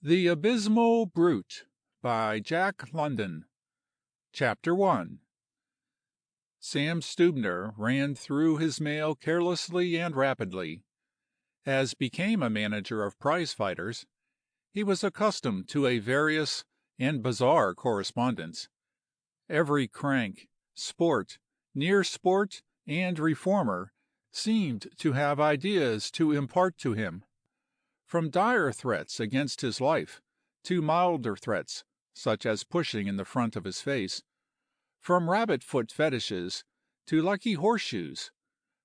The Abysmal Brute by Jack London. Chapter 1. Sam Stubener ran through his mail carelessly and rapidly. As became a manager of prize fighters, he was accustomed to a various and bizarre correspondence. Every crank, sport, near sport, and reformer seemed to have ideas to impart to him. From dire threats against his life to milder threats, such as pushing in the front of his face; from rabbit-foot fetishes to lucky horseshoes;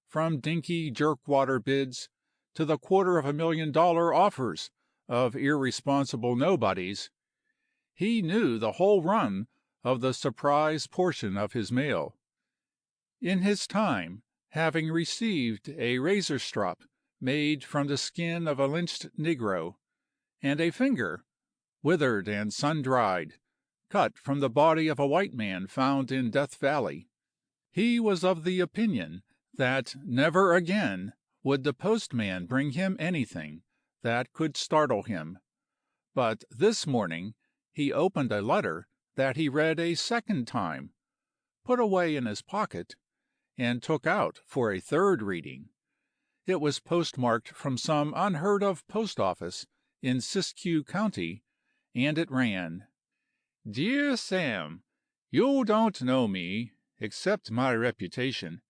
from dinky jerk-water bids to the $250,000 offers of irresponsible nobodies, he knew the whole run of the surprise portion of his mail. In his time, having received a razor-strop made from the skin of a lynched negro, and a finger, withered and sun-dried, cut from the body of a white man found in Death Valley, he was of the opinion that never again would the postman bring him anything that could startle him. But this morning he opened a letter that he read a second time, put away in his pocket, and took out for a third reading. It was postmarked from some unheard-of post-office in Siskiyou County, and it ran: "Dear Sam, you don't know me, except my reputation.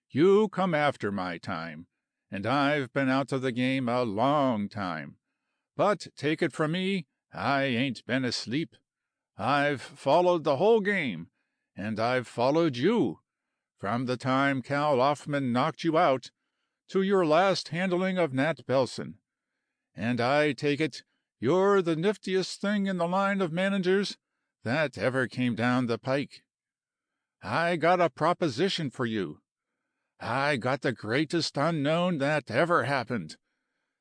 You come after my time, and I've been out of the game a long time. But take it from me, I ain't been asleep. I've followed the whole game, and I've followed you, from the time Cal Offman knocked you out to your last handling of Nat Belson. And I take it you're the niftiest thing in the line of managers that ever came down the pike. I got a proposition for you. I got the greatest unknown that ever happened.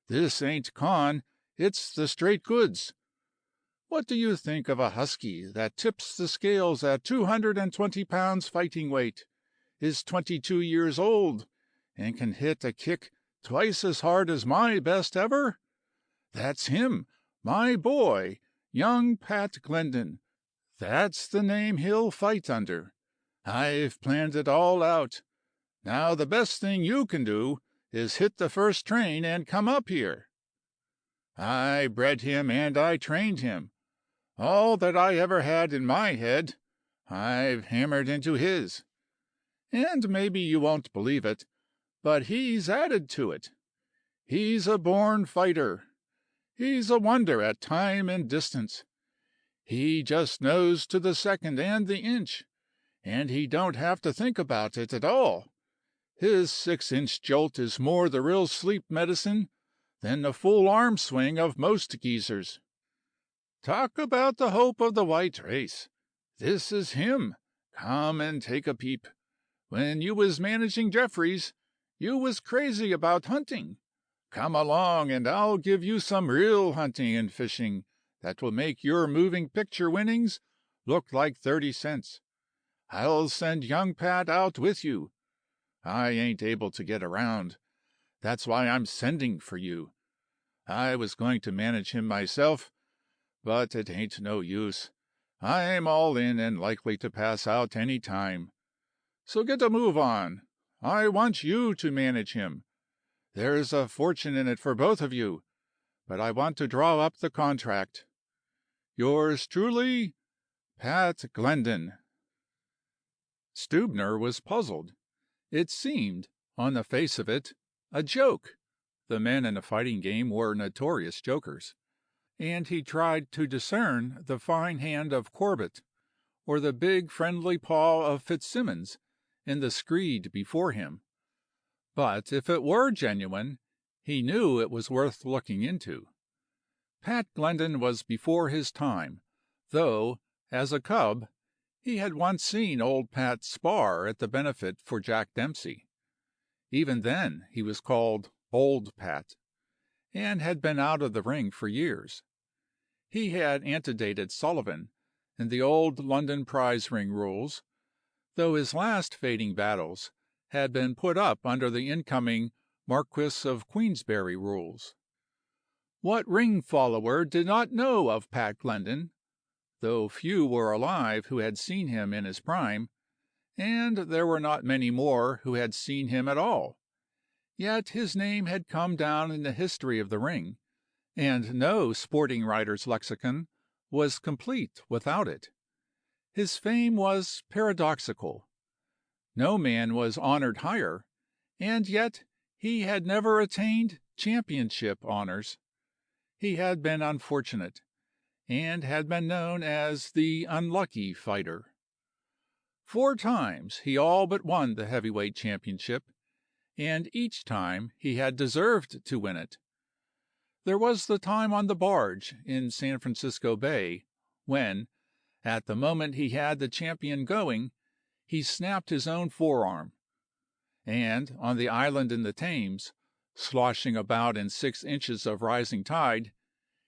This ain't con, it's the straight goods. What do you think of a husky that tips the scales at 220 pounds fighting weight, is 22 years old, and can hit a kick twice as hard as my best ever? That's him, my boy, young Pat Glendon. That's the name he'll fight under. I've planned it all out. Now the best thing you can do is hit the first train and come up here. I bred him and I trained him. All that I ever had in my head, I've hammered into his. And maybe you won't believe it, but he's added to it. He's a born fighter. He's a wonder at time and distance. He just knows to the second and the inch, and he don't have to think about it at all. His 6-inch jolt is more the real sleep medicine than the full arm swing of most geezers. Talk about the hope of the white race. This is him. Come and take a peep. When you was managing Jeffries, you was crazy about hunting. Come along, and I'll give you some real hunting and fishing that will make your moving picture winnings look like 30 cents. I'll send young Pat out with you. I ain't able to get around. That's why I'm sending for you. I was going to manage him myself, but it ain't no use. I'm all in and likely to pass out any time. So get a move on. I want you to manage him. There's a fortune in it for both of you, but I want to draw up the contract. Yours truly, Pat Glendon." Stubener was puzzled. It seemed, on the face of it, a joke. The men in a fighting game were notorious jokers, and he tried to discern the fine hand of Corbett or the big friendly paw of Fitzsimmons in the screed before him. But if it were genuine, he knew it was worth looking into. Pat Glendon was before his time, though, as a cub, he had once seen old Pat spar at the benefit for Jack Dempsey. Even then he was called Old Pat, and had been out of the ring for years. He had antedated Sullivan in the old London prize ring rules, though his last fading battles had been put up under the incoming Marquis of Queensberry rules. What ring follower did not know of Pat Glendon, though few were alive who had seen him in his prime, and there were not many more who had seen him at all? Yet his name had come down in the history of the ring, and no sporting writer's lexicon was complete without it. His fame was paradoxical. No man was honored higher, and yet he had never attained championship honors. He had been unfortunate, and had been known as the unlucky fighter. 4 times he all but won the heavyweight championship, and each time he had deserved to win it. There was the time on the barge in San Francisco Bay when, at the moment he had the champion going, he snapped his own forearm; and on the island in the Thames, sloshing about in 6 inches of rising tide,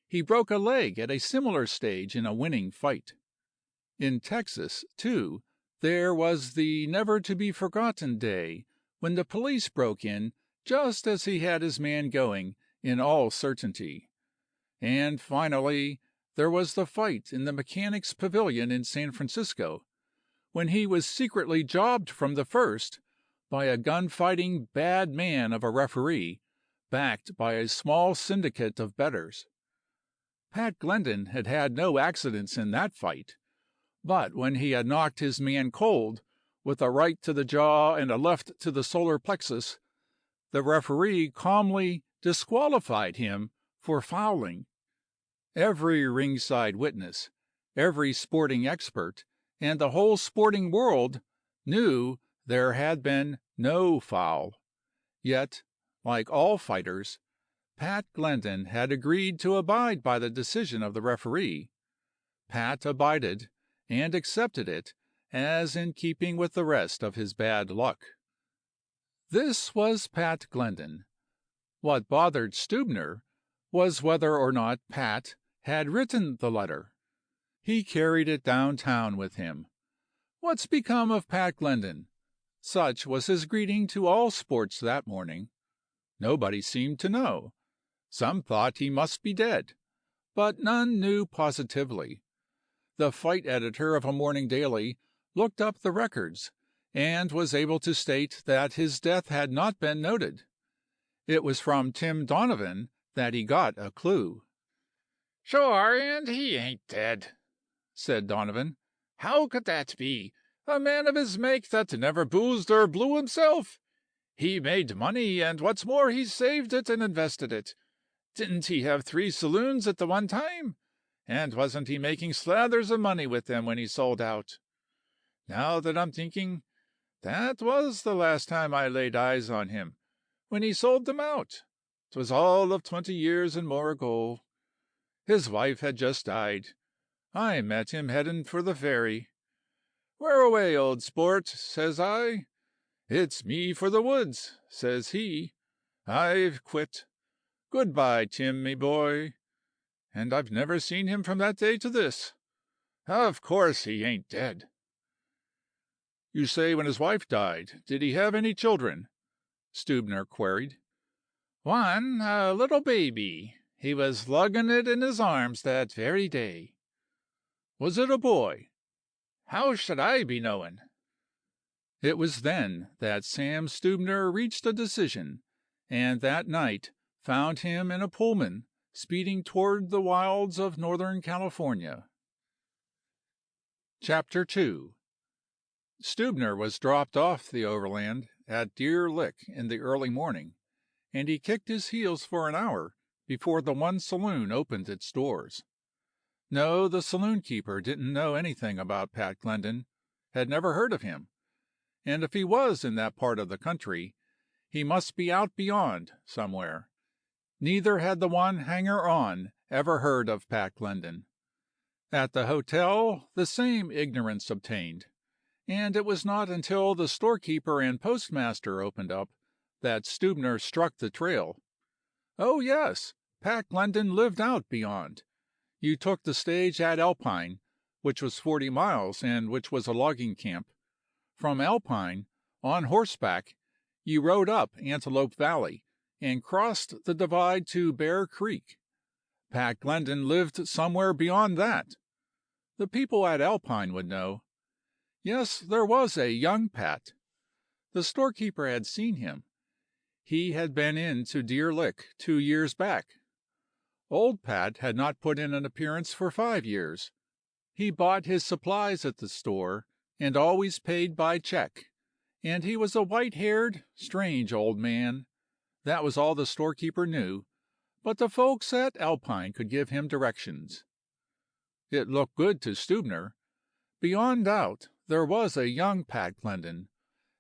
he broke a leg at a similar stage in a winning fight. In Texas, too, there was the never-to-be-forgotten day when the police broke in just as he had his man going in all certainty. And finally there was the fight in the Mechanics' Pavilion in San Francisco, when he was secretly jobbed from the first by a gun-fighting bad man of a referee, backed by a small syndicate of bettors. Pat Glendon had had no accidents in that fight, but when he had knocked his man cold, with a right to the jaw and a left to the solar plexus, the referee calmly disqualified him for fouling. Every ringside witness, every sporting expert, and the whole sporting world knew there had been no foul. Yet, like all fighters, Pat Glendon had agreed to abide by the decision of the referee. Pat abided, and accepted it as in keeping with the rest of his bad luck. This was Pat Glendon. What bothered Stubener was whether or not Pat had written the letter. He carried it downtown with him. "What's become of Pat Glendon?" Such was his greeting to all sports that morning. Nobody seemed to know. Some thought he must be dead, but none knew positively. The fight editor of a morning daily looked up the records, and was able to state that his death had not been noted. It was from Tim Donovan that he got a clue. "Sure, and he ain't dead," said Donovan. "How could that be? A man of his make that never boozed or blew himself. He made money, and what's more, he saved it and invested it. Didn't he have 3 saloons at the one time? And wasn't he making slathers of money with them when he sold out? Now that I'm thinking, that was the last time I laid eyes on him, when he sold them out. 'Twas all of 20 years and more ago. His wife had just died. I met him headin' for the ferry. 'Where away, old sport?' says I. 'It's me for the woods,' says he. 'I've quit. Good-bye, Tim, me boy.' And I've never seen him from that day to this. Of course he ain't dead." "You say when his wife died. Did he have any children?" Stubener queried. "One, a little baby. He was luggin' it in his arms that very day." "Was it a boy?" "How should I be knowin'?" It was then that Sam Stubener reached a decision, and that night found him in a Pullman speeding toward the wilds of Northern California. Chapter 2. Stubener was dropped off the Overland at Deer Lick in the early morning, and he kicked his heels for an hour before the one saloon opened its doors. No, the saloon keeper didn't know anything about Pat Glendon, had never heard of him, and if he was in that part of the country, he must be out beyond somewhere. Neither had the one hanger-on ever heard of Pat Glendon. At the hotel the same ignorance obtained, and it was not until the storekeeper and postmaster opened up that Stubener struck the trail. Oh yes, Pat Glendon lived out beyond. You took the stage at Alpine, which was 40 miles and which was a logging camp. From Alpine, on horseback, you rode up Antelope Valley and crossed the divide to Bear Creek. Pat Glendon lived somewhere beyond that. The people at Alpine would know. Yes, there was a young Pat. The storekeeper had seen him. He had been in to Deer Lick 2 years back. Old Pat had not put in an appearance for 5 years. He bought his supplies at the store, and always paid by check, and he was a white-haired, strange old man. That was all the storekeeper knew, but the folks at Alpine could give him directions. It looked good to Stubener. Beyond doubt, there was a young Pat Glendon,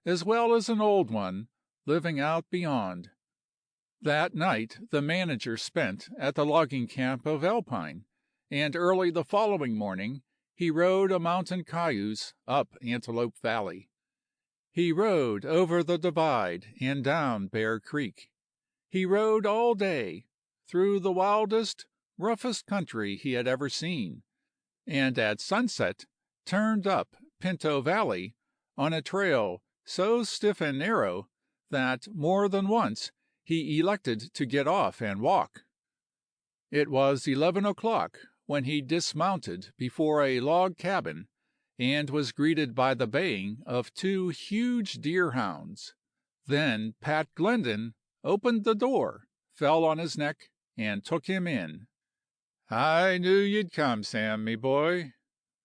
as well as an old one, living out beyond. That night the manager spent at the logging camp of Alpine, and early the following morning he rode a mountain cayuse up Antelope Valley. He rode over the divide and down Bear Creek. He rode all day, through the wildest, roughest country he had ever seen, and at sunset turned up Pinto Valley on a trail so stiff and narrow that more than once he elected to get off and walk. It was 11 o'clock when he dismounted before a log cabin and was greeted by the baying of 2 huge deerhounds. Then Pat Glendon opened the door, fell on his neck, and took him in. "I knew you'd come, Sam, me boy,"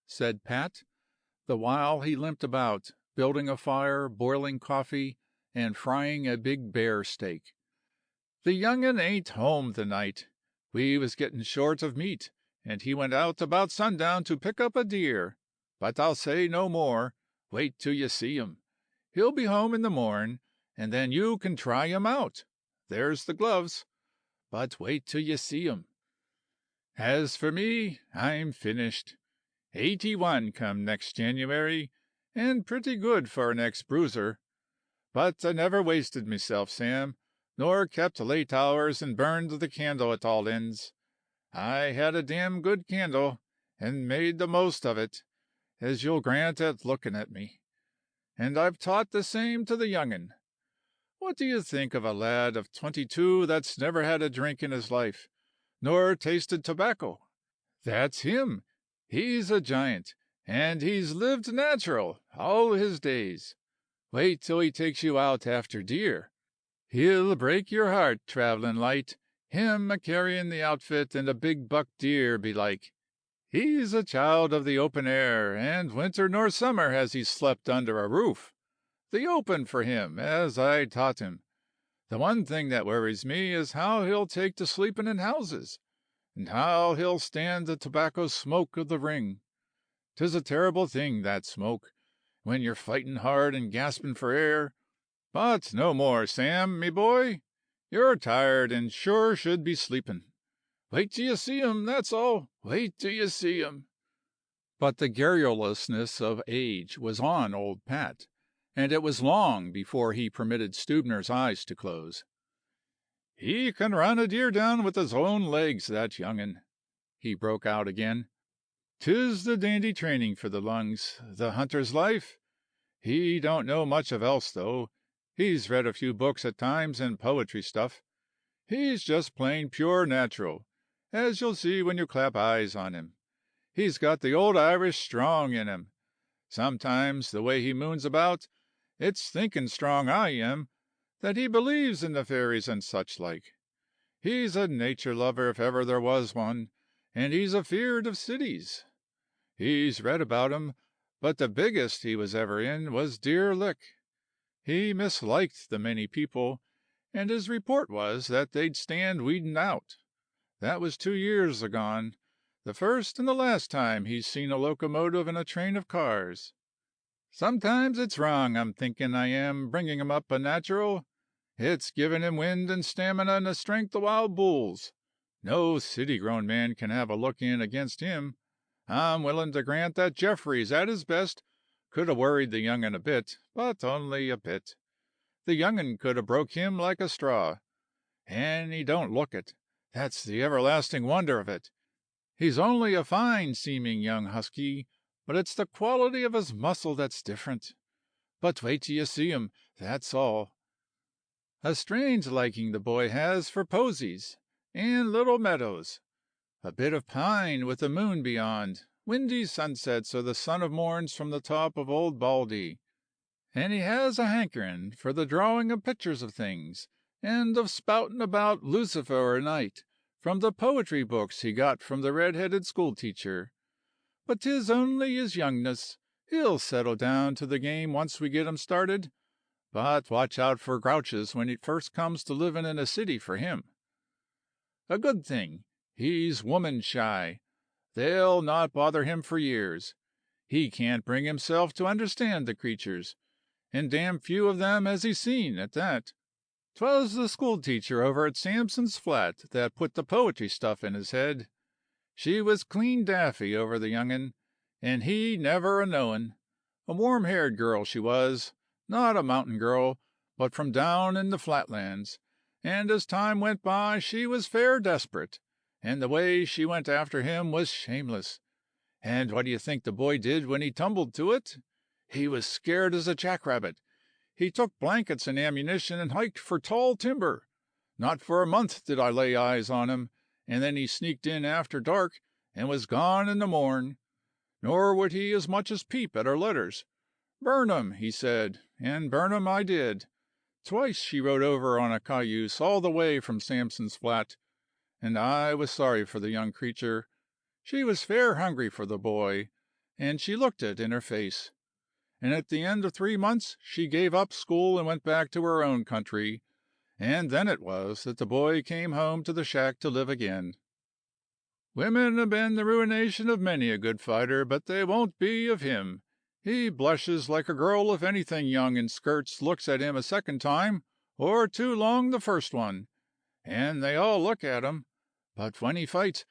said Pat, the while he limped about, building a fire, boiling coffee, and frying a big bear steak. "The young'un ain't home the night. We was getting short of meat, and he went out about sundown to pick up a deer. But I'll say no more. Wait till you see him. He'll be home in the morn, and then you can try him out. There's the gloves. But wait till you see him. As for me, I'm finished. 81 come next January, and pretty good for an ex-bruiser. But I never wasted myself, Sam, nor kept late hours and burned the candle at all ends. I had a damn good candle, and made the most of it, as you'll grant at looking at me. And I've taught the same to the young'un. What do you think of a lad of 22 that's never had a drink in his life, nor tasted tobacco? That's him. He's a giant, and he's lived natural all his days. Wait till he takes you out after deer. He'll break your heart travelin' light, him a carryin' the outfit and a big buck deer, belike. He's a child of the open air, and winter nor summer has he slept under a roof. The open for him, as I taught him. The one thing that worries me is how he'll take to sleepin' in houses, and how he'll stand the tobacco smoke of the ring. 'Tis a terrible thing, that smoke, when you're fightin' hard and gaspin' for air. But no more, Sam, me boy. You're tired, and sure should be sleepin'. Wait till you see him, that's all. Wait till you see him." But the garrulousness of age was on old Pat, and it was long before he permitted Stubener's eyes to close. "He can run a deer down with his own legs, that young'un," he broke out again. "'Tis the dandy training for the lungs, the hunter's life. He don't know much of else, though. He's read a few books at times and poetry stuff. He's just plain pure natural, as you'll see when you clap eyes on him. He's got the old Irish strong in him. Sometimes, the way he moons about, it's thinkin' strong I am, that he believes in the fairies and such like. He's a nature lover if ever there was one, and he's afeard of cities. He's read about 'em, but the biggest he was ever in was Deer Lick. He misliked the many people, and his report was that they'd stand weedin' out. That was 2 years agone, the first and the last time he's seen a locomotive and a train of cars. Sometimes it's wrong, I'm thinkin' I am, bringing him up a natural. It's giving him wind and stamina and the strength of wild bulls. No city-grown man can have a look in against him. I'm willin' to grant that Jeffries, at his best, could 'a' worried the young'un a bit, but only a bit. The young'un could 'a' broke him like a straw. And he don't look it. That's the everlasting wonder of it. He's only a fine-seeming young husky, but it's the quality of his muscle that's different. But wait till you see him, that's all. A strange liking the boy has for posies, and little meadows. A bit of pine with the moon beyond, windy sunsets o' the son of morns from the top of old Baldy, and he has a hankerin' for the drawing of pictures of things, and of spouting about Lucifer o' night, from the poetry books he got from the red headed school teacher. But 'tis only his youngness. He'll settle down to the game once we get him started. But watch out for grouches when he first comes to livin' in a city for him. A good thing, he's woman shy. They'll not bother him for years. He can't bring himself to understand the creatures, and damn few of them has he seen, at that. 'Twas the school teacher over at Sampson's Flat that put the poetry stuff in his head. She was clean daffy over the young'un, and he never a knowin'. A warm-haired girl she was, not a mountain girl, but from down in the flatlands, and as time went by she was fair desperate, and the way she went after him was shameless. And what do you think the boy did when he tumbled to it? He was scared as a jackrabbit. He took blankets and ammunition and hiked for tall timber. Not for a month did I lay eyes on him, and then he sneaked in after dark and was gone in the morn. Nor would he as much as peep at our letters. Burn 'em, he said, and burn 'em I did. Twice she rode over on a cayuse all the way from Sampson's Flat, and I was sorry for the young creature. She was fair hungry for the boy, and she looked it in her face. And at the end of 3 months she gave up school and went back to her own country, and then it was that the boy came home to the shack to live again. Women have been the ruination of many a good fighter, but they won't be of him. He blushes like a girl if anything young in skirts looks at him a second time, or too long the first one. And they all look at him. But when he fights,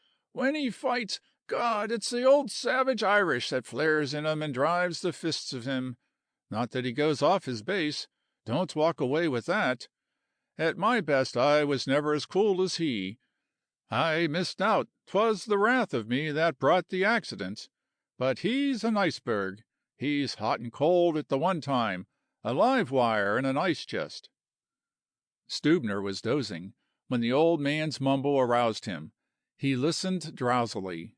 God, it's the old savage Irish that flares in him and drives the fists of him. Not that he goes off his base. Don't walk away with that. At my best I was never as cool as he. I missed out. 'Twas the wrath of me that brought the accident. But he's an iceberg. He's hot and cold at the one time, a live wire and an ice chest. Stubener was dozing, when the old man's mumble aroused him. He listened drowsily.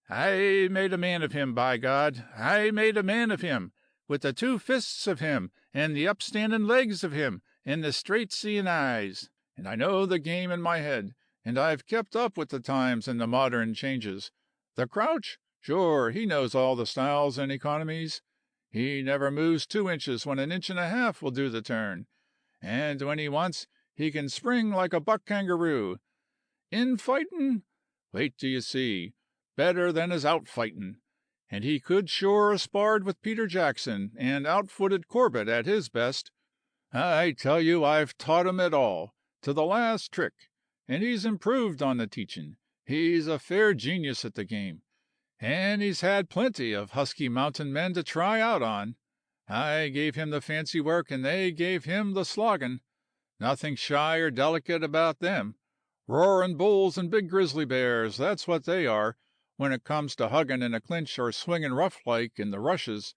I made a man of him, by God! I made a man of him, with the 2 fists of him, and the upstanding legs of him, and the straight seeing eyes. And I know the game in my head, and I've kept up with the times and the modern changes. The crouch? Sure, he knows all the styles and economies. He never moves 2 inches when an inch and a half will do the turn. And when he wants, he can spring like a buck kangaroo. In fightin'? Wait till you see. Better than his out fightin'. And he could sure a sparred with Peter Jackson and outfooted Corbett at his best. I tell you I've taught him it all, to the last trick, and he's improved on the teachin'. He's a fair genius at the game, and he's had plenty of husky mountain men to try out on. I gave him the fancy work, and they gave him the sloggin'. Nothing shy or delicate about them. Roaring bulls and big grizzly bears, that's what they are, when it comes to huggin' in a clinch or swingin' rough like in the rushes.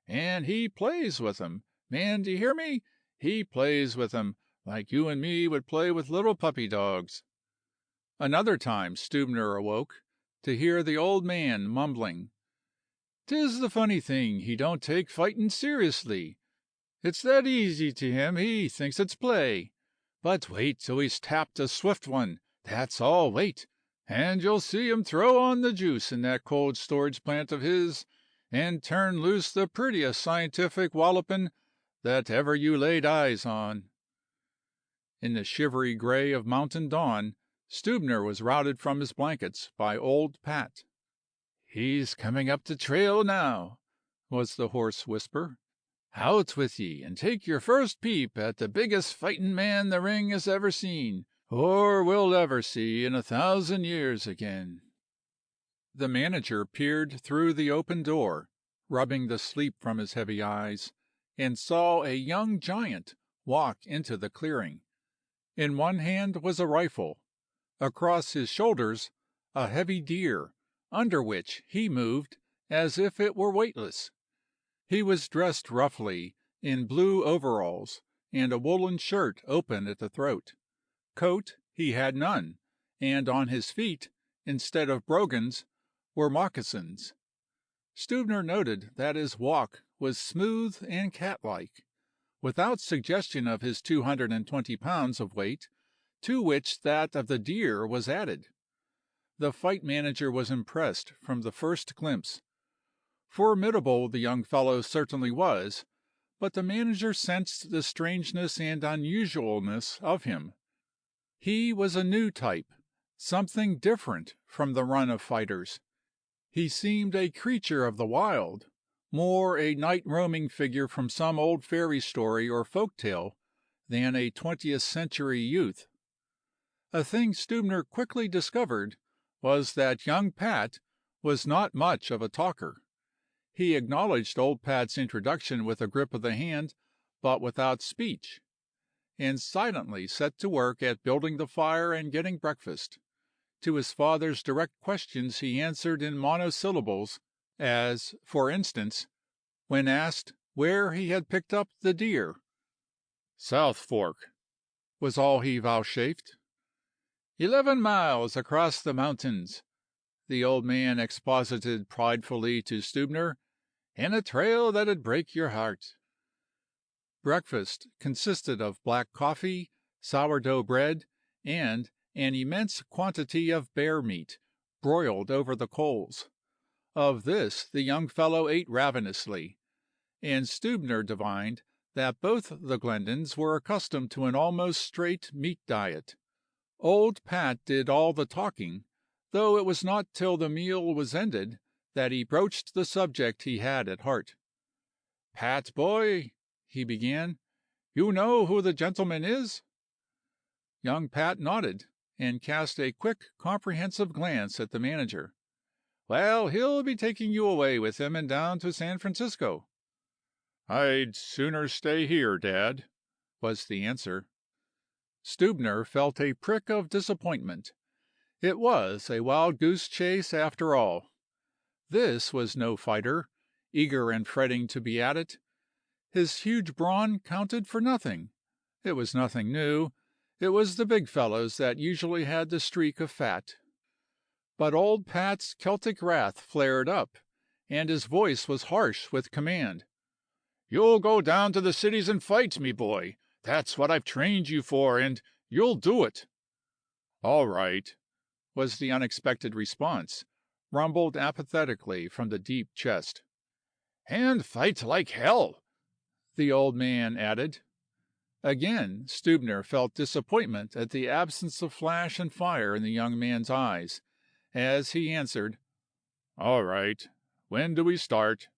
And he plays with 'em, man, do you hear me? He plays with 'em, like you and me would play with little puppy dogs. Another time Stubener awoke, to hear the old man mumbling. "'Tis the funny thing, he don't take fightin' seriously. It's that easy to him he thinks it's play. But wait till he's tapped a swift one, that's all wait, and you'll see him throw on the juice in that cold storage plant of his, and turn loose the prettiest scientific wallopin' that ever you laid eyes on." In the shivery gray of mountain dawn, Stubener was routed from his blankets by old Pat. "He's coming up the trail now," was the hoarse whisper. "Out with ye, and take your first peep at the biggest fightin' man the ring has ever seen, or will ever see in 1,000 years again." The manager peered through the open door, rubbing the sleep from his heavy eyes, and saw a young giant walk into the clearing. In one hand was a rifle, across his shoulders a heavy deer, under which he moved as if it were weightless. He was dressed roughly in blue overalls and a woolen shirt open at the throat. Coat he had none, and on his feet instead of brogans, were moccasins. Stubener noted that his walk was smooth and cat-like, without suggestion of his 220 pounds of weight, to which that of the deer was added. The fight manager was impressed from the first glimpse. Formidable the young fellow certainly was, but the manager sensed the strangeness and unusualness of him. He was a new type, something different from the run of fighters. He seemed a creature of the wild, more a night-roaming figure from some old fairy story or folk tale than a 20th-century youth. A thing Stubener quickly discovered was that young Pat was not much of a talker. He acknowledged old Pat's introduction with a grip of the hand, but without speech, and silently set to work at building the fire and getting breakfast. To his father's direct questions he answered in monosyllables, as, for instance, when asked where he had picked up the deer. "South Fork," was all he vouchsafed. 11 miles across the mountains," the old man exposited pridefully to Stubener, "and a trail that'd break your heart." Breakfast consisted of black coffee, sourdough bread, and an immense quantity of bear meat, broiled over the coals. Of this the young fellow ate ravenously, and Stubener divined that both the Glendons were accustomed to an almost straight meat diet. Old Pat did all the talking, though it was not till the meal was ended that he broached the subject he had at heart. "Pat, boy," he began, "you know who the gentleman is?" Young Pat nodded, and cast a quick, comprehensive glance at the manager. "Well, he'll be taking you away with him and down to San Francisco." "I'd sooner stay here, Dad," was the answer. Stubener felt a prick of disappointment. It was a wild goose chase after all. This was no fighter, eager and fretting to be at it. His huge brawn counted for nothing. It was nothing new. It was the big fellows that usually had the streak of fat. But old Pat's Celtic wrath flared up, and his voice was harsh with command. "You'll go down to the cities and fight, me boy. That's what I've trained you for, and you'll do it." "All right," was the unexpected response, rumbled apathetically from the deep chest. "And fight like hell," the old man added. Again Stubener felt disappointment at the absence of flash and fire in the young man's eyes, as he answered, "All right. When do we start?"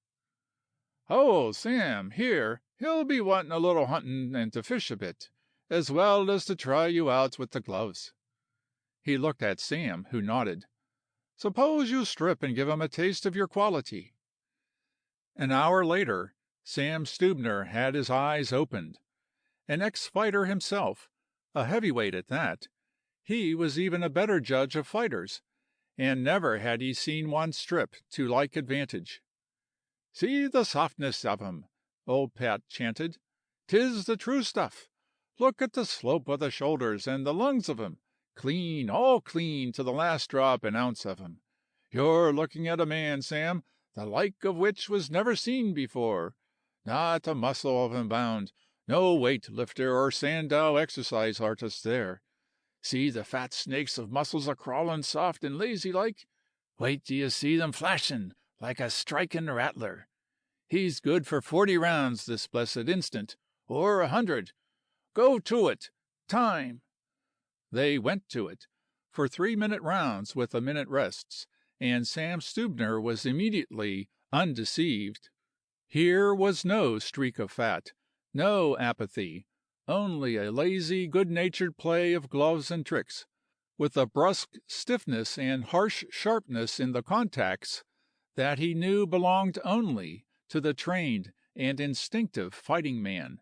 "Oh, Sam, here, he'll be wanting a little hunting and to fish a bit, as well as to try you out with the gloves." He looked at Sam, who nodded. "Suppose you strip and give him a taste of your quality." An hour later, Sam Stubener had his eyes opened. An ex-fighter himself, a heavyweight at that, he was even a better judge of fighters, and never had he seen one strip to like advantage. "See the softness of 'em," old Pat chanted. "'Tis the true stuff. Look at the slope of the shoulders and the lungs of 'em, clean, all clean to the last drop and ounce of 'em. You're looking at a man, Sam, the like of which was never seen before. Not a muscle of him bound, no weight lifter or Sandow exercise artist there. See the fat snakes of muscles a crawlin' soft and lazy like? Wait till you see them flashin' like a strikin' rattler. He's good for 40 rounds this blessed instant, or 100. Go to it. Time." They went to it, for 3-minute rounds with a minute rests, and Sam Stubener was immediately undeceived. Here was no streak of fat, no apathy, only a lazy, good-natured play of gloves and tricks, with a brusque stiffness and harsh sharpness in the contacts that he knew belonged only to the trained and instinctive fighting man.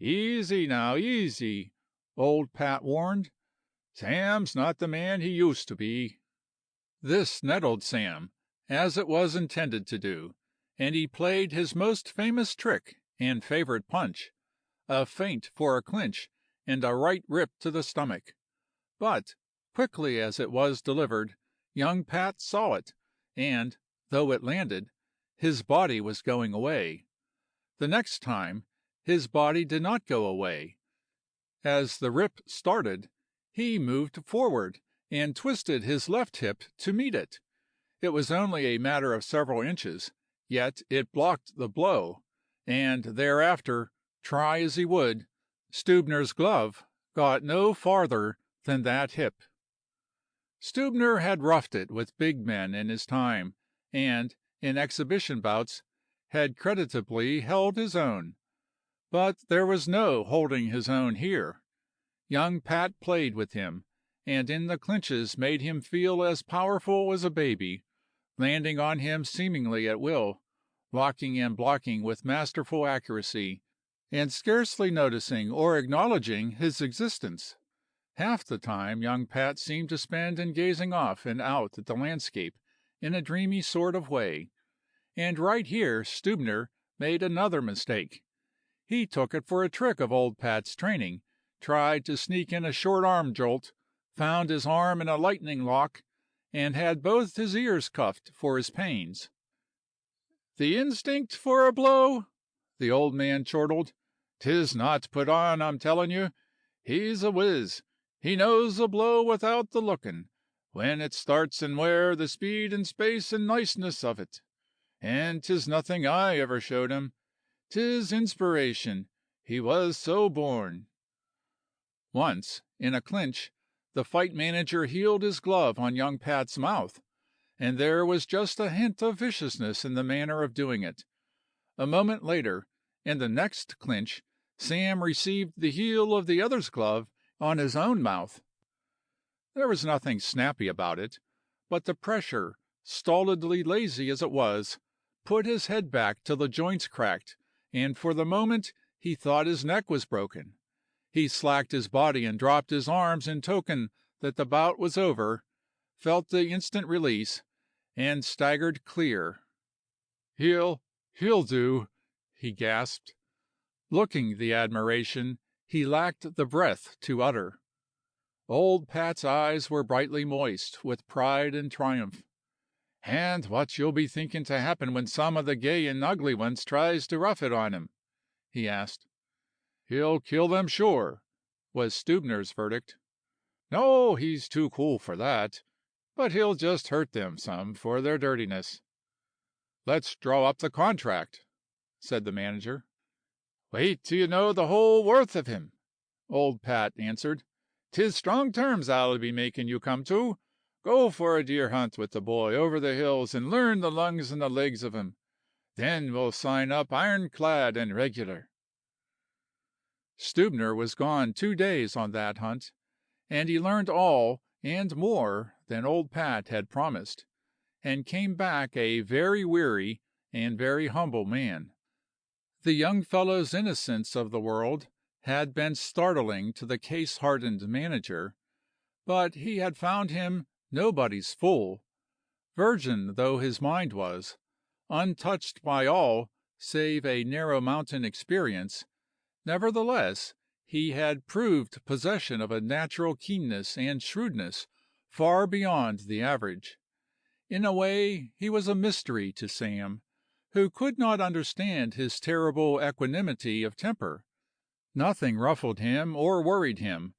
"Easy now, easy," old Pat warned. "Sam's not the man he used to be." This nettled Sam, as it was intended to do, and he played his most famous trick and favorite punch, a feint for a clinch and a right rip to the stomach. But, quickly as it was delivered, Young Pat saw it, and, though it landed, his body was going away. The next time, his body did not go away. As the rip started, he moved forward and twisted his left hip to meet it. It was only a matter of several inches, yet it blocked the blow, and thereafter, try as he would, Stubener's glove got no farther than that hip. Stubener had roughed it with big men in his time, and, in exhibition bouts, had creditably held his own. But there was no holding his own here. Young Pat played with him, and in the clinches made him feel as powerful as a baby, landing on him seemingly at will, locking and blocking with masterful accuracy, and scarcely noticing or acknowledging his existence. Half the time young Pat seemed to spend in gazing off and out at the landscape in a dreamy sort of way. And right here Stubener made another mistake. He took it for a trick of old Pat's training, tried to sneak in a short arm jolt, found his arm in a lightning lock, and had both his ears cuffed for his pains. "The instinct for a blow?" the old man chortled. "'Tis not put on, I'm tellin' you. He's a whiz. He knows a blow without the lookin', when it starts and where, the speed and space and niceness of it. And 'tis nothing I ever showed him. 'Tis inspiration. He was so born." Once, in a clinch, the fight manager heeled his glove on young Pat's mouth, and there was just a hint of viciousness in the manner of doing it. A moment later, in the next clinch, Sam received the heel of the other's glove on his own mouth. There was nothing snappy about it, but the pressure, stolidly lazy as it was, put his head back till the joints cracked, and for the moment he thought his neck was broken. He slacked his body and dropped his arms in token that the bout was over, felt the instant release, and staggered clear. He'll do," he gasped. Looking the admiration he lacked the breath to utter. Old Pat's eyes were brightly moist with pride and triumph. "And what you'll be thinking to happen when some of the gay and ugly ones tries to rough it on him?" he asked. "He'll kill them sure," was Stubener's verdict. "No, he's too cool for that. But he'll just hurt them some for their dirtiness." "Let's draw up the contract," said the manager. "Wait till you know the whole worth of him," old Pat answered. "'Tis strong terms I'll be making you come to. Go for a deer hunt with the boy over the hills and learn the lungs and the legs of him. Then we'll sign up ironclad and regular." Stubener was gone 2 days on that hunt, and he learned all and more than old Pat had promised, and came back a very weary and very humble man. The young fellow's innocence of the world had been startling to the case-hardened manager, but he had found him nobody's fool. Virgin though his mind was, untouched by all save a narrow mountain experience, nevertheless he had proved possession of a natural keenness and shrewdness far beyond the average. In a way he was a mystery to Sam, who could not understand his terrible equanimity of temper. Nothing ruffled him or worried him,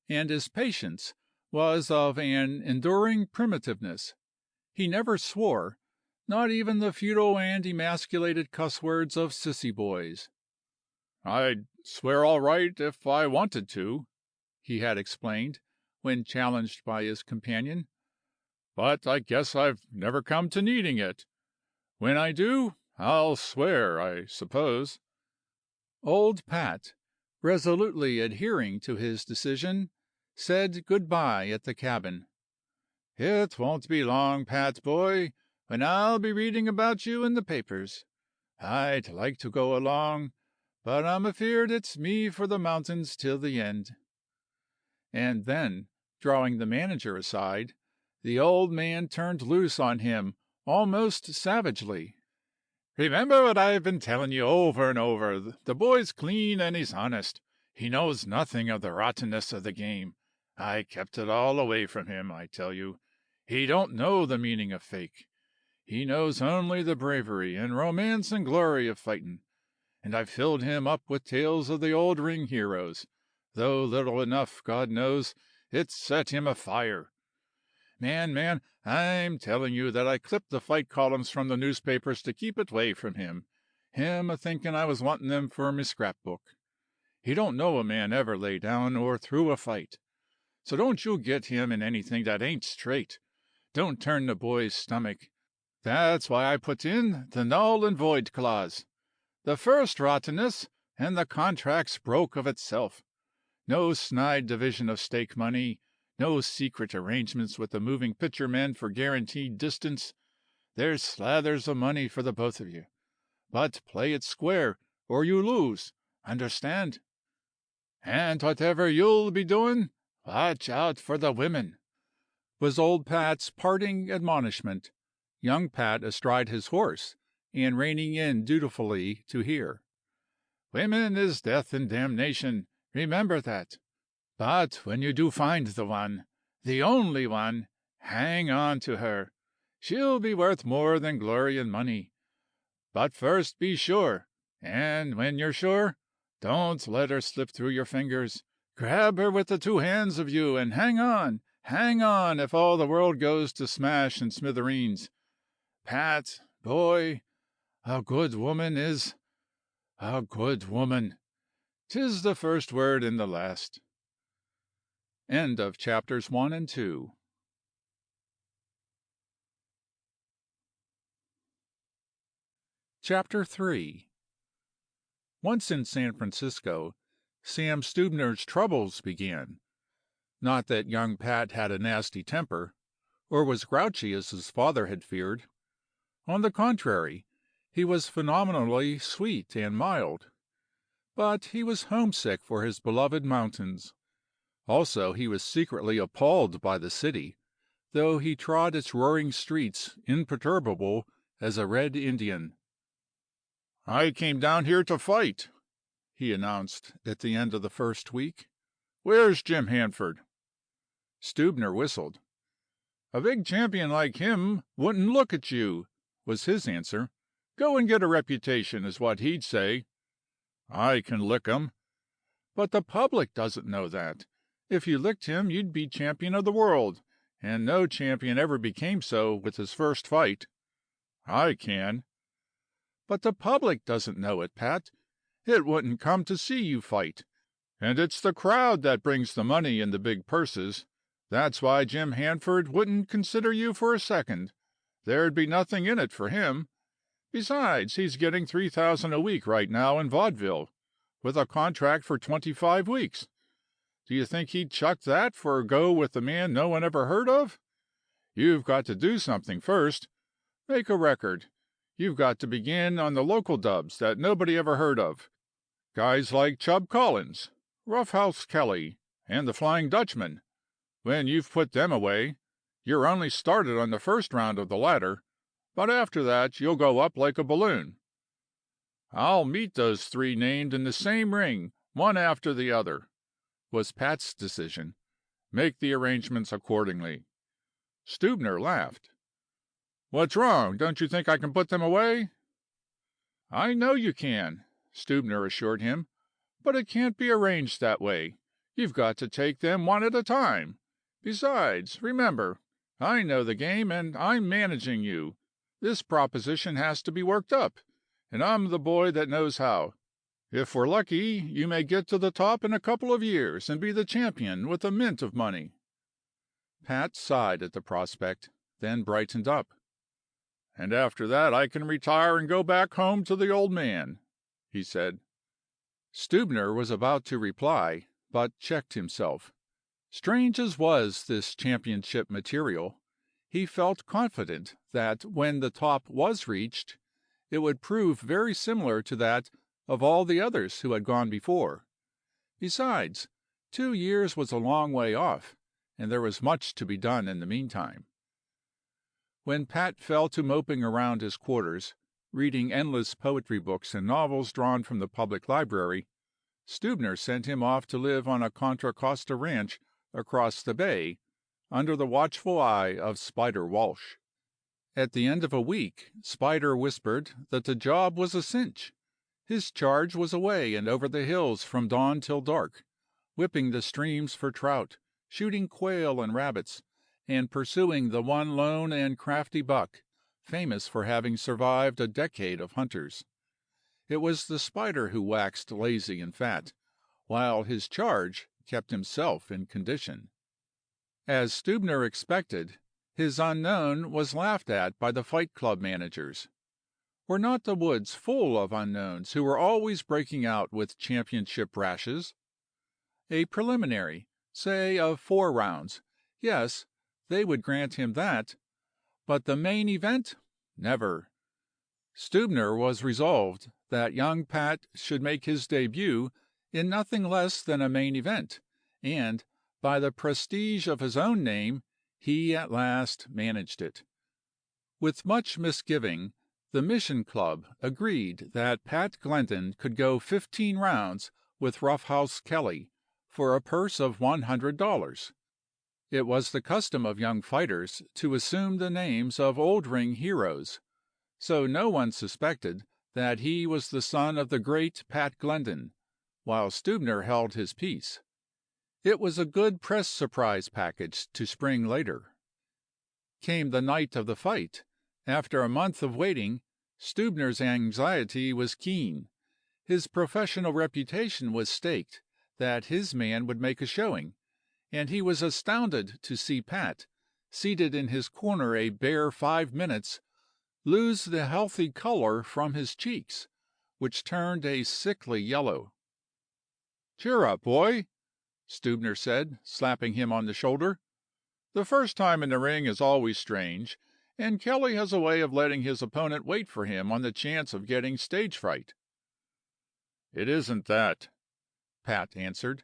and his patience was of an enduring primitiveness. He never swore, not even the futile and emasculated cuss words of sissy boys. "I'd swear all right if I wanted to," he had explained, when challenged by his companion. "But I guess I've never come to needing it. When I do, I'll swear, I suppose." Old Pat, resolutely adhering to his decision, said good-bye at the cabin. "It won't be long, Pat boy, when I'll be reading about you in the papers. I'd like to go along, but I'm afeard it's me for the mountains till the end." And then, drawing the manager aside, the old man turned loose on him almost savagely. "Remember what I've been telling you over and over. The boy's clean and he's honest. He knows nothing of the rottenness of the game. I kept it all away from him, I tell you. He don't know the meaning of fake. He knows only the bravery and romance and glory of fightin', and I've filled him up with tales of the old ring heroes, though little enough, God knows, it's set him afire. Man, I'm telling you that I clipped the fight columns from the newspapers to keep it away from him a thinking I was wanting them for me scrapbook. He don't know a man ever lay down or through a fight. So don't you get him in anything that ain't straight. Don't turn the boy's stomach. That's why I put in the null and void clause. The first rottenness, and the contract's broke of itself. No snide division of stake money, no secret arrangements with the moving picture men for guaranteed distance. There's slathers of money for the both of you. But play it square, or you lose. Understand? And whatever you'll be doing, watch out for the women," was old Pat's parting admonishment, young Pat astride his horse, and reining in dutifully to hear. "Women is death and damnation, remember that. But when you do find the one, the only one, hang on to her. She'll be worth more than glory and money. But first be sure, and when you're sure, don't let her slip through your fingers. Grab her with the two hands of you, and hang on if all the world goes to smash and smithereens. Pat, boy, a good woman is a good woman. 'Tis the first word and the last." End of chapters 1 and 2. Chapter 3. Once in San Francisco, Sam Stubener's troubles began. Not that young Pat had a nasty temper, or was grouchy as his father had feared. On the contrary, he was phenomenally sweet and mild. But he was homesick for his beloved mountains. Also, he was secretly appalled by the city, though he trod its roaring streets imperturbable as a red Indian. "I came down here to fight," he announced at the end of the first week. "Where's Jim Hanford?" Stubener whistled. "A big champion like him wouldn't look at you," was his answer. "Go and get a reputation, is what he'd say." "I can lick him." "But the public doesn't know that. If you licked him, you'd be champion of the world, and no champion ever became so with his first fight." "I can." "But the public doesn't know it, Pat. It wouldn't come to see you fight. And it's the crowd that brings the money and the big purses. That's why Jim Hanford wouldn't consider you for a second. There'd be nothing in it for him. Besides, he's getting $3,000 a week right now in vaudeville, with a contract for 25 weeks. Do you think he'd chuck that for a go with the man no one ever heard of? You've got to do something first. Make a record. You've got to begin on the local dubs that nobody ever heard of. Guys like Chub Collins, Roughhouse Kelly, and the Flying Dutchman. When you've put them away, you're only started on the first round of the ladder, but after that you'll go up like a balloon. I'll meet those three named in the same ring, one after the other," was Pat's decision. "Make the arrangements accordingly." Stubener laughed. "What's wrong? Don't you think I can put them away?" "I know you can," Stubener assured him, "but it can't be arranged that way. You've got to take them one at a time. Besides, remember, I know the game, and I'm managing you. This proposition has to be worked up, and I'm the boy that knows how. If we're lucky, you may get to the top in a couple of years and be the champion with a mint of money." Pat sighed at the prospect, then brightened up. "And after that I can retire and go back home to the old man," he said. Stubener was about to reply, but checked himself. Strange as was this championship material, he felt confident that when the top was reached, it would prove very similar to that of all the others who had gone before. Besides, 2 years was a long way off, and there was much to be done in the meantime. When Pat fell to moping around his quarters, reading endless poetry books and novels drawn from the public library, Stubener sent him off to live on a Contra Costa ranch across the bay, under the watchful eye of Spider Walsh. At the end of a week, Spider whispered that the job was a cinch. His charge was away and over the hills from dawn till dark, whipping the streams for trout, shooting quail and rabbits, and pursuing the one lone and crafty buck, famous for having survived a decade of hunters. It was the Spider who waxed lazy and fat, while his charge kept himself in condition. As Stubener expected, his unknown was laughed at by the Fight Club managers. Were not the woods full of unknowns who were always breaking out with championship rashes? A preliminary, say of 4 rounds, yes, they would grant him that, but the main event, never. Stubener was resolved that young Pat should make his debut in nothing less than a main event, and, by the prestige of his own name, he at last managed it. With much misgiving, the Mission Club agreed that Pat Glendon could go 15 rounds with Rough House Kelly for a purse of $100. It was the custom of young fighters to assume the names of old ring heroes, so no one suspected that he was the son of the great Pat Glendon, while Stubener held his peace. It was a good press surprise package to spring later. Came the night of the fight. After a month of waiting, Stubener's anxiety was keen. His professional reputation was staked that his man would make a showing, and he was astounded to see Pat, seated in his corner a bare 5 minutes, lose the healthy color from his cheeks, which turned a sickly yellow. "Cheer up, boy," Stubener said, slapping him on the shoulder. "The first time in the ring is always strange, and Kelly has a way of letting his opponent wait for him on the chance of getting stage fright." "It isn't that," Pat answered.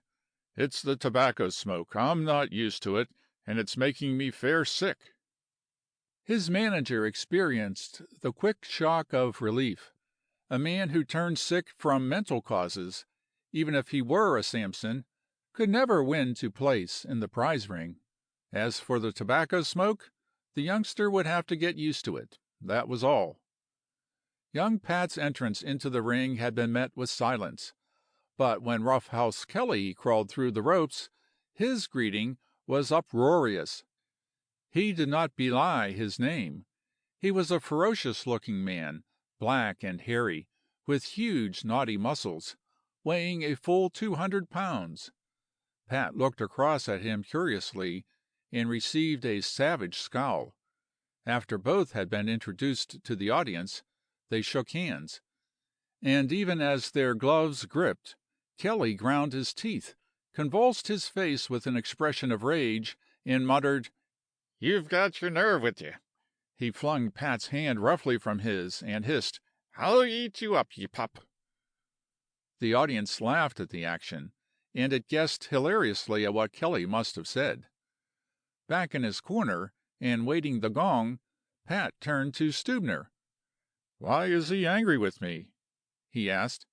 "It's the tobacco smoke. I'm not used to it, and it's making me fair sick." His manager experienced the quick shock of relief. A man who turned sick from mental causes, even if he were a Samson, could never win to place in the prize ring. As for the tobacco smoke, the youngster would have to get used to it. That was all. Young Pat's entrance into the ring had been met with silence, but when Rough House Kelly crawled through the ropes, his greeting was uproarious. He did not belie his name. He was a ferocious-looking man, black and hairy, with huge knotty muscles, weighing a full 200 pounds. Pat looked across at him curiously, and received a savage scowl. After both had been introduced to the audience, they shook hands, and even as their gloves gripped, Kelly ground his teeth, convulsed his face with an expression of rage, and muttered, "You've got your nerve with you." He flung Pat's hand roughly from his, and hissed, "I'll eat you up, ye pup." The audience laughed at the action, and it guessed hilariously at what Kelly must have said. Back in his corner, and waiting the gong, Pat turned to Stubener. "Why is he angry with me?" he asked.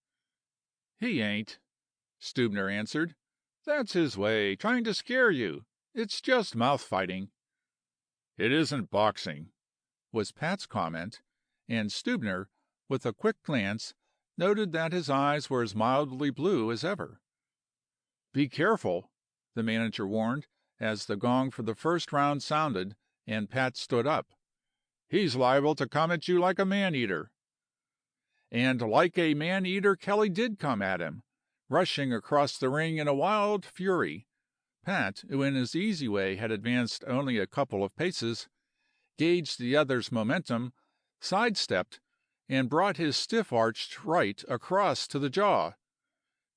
"He ain't," Stubener answered. "That's his way, trying to scare you. It's just mouth fighting." "It isn't boxing," was Pat's comment, and Stubener, with a quick glance, noted that his eyes were as mildly blue as ever. "Be careful," the manager warned, as the gong for the first round sounded and Pat stood up. "He's liable to come at you like a man-eater." And like a man-eater Kelly did come at him, rushing across the ring in a wild fury. Pat, who in his easy way had advanced only a couple of paces, gauged the other's momentum, sidestepped, and brought his stiff-arched right across to the jaw.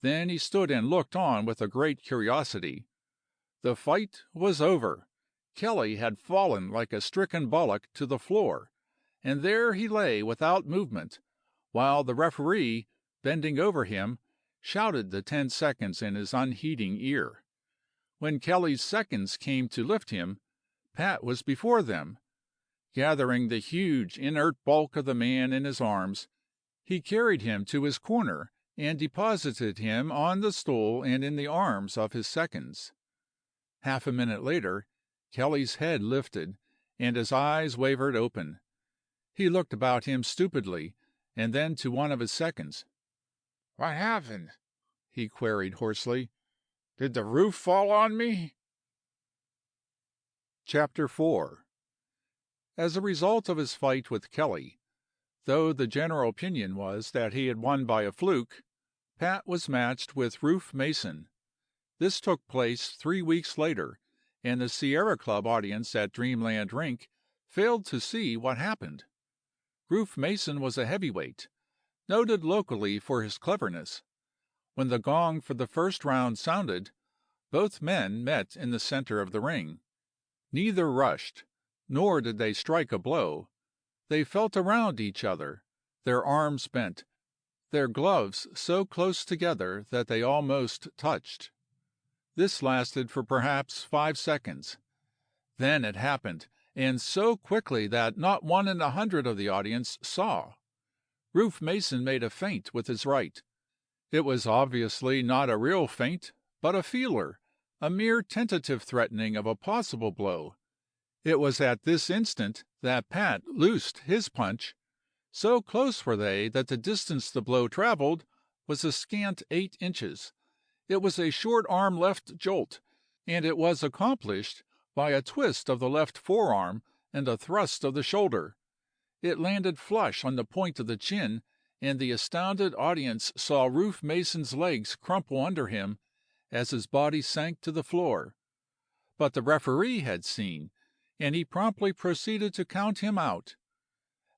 Then he stood and looked on with a great curiosity. The fight was over. Kelly had fallen like a stricken bullock to the floor, and there he lay without movement, while the referee, bending over him, shouted the 10 seconds in his unheeding ear. When Kelly's seconds came to lift him, Pat was before them. Gathering the huge inert bulk of the man in his arms, he carried him to his corner and deposited him on the stool and in the arms of his seconds. Half a minute later, Kelly's head lifted, and his eyes wavered open. He looked about him stupidly, and then to one of his seconds. "What happened?" he queried hoarsely. "Did the roof fall on me?" Chapter 4. As a result of his fight with Kelly, though the general opinion was that he had won by a fluke, Pat was matched with Rufe Mason. This took place 3 weeks later, and the Sierra Club audience at Dreamland Rink failed to see what happened. Rufe Mason was a heavyweight, noted locally for his cleverness. When the gong for the first round sounded, both men met in the center of the ring. Neither rushed, nor did they strike a blow. They felt around each other, their arms bent, their gloves so close together that they almost touched. This lasted for perhaps 5 seconds. Then it happened, and so quickly that not 1 in 100 of the audience saw. Rufe Mason made a feint with his right. It was obviously not a real feint, but a feeler, a mere tentative threatening of a possible blow. It was at this instant that Pat loosed his punch. So close were they that the distance the blow traveled was a scant 8 inches. It was a short arm left jolt, and it was accomplished by a twist of the left forearm and a thrust of the shoulder. It landed flush on the point of the chin, and the astounded audience saw Rufe Mason's legs crumple under him as his body sank to the floor. But the referee had seen, and he promptly proceeded to count him out.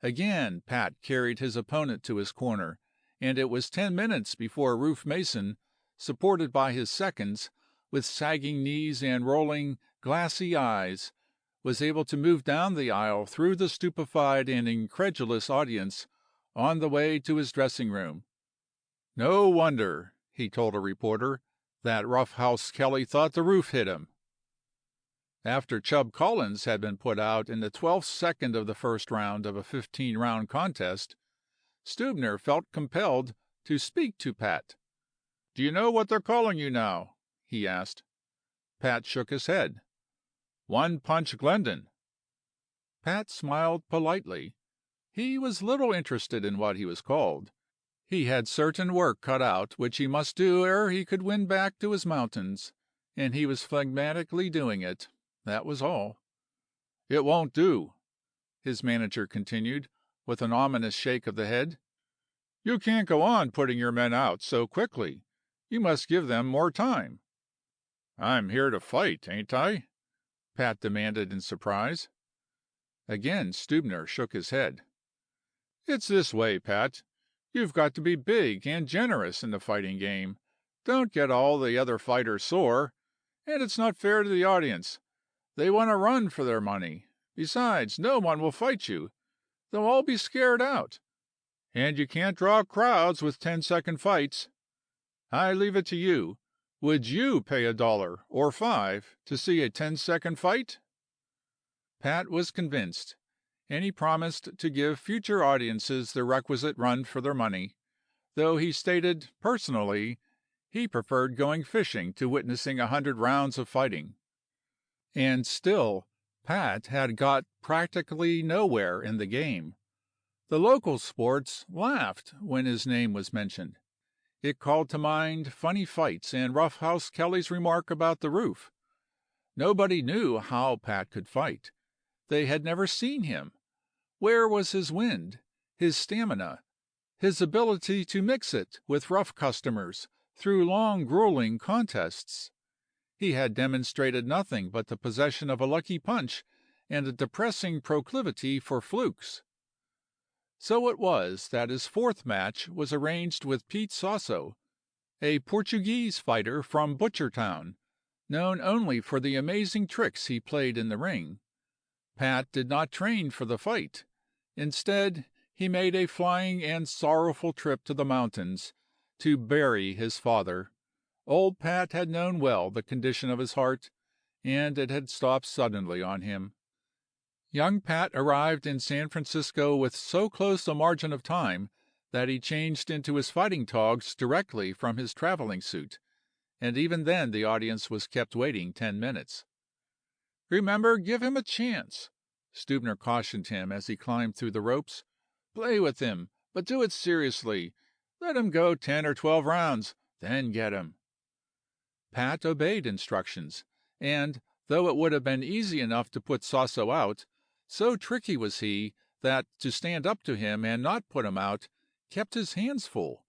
Again Pat carried his opponent to his corner, and it was 10 minutes before Rufe Mason, supported by his seconds, with sagging knees and rolling, glassy eyes, was able to move down the aisle through the stupefied and incredulous audience on the way to his dressing room. No wonder, he told a reporter, that Roughhouse Kelly thought the roof hit him. After Chub Collins had been put out in the 12th second of the first round of a 15-round contest, Stubener felt compelled to speak to Pat. "Do you know what they're calling you now?" he asked. Pat shook his head. "One Punch Glendon." Pat smiled politely. He was little interested in what he was called. He had certain work cut out which he must do ere he could win back to his mountains, and he was phlegmatically doing it. That was all. "It won't do," his manager continued, with an ominous shake of the head. "You can't go on putting your men out so quickly. You must give them more time." "I'm here to fight, ain't I?" Pat demanded in surprise. Again Stubener shook his head. "It's this way, Pat. You've got to be big and generous in the fighting game. Don't get all the other fighters sore. And it's not fair to the audience. They want to run for their money. Besides, no one will fight you. They'll all be scared out. And you can't draw crowds with 10-second fights. I leave it to you. Would you pay $1 or $5 to see a 10-second fight?" Pat was convinced, and he promised to give future audiences the requisite run for their money, though he stated, personally, he preferred going fishing to witnessing 100 rounds of fighting. And still, Pat had got practically nowhere in the game. The local sports laughed when his name was mentioned. It called to mind funny fights and Roughhouse Kelly's remark about the roof. Nobody knew how Pat could fight. They had never seen him. Where was his wind, his stamina, his ability to mix it with rough customers through long grueling contests? He had demonstrated nothing but the possession of a lucky punch and a depressing proclivity for flukes. So it was that his fourth match was arranged with Pete Sasso, a Portuguese fighter from Butchertown, known only for the amazing tricks he played in the ring. Pat did not train for the fight. Instead, he made a flying and sorrowful trip to the mountains to bury his father. Old Pat had known well the condition of his heart, and it had stopped suddenly on him. Young Pat arrived in San Francisco with so close a margin of time that he changed into his fighting togs directly from his traveling suit, and even then the audience was kept waiting 10 minutes. Remember, give him a chance, Stubener cautioned him as he climbed through the ropes. Play with him, but do it seriously. Let him go 10 or 12 rounds, then get him. Pat obeyed instructions, and, though it would have been easy enough to put Sasso out, so tricky was he that to stand up to him and not put him out kept his hands full.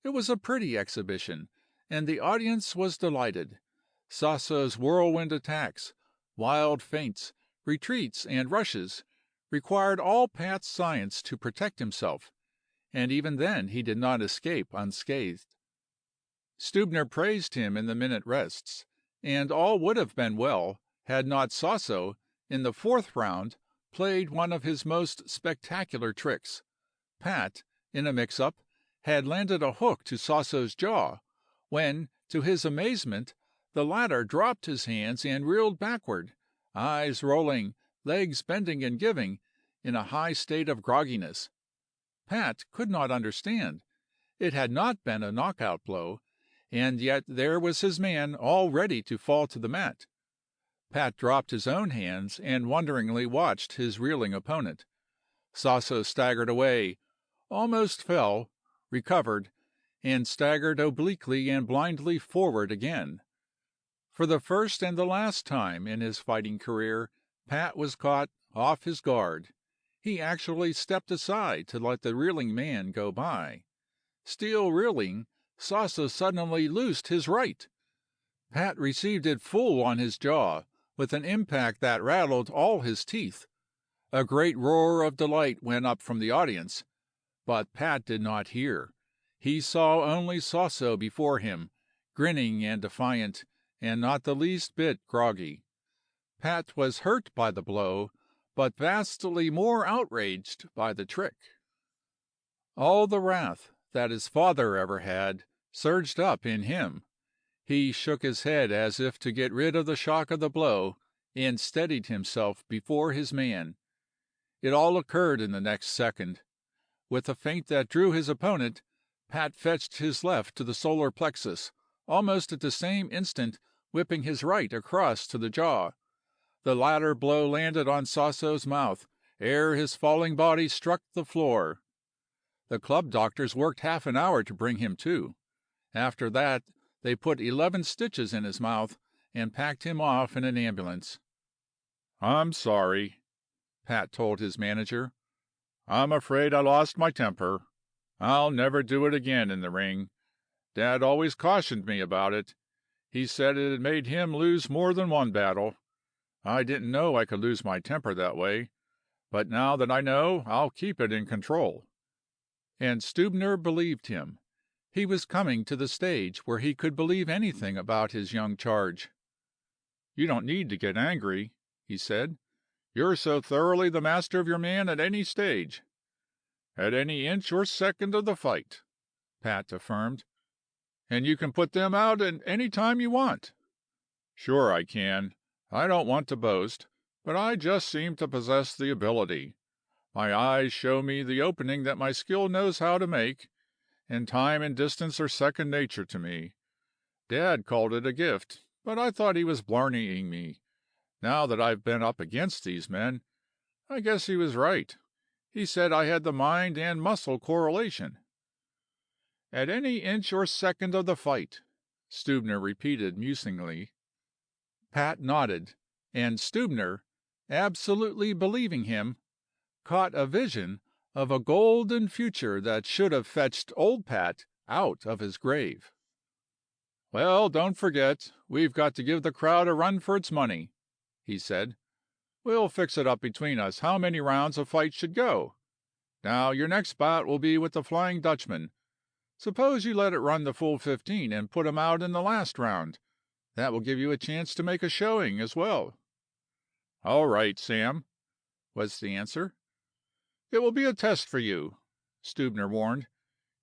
It was a pretty exhibition, and the audience was delighted. Sasso's whirlwind attacks, wild feints, retreats, and rushes required all Pat's science to protect himself, and even then he did not escape unscathed. Stubener praised him in the minute rests, and all would have been well had not Sasso, in the 4th round, played one of his most spectacular tricks. Pat, in a mix-up, had landed a hook to Sasso's jaw, when, to his amazement, the latter dropped his hands and reeled backward, eyes rolling, legs bending and giving, in a high state of grogginess. Pat could not understand. It had not been a knockout blow, and yet there was his man all ready to fall to the mat. Pat dropped his own hands and wonderingly watched his reeling opponent. Sasso staggered away, almost fell, recovered, and staggered obliquely and blindly forward again. For the first and the last time in his fighting career, Pat was caught off his guard. He actually stepped aside to let the reeling man go by. Still reeling, Sasso suddenly loosed his right. Pat received it full on his jaw, with an impact that rattled all his teeth. A great roar of delight went up from the audience, but Pat did not hear. He saw only Sasso before him, grinning and defiant, and not the least bit groggy. Pat was hurt by the blow, but vastly more outraged by the trick. All the wrath that his father ever had surged up in him. He shook his head as if to get rid of the shock of the blow, and steadied himself before his man. It all occurred in the next second. With a feint that drew his opponent, Pat fetched his left to the solar plexus, almost at the same instant whipping his right across to the jaw. The latter blow landed on Sasso's mouth ere his falling body struck the floor. The club doctors worked half an hour to bring him to. After that, they put 11 stitches in his mouth and packed him off in an ambulance. I'm sorry, Pat told his manager. I'm afraid I lost my temper. I'll never do it again in the ring. Dad always cautioned me about it. He said it had made him lose more than one battle. I didn't know I could lose my temper that way, but now that I know, I'll keep it in control. And Stubener believed him. He was coming to the stage where he could believe anything about his young charge. You don't need to get angry, he said. You're so thoroughly the master of your man at any stage. At any inch or second of the fight, Pat affirmed. And you can put them out at any time you want. Sure I can. I don't want to boast, but I just seem to possess the ability. My eyes show me the opening that my skill knows how to make, and time and distance are second nature to me. Dad called it a gift, but I thought he was blarneying me. Now that I've been up against these men, I guess he was right. He said I had the mind and muscle correlation. At any inch or second of the fight, Stubener repeated musingly. Pat nodded, and Stubener, absolutely believing him, caught a vision of a golden future that should have fetched old Pat out of his grave. Well, don't forget, we've got to give the crowd a run for its money, he said. We'll fix it up between us how many rounds a fight should go. Now, your next bout will be with the Flying Dutchman. Suppose you let it run the full 15 and put him out in the last round. That will give you a chance to make a showing as well. All right, Sam, was the answer. It will be a test for you, Stubener warned.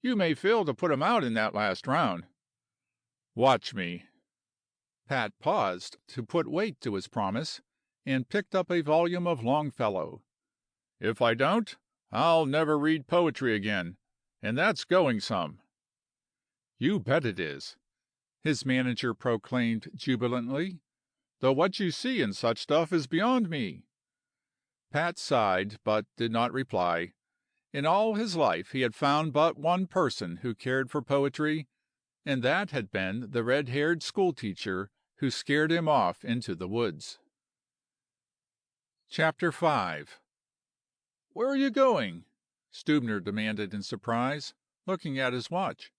You may fail to put him out in that last round. Watch me. Pat paused to put weight to his promise, and picked up a volume of Longfellow. If I don't, I'll never read poetry again, and that's going some. You bet it is, his manager proclaimed jubilantly. though what you see in such stuff is beyond me." Pat sighed, but did not reply. In all his life he had found but one person who cared for poetry, and that had been the red-haired schoolteacher who scared him off into the woods. Chapter 5. "Where are you going?" Stubener demanded in surprise, looking at his watch.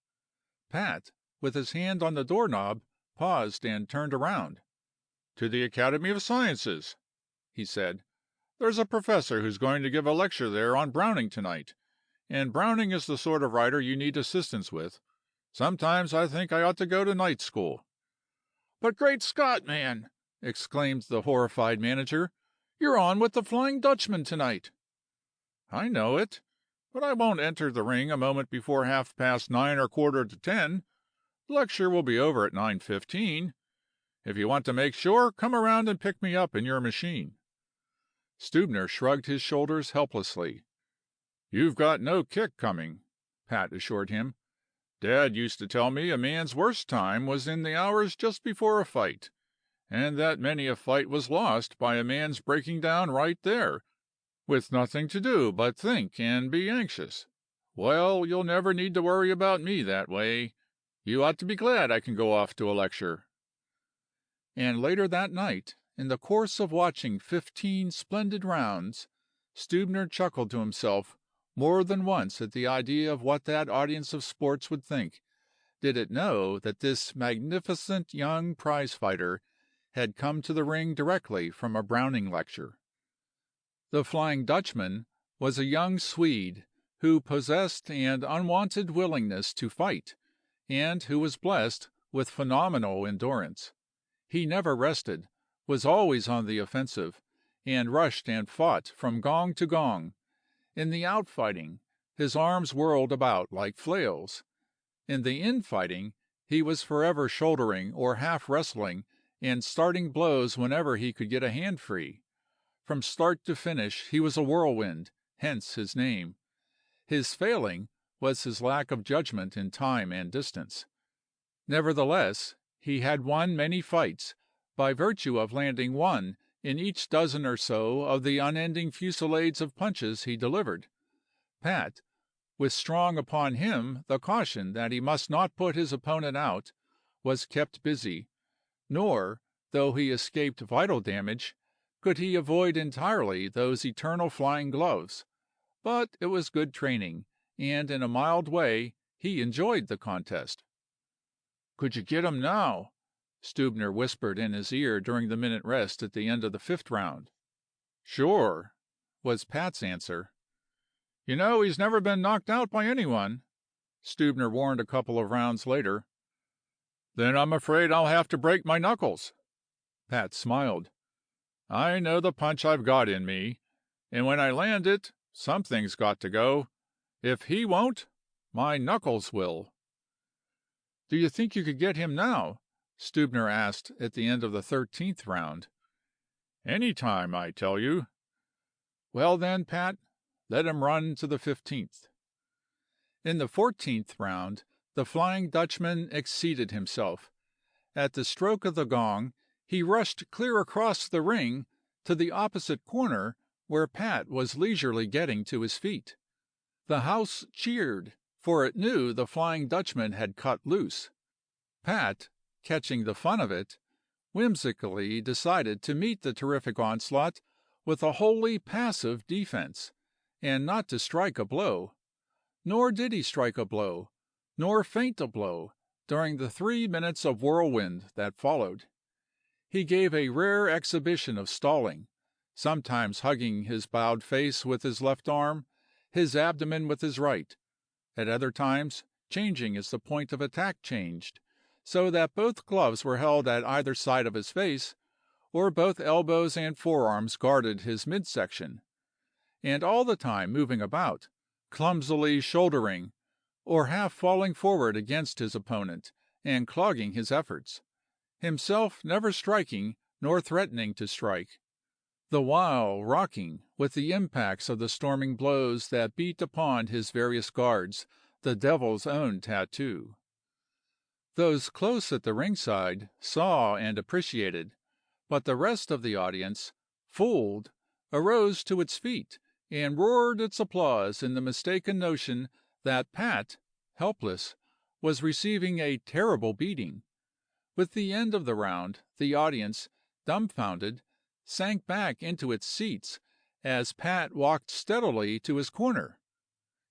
Pat, with his hand on the doorknob, paused and turned around. "To the Academy of Sciences," he said. "There's a professor who's going to give a lecture there on Browning tonight, and Browning is the sort of writer you need assistance with. Sometimes I think I ought to go to night school." "But great Scott, man!" exclaimed the horrified manager. "You're on with the Flying Dutchman tonight." "I know it, but I won't enter the ring a moment before 9:30 or 9:45. The lecture will be over at 9:15. If you want to make sure, come around and pick me up in your machine." Stubener shrugged his shoulders helplessly. "You've got no kick coming," Pat assured him. "Dad used to tell me a man's worst time was in the hours just before a fight, and that many a fight was lost by a man's breaking down right there, with nothing to do but think and be anxious. Well, you'll never need to worry about me that way. You ought to be glad I can go off to a lecture." And later that night, in the course of watching 15 splendid rounds, Stubener chuckled to himself more than once at the idea of what that audience of sports would think, did it know that this magnificent young prize-fighter had come to the ring directly from a Browning lecture. The Flying Dutchman was a young Swede who possessed an unwonted willingness to fight, and who was blessed with phenomenal endurance. He never rested, was always on the offensive, and rushed and fought from gong to gong. In the outfighting, his arms whirled about like flails. In the infighting, he was forever shouldering or half wrestling and starting blows whenever he could get a hand free. From start to finish he was a whirlwind, hence his name. His failing was his lack of judgment in time and distance. Nevertheless, he had won many fights by virtue of landing one in each dozen or so of the unending fusillades of punches he delivered. Pat, with strong upon him the caution that he must not put his opponent out, was kept busy, nor, though he escaped vital damage, could he avoid entirely those eternal flying gloves. But it was good training, and in a mild way he enjoyed the contest. "Could you get him now?" Stubener whispered in his ear during the minute rest at the end of the 5th round. "Sure," was Pat's answer. "You know he's never been knocked out by anyone," Stubener warned a couple of rounds later. "Then I'm afraid I'll have to break my knuckles." Pat smiled. "I know the punch I've got in me, and when I land it, something's got to go. If he won't, my knuckles will." "Do you think you could get him now?" Stubener asked at the end of the 13th round. "Any time, I tell you." "Well then, Pat, let him run to the 15th." In the 14th round the Flying Dutchman exceeded himself. At the stroke of the gong he rushed clear across the ring to the opposite corner where Pat was leisurely getting to his feet. The house cheered, for it knew the Flying Dutchman had cut loose. Pat, catching the fun of it, whimsically decided to meet the terrific onslaught with a wholly passive defense, and not to strike a blow. Nor did he strike a blow, nor feint a blow, during the 3 minutes of whirlwind that followed. He gave a rare exhibition of stalling, sometimes hugging his bowed face with his left arm, his abdomen with his right, at other times changing as the point of attack changed, so that both gloves were held at either side of his face, or both elbows and forearms guarded his midsection, and all the time moving about, clumsily shouldering, or half falling forward against his opponent and clogging his efforts, himself never striking nor threatening to strike, the while rocking with the impacts of the storming blows that beat upon his various guards the devil's own tattoo. Those close at the ringside saw and appreciated, but the rest of the audience, fooled, arose to its feet and roared its applause in the mistaken notion that Pat, helpless, was receiving a terrible beating. With the end of the round, the audience, dumbfounded, sank back into its seats as Pat walked steadily to his corner.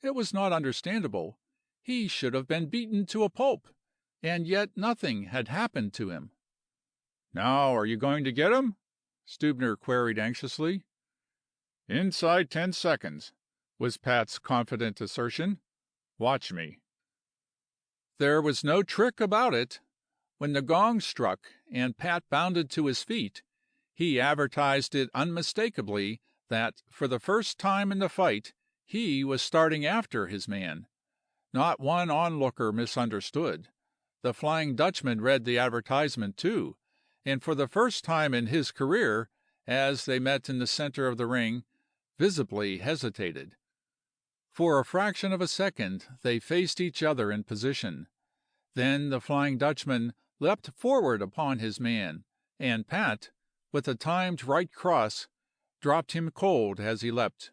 It was not understandable. He should have been beaten to a pulp, and yet nothing had happened to him. "Now are you going to get him?" Stubener queried anxiously. "Inside 10 seconds," was Pat's confident assertion. "Watch me." There was no trick about it. When the gong struck and Pat bounded to his feet, he advertised it unmistakably that for the first time in the fight he was starting after his man. Not one onlooker misunderstood. The Flying Dutchman read the advertisement too, and for the first time in his career, as they met in the center of the ring, visibly hesitated. For a fraction of a second they faced each other in position. Then the Flying Dutchman leapt forward upon his man, and Pat, with a timed right cross, dropped him cold as he leapt.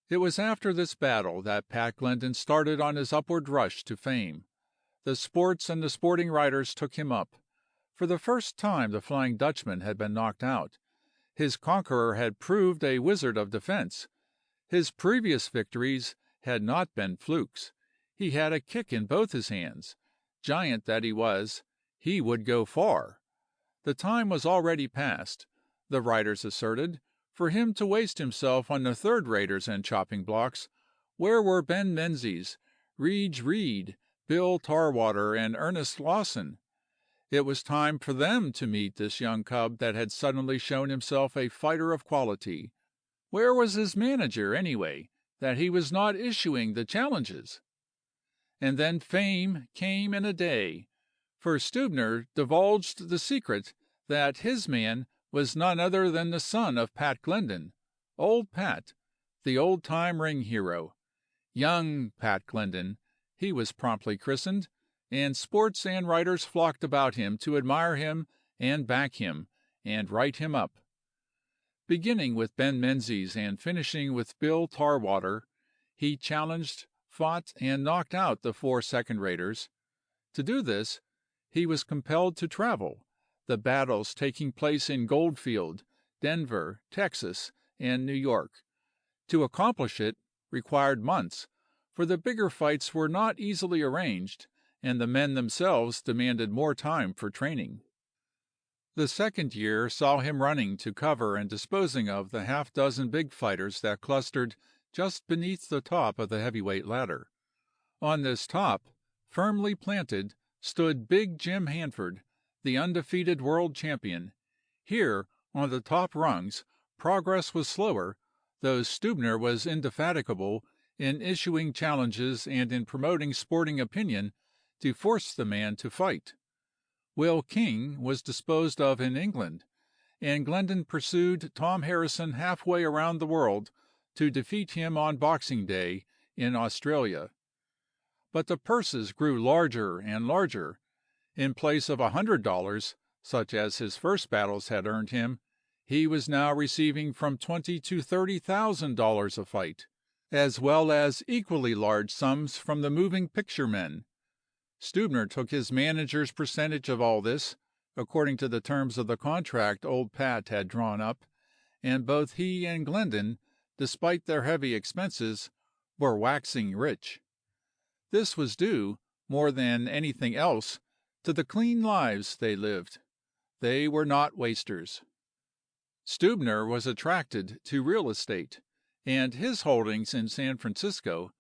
It was after this battle that Pat Glendon started on his upward rush to fame. The sports and the sporting writers took him up. For the first time the Flying Dutchman had been knocked out. His conqueror had proved a wizard of defense. His previous victories had not been flukes. He had a kick in both his hands. Giant that he was, he would go far. The time was already past, the writers asserted, for him to waste himself on the third-raters and chopping blocks. Where were Ben Menzies, Reege Reed, Bill Tarwater, and Ernest Lawson? It was time for them to meet this young cub that had suddenly shown himself a fighter of quality. Where was his manager, anyway, that he was not issuing the challenges? And then fame came in a day, for Stubener divulged the secret that his man was none other than the son of Pat Glendon, old Pat, the old-time ring hero. Young Pat Glendon, he was promptly christened, and sports and writers flocked about him to admire him and back him and write him up. Beginning with Ben Menzies and finishing with Bill Tarwater, he challenged, fought, and knocked out the 4 second-raters. To do this, he was compelled to travel, the battles taking place in Goldfield, Denver, Texas, and New York. To accomplish it required months, for the bigger fights were not easily arranged, and the men themselves demanded more time for training. The second year saw him running to cover and disposing of the half-dozen big fighters that clustered just beneath the top of the heavyweight ladder. On this top, firmly planted, stood Big Jim Hanford, the undefeated world champion. Here, on the top rungs, progress was slower, though Stubener was indefatigable in issuing challenges and in promoting sporting opinion to force the man to fight. Will King was disposed of in England, and Glendon pursued Tom Harrison halfway around the world to defeat him on Boxing Day in Australia. But the purses grew larger and larger. In place of $100, such as his first battles had earned him, he was now receiving from $20,000 to $30,000 a fight, as well as equally large sums from the moving picture men. Stubener took his manager's percentage of all this, according to the terms of the contract old Pat had drawn up, and both he and Glendon, despite their heavy expenses, were waxing rich. This was due, more than anything else, to the clean lives they lived. They were not wasters. Stubener was attracted to real estate, and his holdings in San Francisco,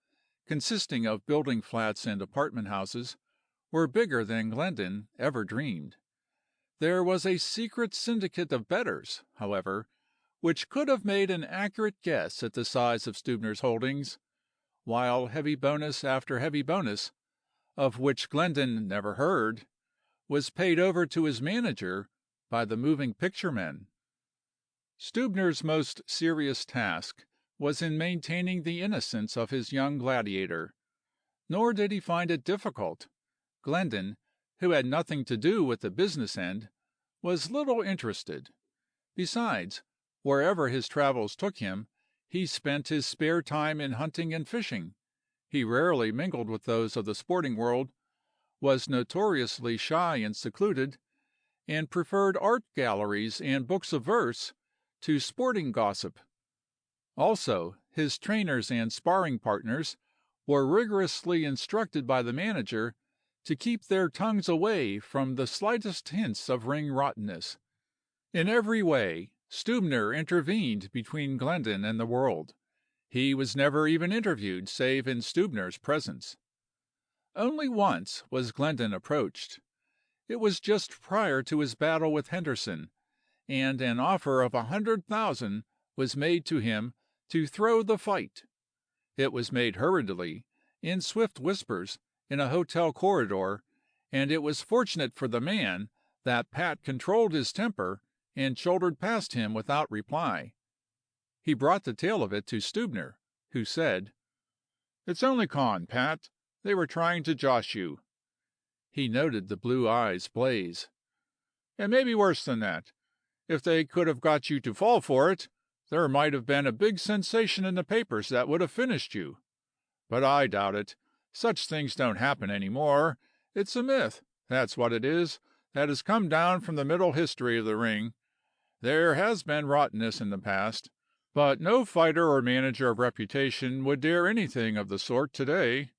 consisting of building flats and apartment houses, were bigger than Glendon ever dreamed. There was a secret syndicate of bettors, however, which could have made an accurate guess at the size of Stubener's holdings, while heavy bonus after heavy bonus, of which Glendon never heard, was paid over to his manager by the moving picture men. Stubener's most serious task was in maintaining the innocence of his young gladiator, nor did he find it difficult. Glendon, who had nothing to do with the business end, was little interested. Besides, wherever his travels took him, he spent his spare time in hunting and fishing. He rarely mingled with those of the sporting world, was notoriously shy and secluded, and preferred art galleries and books of verse to sporting gossip. Also, his trainers and sparring partners were rigorously instructed by the manager to keep their tongues away from the slightest hints of ring rottenness. In every way, Stubener intervened between Glendon and the world. He was never even interviewed save in Stubener's presence. Only once was Glendon approached. It was just prior to his battle with Henderson, and an offer of 100,000 was made to him to throw the fight. It was made hurriedly, in swift whispers, in a hotel corridor, and it was fortunate for the man that Pat controlled his temper and shouldered past him without reply. He brought the tale of it to Stubener, who said, "It's only con, Pat. They were trying to josh you." He noted the blue eyes blaze. "It may be worse than that. If they could have got you to fall for it, there might have been a big sensation in the papers that would have finished you. But I doubt it. Such things don't happen any more. It's a myth, that's what it is, that has come down from the middle history of the ring. There has been rottenness in the past, but no fighter or manager of reputation would dare anything of the sort today.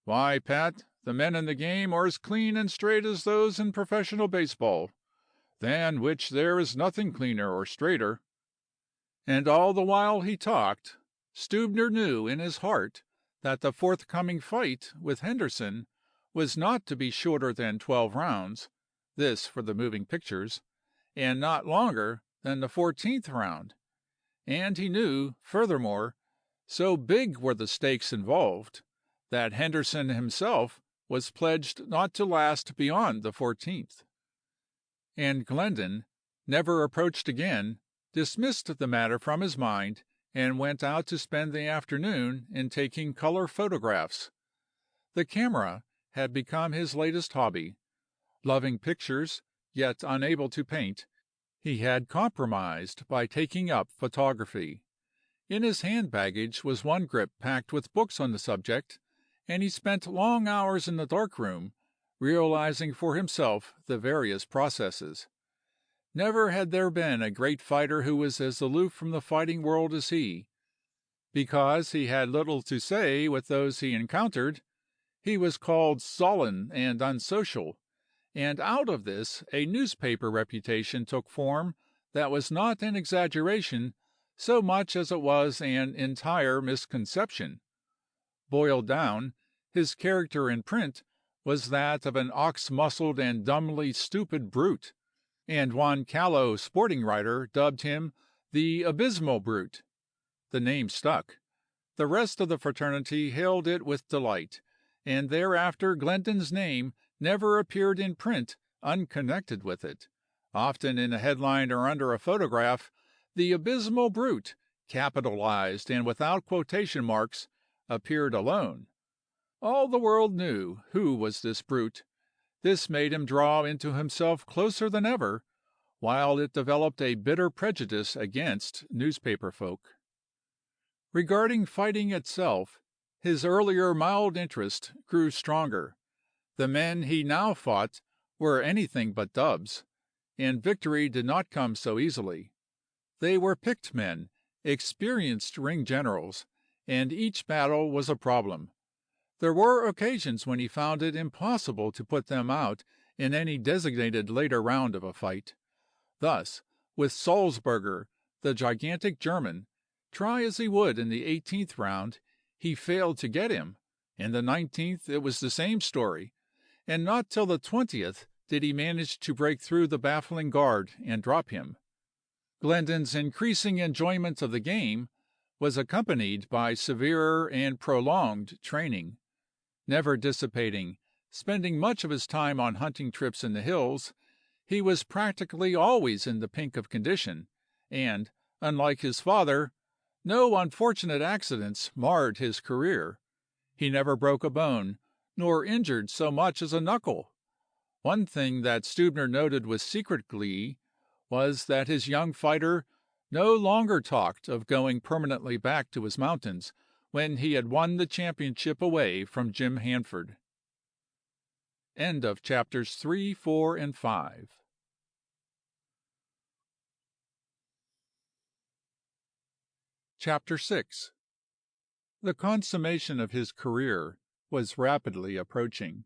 Why, Pat, the men in the game are as clean and straight as those in professional baseball, than which there is nothing cleaner or straighter." And all the while he talked, Stubener knew in his heart that the forthcoming fight with Henderson was not to be shorter than 12 rounds, this for the moving pictures, and not longer than the 14th round. And he knew, furthermore, so big were the stakes involved, that Henderson himself was pledged not to last beyond the 14th. And Glendon, never approached again, dismissed the matter from his mind and went out to spend the afternoon in taking color photographs. The camera had become his latest hobby. Loving pictures, yet unable to paint, he had compromised by taking up photography. In his hand baggage was one grip packed with books on the subject, and he spent long hours in the darkroom, realizing for himself the various processes. Never had there been a great fighter who was as aloof from the fighting world as he. Because he had little to say with those he encountered, he was called sullen and unsocial, and out of this a newspaper reputation took form that was not an exaggeration so much as it was an entire misconception. Boiled down, his character in print was that of an ox-muscled and dumbly stupid brute, and one callow sporting writer dubbed him the Abysmal brute. The name stuck. The rest of the fraternity hailed it with delight, and thereafter Glendon's name never appeared in print unconnected with it. Often in a headline or under a photograph, the Abysmal brute, capitalized and without quotation marks, appeared alone. All the world knew who was this brute. This made him draw into himself closer than ever, while it developed a bitter prejudice against newspaper folk. Regarding fighting itself, his earlier mild interest grew stronger. The men he now fought were anything but dubs, and victory did not come so easily. They were picked men, experienced ring generals, and each battle was a problem. There were occasions when he found it impossible to put them out in any designated later round of a fight. Thus, with Sulzberger, the gigantic German, try as he would in the 18th round, he failed to get him. In the 19th it was the same story, and not till the 20th did he manage to break through the baffling guard and drop him. Glendon's increasing enjoyment of the game was accompanied by severer and prolonged training. Never dissipating, spending much of his time on hunting trips in the hills, he was practically always in the pink of condition, and, unlike his father, no unfortunate accidents marred his career. He never broke a bone, nor injured so much as a knuckle. One thing that Stubener noted with secret glee was that his young fighter no longer talked of going permanently back to his mountains when he had won the championship away from Jim Hanford. End of chapters 3, 4, and 5. Chapter 6. The consummation of his career was rapidly approaching.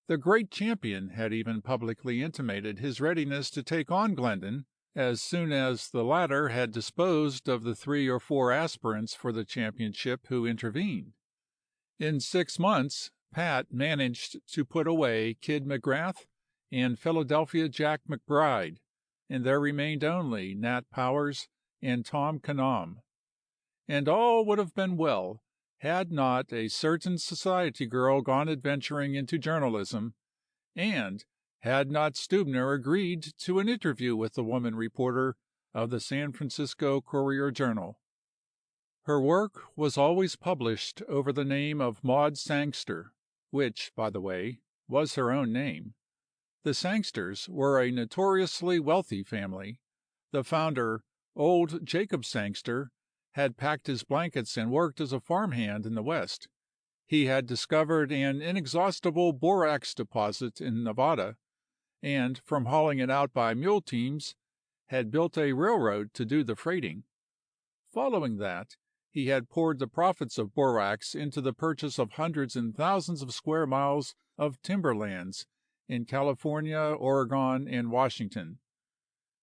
The great champion had even publicly intimated his readiness to take on Glendon as soon as the latter had disposed of the 3 or 4 aspirants for the championship who intervened. In 6 months, Pat managed to put away Kid McGrath and Philadelphia Jack McBride, and there remained only Nat Powers and Tom Canham. And all would have been well had not a certain society girl gone adventuring into journalism, and had not Stubener agreed to an interview with the woman reporter of the San Francisco Courier-Journal. Her work was always published over the name of Maud Sangster, which, by the way, was her own name. The Sangsters were a notoriously wealthy family. The founder, old Jacob Sangster, had packed his blankets and worked as a farmhand in the West. He had discovered an inexhaustible borax deposit in Nevada, and, from hauling it out by mule teams, had built a railroad to do the freighting. Following that, he had poured the profits of borax into the purchase of hundreds and thousands of square miles of timberlands in California, Oregon, and Washington.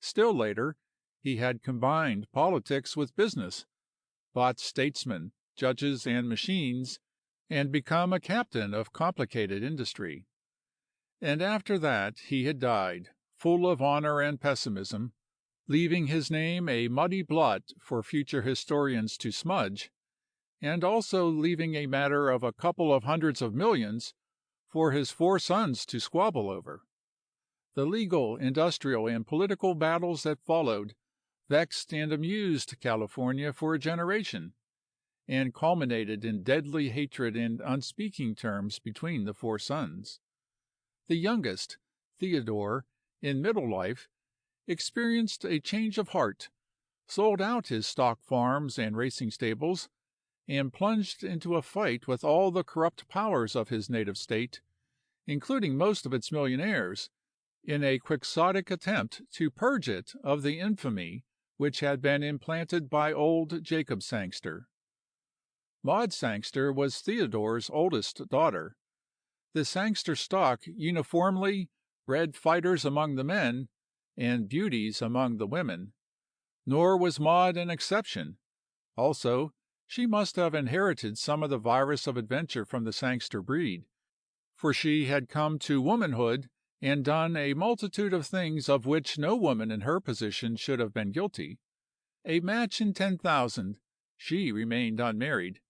Still later, he had combined politics with business, bought statesmen, judges, and machines, and become a captain of complicated industry. And after that he had died, full of honor and pessimism, leaving his name a muddy blot for future historians to smudge, and also leaving a matter of a couple of hundreds of millions for his 4 sons to squabble over. The legal, industrial, and political battles that followed vexed and amused California for a generation, and culminated in deadly hatred and unspeaking terms between the 4 sons. The youngest, Theodore, in middle life, experienced a change of heart, sold out his stock farms and racing stables, and plunged into a fight with all the corrupt powers of his native state, including most of its millionaires, in a quixotic attempt to purge it of the infamy which had been implanted by old Jacob Sangster. Maud Sangster was Theodore's oldest daughter. The Sangster stock uniformly bred fighters among the men and beauties among the women, nor was Maud an exception. Also, she must have inherited some of the virus of adventure from the Sangster breed, for she had come to womanhood and done a multitude of things of which no woman in her position should have been guilty. A match in 10,000, she remained unmarried.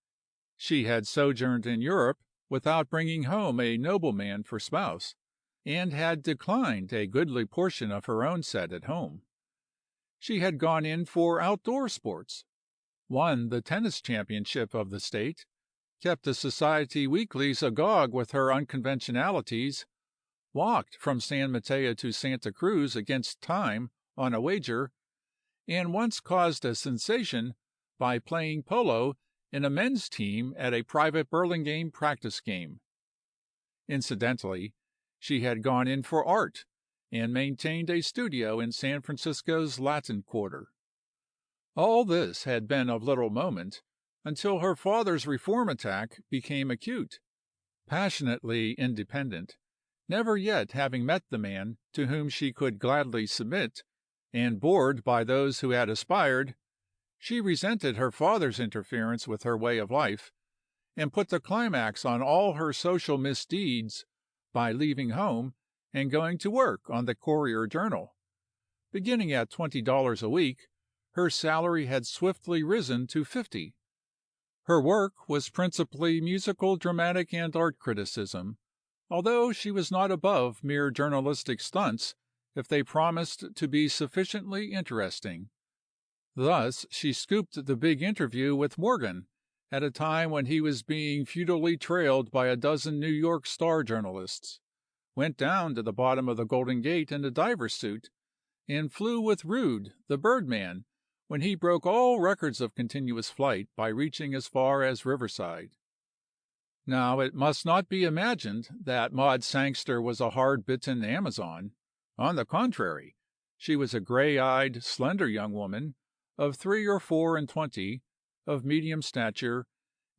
She had sojourned in Europe without bringing home a nobleman for spouse, and had declined a goodly portion of her own set at home. She had gone in for outdoor sports, won the tennis championship of the state, kept the society weeklies agog with her unconventionalities, walked from San Mateo to Santa Cruz against time on a wager, and once caused a sensation by playing polo in a men's team at a private Burlingame practice game. Incidentally, she had gone in for art and maintained a studio in San Francisco's Latin Quarter. All this had been of little moment until her father's reform attack became acute. Passionately independent, never yet having met the man to whom she could gladly submit, and bored by those who had aspired, she resented her father's interference with her way of life, and put the climax on all her social misdeeds by leaving home and going to work on the Courier-Journal. Beginning at $20 a week, her salary had swiftly risen to $50. Her work was principally musical, dramatic, and art criticism, although she was not above mere journalistic stunts if they promised to be sufficiently interesting. Thus she scooped the big interview with Morgan at a time when he was being futilely trailed by a dozen New York star journalists, went down to the bottom of the Golden Gate in a diver's suit, and flew with Rude, the birdman, when he broke all records of continuous flight by reaching as far as Riverside. Now it must not be imagined that Maud Sangster was a hard-bitten Amazon. On the contrary, she was a gray-eyed, slender young woman, of 3 or 4 and 20, of medium stature,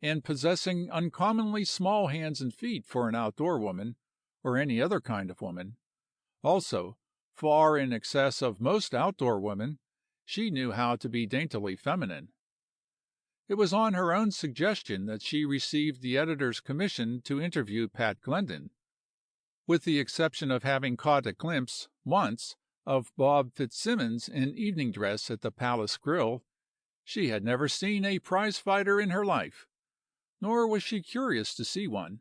and possessing uncommonly small hands and feet for an outdoor woman, or any other kind of woman. Also, far in excess of most outdoor women, she knew how to be daintily feminine. It was on her own suggestion that she received the editor's commission to interview Pat Glendon. With the exception of having caught a glimpse, once, of Bob Fitzsimmons in evening dress at the Palace Grill, she had never seen a prize-fighter in her life. Nor was she curious to see one.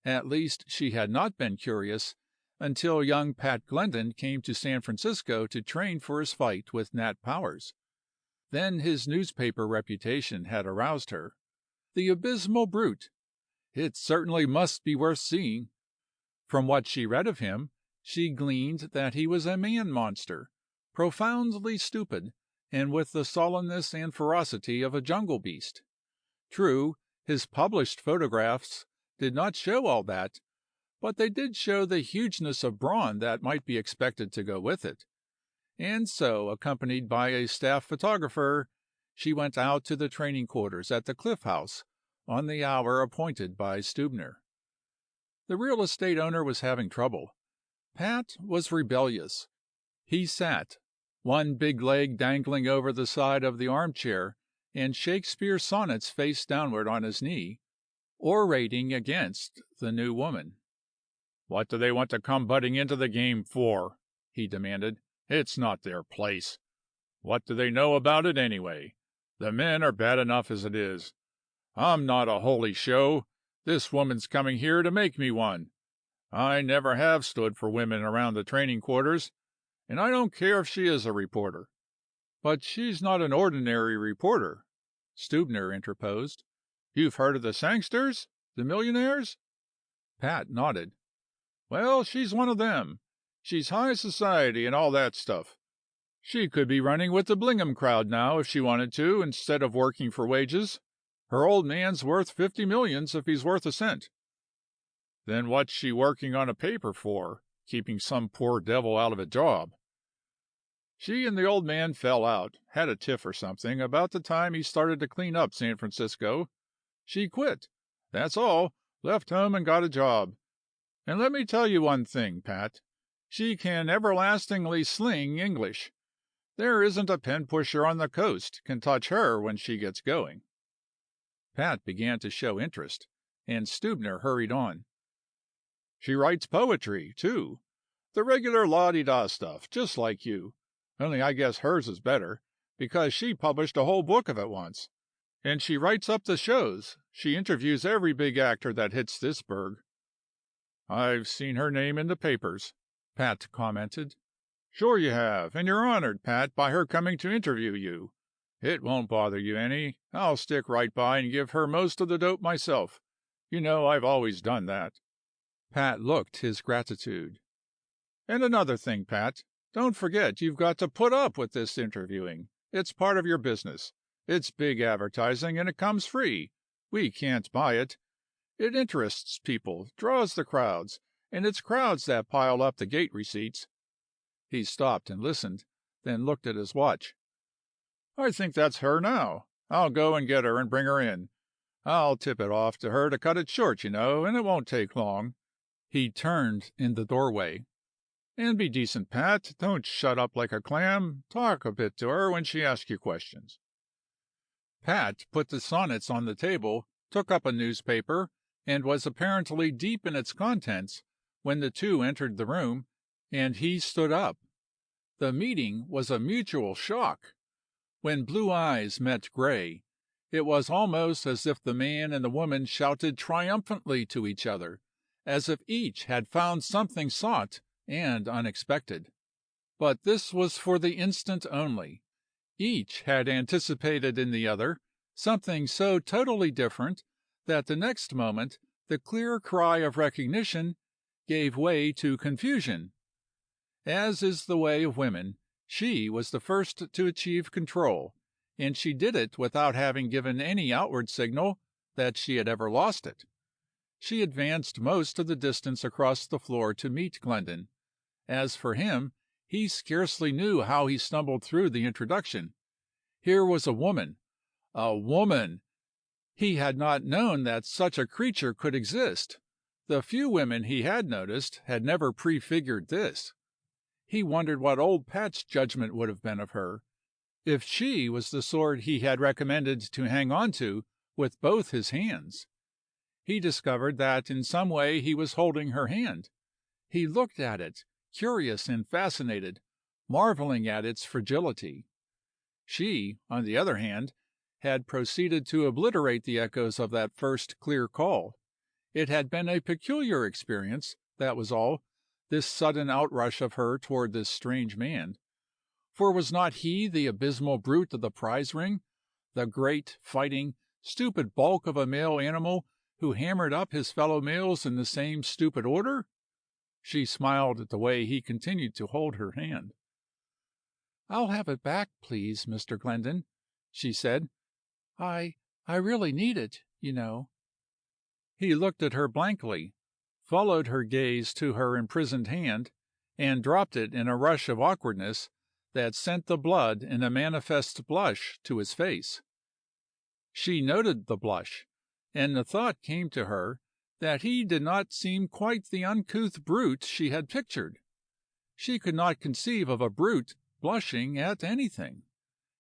At least, she had not been curious until young Pat Glendon came to San Francisco to train for his fight with Nat Powers. Then his newspaper reputation had aroused her. The abysmal brute! It certainly must be worth seeing. From what she read of him, she gleaned that he was a man-monster, profoundly stupid, and with the sullenness and ferocity of a jungle beast. True, his published photographs did not show all that, but they did show the hugeness of brawn that might be expected to go with it. And so, accompanied by a staff photographer, she went out to the training quarters at the Cliff House on the hour appointed by Stubener. The real estate owner was having trouble. Pat was rebellious. He sat, one big leg dangling over the side of the armchair, and Shakespeare sonnets face downward on his knee, orating against the new woman. "What do they want to come butting into the game for?" he demanded. "It's not their place. What do they know about it, anyway? The men are bad enough as it is. I'm not a holy show. This woman's coming here to make me one. I never have stood for women around the training quarters, and I don't care if she is a reporter." "But she's not an ordinary reporter," Stubener interposed. "You've heard of the Sangsters, the millionaires?" Pat nodded. "Well, she's one of them. She's high society and all that stuff. She could be running with the Blingham crowd now if she wanted to, instead of working for wages. Her old man's worth 50 millions if he's worth a cent." "Then what's she working on a paper for, keeping some poor devil out of a job?" "She and the old man fell out, had a tiff or something, about the time he started to clean up San Francisco. She quit. That's all. Left home and got a job. And let me tell you one thing, Pat. She can everlastingly sling English. There isn't a pen pusher on the coast can touch her when she gets going." Pat began to show interest, and Stubener hurried on. "She writes poetry, too. The regular la-di-da stuff, just like you. Only I guess hers is better, because she published a whole book of it once. And she writes up the shows. She interviews every big actor that hits this burg." "I've seen her name in the papers," Pat commented. "Sure you have, and you're honored, Pat, by her coming to interview you. It won't bother you any. I'll stick right by and give her most of the dope myself. You know I've always done that." Pat looked his gratitude. "And another thing, Pat. Don't forget you've got to put up with this interviewing. It's part of your business. It's big advertising, and it comes free. We can't buy it. It interests people, draws the crowds, and it's crowds that pile up the gate receipts." He stopped and listened, then looked at his watch. "I think that's her now. I'll go and get her and bring her in. I'll tip it off to her to cut it short, you know, and it won't take long." He turned in the doorway. "And be decent, Pat. Don't shut up like a clam. Talk a bit to her when she asks you questions." Pat put the sonnets on the table, took up a newspaper, and was apparently deep in its contents when the two entered the room, and he stood up. The meeting was a mutual shock. When blue eyes met gray, it was almost as if the man and the woman shouted triumphantly to each other, as if each had found something sought and unexpected. But this was for the instant only. Each had anticipated in the other something so totally different that the next moment the clear cry of recognition, gave way to confusion. As is the way of women, she was the first to achieve control, and she did it without having given any outward signal that she had ever lost it. She advanced most of the distance across the floor to meet Glendon. As for him, he scarcely knew how he stumbled through the introduction. Here was a woman. A woman! He had not known that such a creature could exist. The few women he had noticed had never prefigured this. He wondered what old Pat's judgment would have been of her, if she was the sort he had recommended to hang on to with both his hands. He discovered that in some way he was holding her hand. He looked at it, curious and fascinated, marveling at its fragility. She, on the other hand, had proceeded to obliterate the echoes of that first clear call. It had been a peculiar experience, that was all, this sudden outrush of her toward this strange man. For was not he the abysmal brute of the prize ring, the great, fighting, stupid bulk of a male animal who hammered up his fellow males in the same stupid order? She smiled at the way he continued to hold her hand. "I'll have it back, please, Mr. Glendon," she said. I really need it, you know." He looked at her blankly, followed her gaze to her imprisoned hand, and dropped it in a rush of awkwardness that sent the blood in a manifest blush to his face. She noted the blush, and the thought came to her that he did not seem quite the uncouth brute she had pictured. She could not conceive of a brute blushing at anything,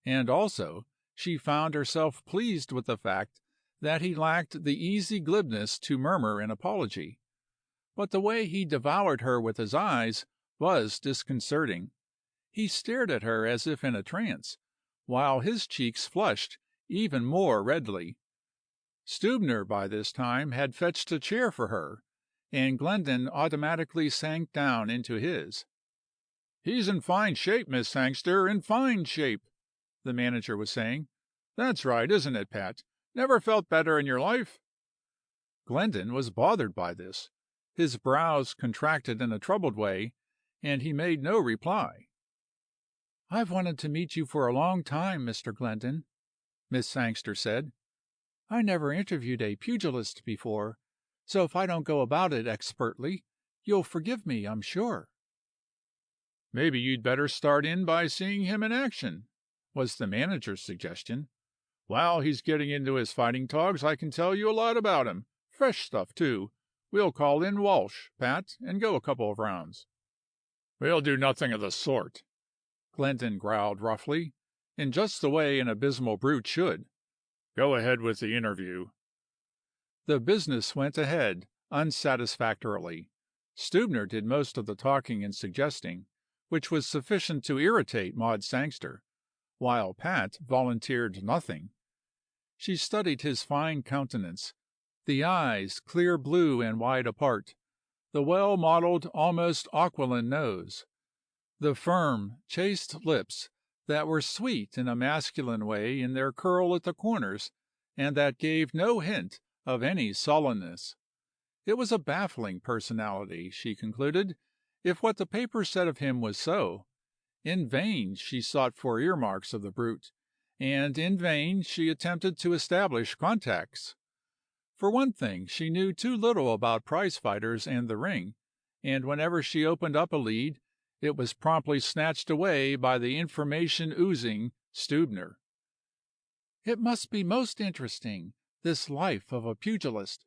and also she found herself pleased with the fact that he lacked the easy glibness to murmur an apology. But the way he devoured her with his eyes was disconcerting. He stared at her as if in a trance, while his cheeks flushed even more redly. Stubener by this time had fetched a chair for her, and Glendon automatically sank down into his. "He's in fine shape, Miss Sangster, in fine shape," the manager was saying. "That's right, isn't it, Pat? Never felt better in your life?" Glendon was bothered by this. His brows contracted in a troubled way, and he made no reply. "I've wanted to meet you for a long time, Mr. Glendon," Miss Sangster said. "I never interviewed a pugilist before, so if I don't go about it expertly, you'll forgive me, I'm sure." "Maybe you'd better start in by seeing him in action," was the manager's suggestion. "While he's getting into his fighting togs, I can tell you a lot about him. Fresh stuff, too. We'll call in Walsh, Pat, and go a couple of rounds." "We'll do nothing of the sort," Glendon growled roughly, in just the way an abysmal brute should. "Go ahead with the interview." The business went ahead unsatisfactorily. Stubener did most of the talking and suggesting, which was sufficient to irritate Maud Sangster, while Pat volunteered nothing. She studied his fine countenance, the eyes clear blue and wide apart, the well-modeled, almost aquiline nose, the firm, chaste lips that were sweet in a masculine way in their curl at the corners, and that gave no hint of any sullenness. It was a baffling personality, she concluded, if what the papers said of him was so. In vain she sought for earmarks of the brute, and in vain she attempted to establish contacts. For one thing, she knew too little about prize fighters and the ring, and whenever she opened up a lead, it was promptly snatched away by the information oozing Stubener. "It must be most interesting, this life of a pugilist,"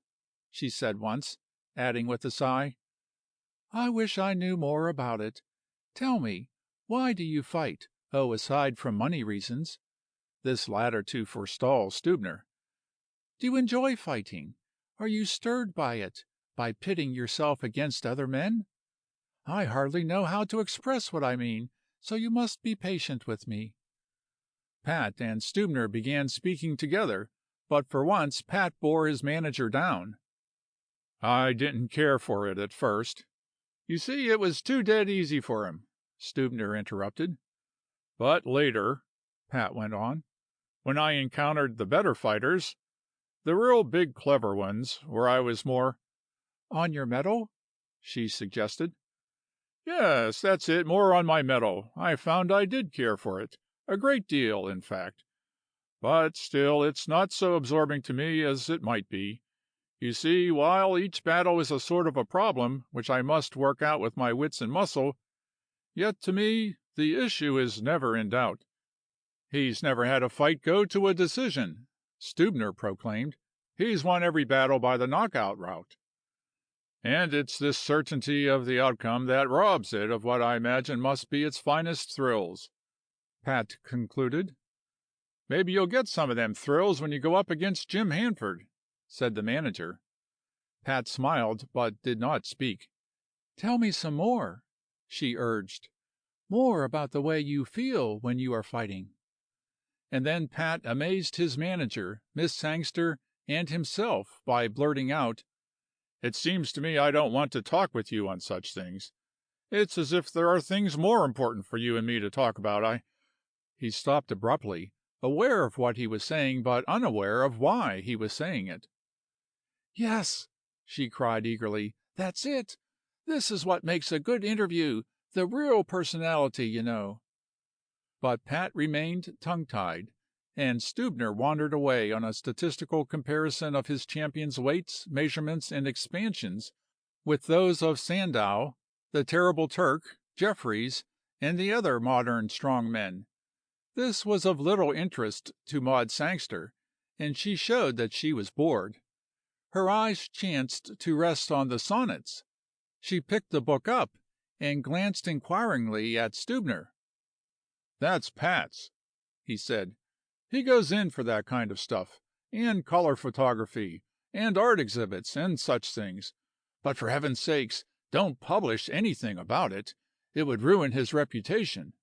she said once, adding with a sigh, "I wish I knew more about it. Tell me, why do you fight? Oh, aside from money reasons." This latter to forestall Stubener. "Do you enjoy fighting? Are you stirred by it, by pitting yourself against other men? I hardly know how to express what I mean, so you must be patient with me." Pat and Stubener began speaking together, but for once Pat bore his manager down. "I didn't care for it at first. You see, it was too dead easy for him," Stubener interrupted. "But later," Pat went on, "when I encountered the better fighters, the real big clever ones, where I was more—" "On your mettle?" she suggested. Yes, that's it, more on my mettle. I found I did care for it. A great deal, in fact. But still, it's not so absorbing to me as it might be. You see, while each battle is a sort of a problem which I must work out with my wits and muscle, yet to me the issue is never in doubt. He's never had a fight go to a decision, Stubener proclaimed. He's won every battle by the knockout route. And it's this certainty of the outcome that robs it of what I imagine must be its finest thrills, Pat concluded. Maybe you'll get some of them thrills when you go up against Jim Hanford, said the manager. Pat smiled, but did not speak. Tell me some more, she urged. More about the way you feel when you are fighting. And then Pat amazed his manager, Miss Sangster, and himself by blurting out, It seems to me I don't want to talk with you on such things. It's as if there are things more important for you and me to talk about. He stopped abruptly, aware of what he was saying, but unaware of why he was saying it. Yes, she cried eagerly, that's it. This is what makes a good interview, the real personality, you know. But Pat remained tongue-tied, and Stubener wandered away on a statistical comparison of his champion's weights, measurements, and expansions with those of Sandow, the terrible Turk, Jeffries, and the other modern strong men. This was of little interest to Maud Sangster, and she showed that she was bored. Her eyes chanced to rest on the sonnets. She picked the book up and glanced inquiringly at Stubener. That's Pat's, he said. He goes in for that kind of stuff, and color photography, and art exhibits, and such things. But for heaven's sakes, don't publish anything about it. It would ruin his reputation.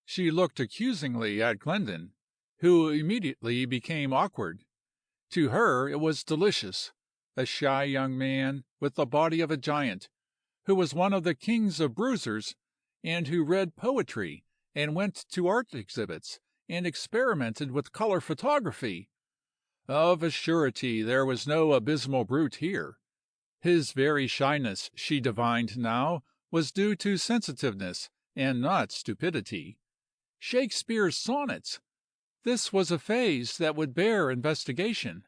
She looked accusingly at Glendon, who immediately became awkward. To her it was delicious, a shy young man with the body of a giant, who was one of the kings of bruisers, and who read poetry and went to art exhibits and experimented with color photography. Of a surety there was no abysmal brute here. His very shyness, she divined now, was due to sensitiveness and not stupidity. Shakespeare's sonnets! This was a phase that would bear investigation.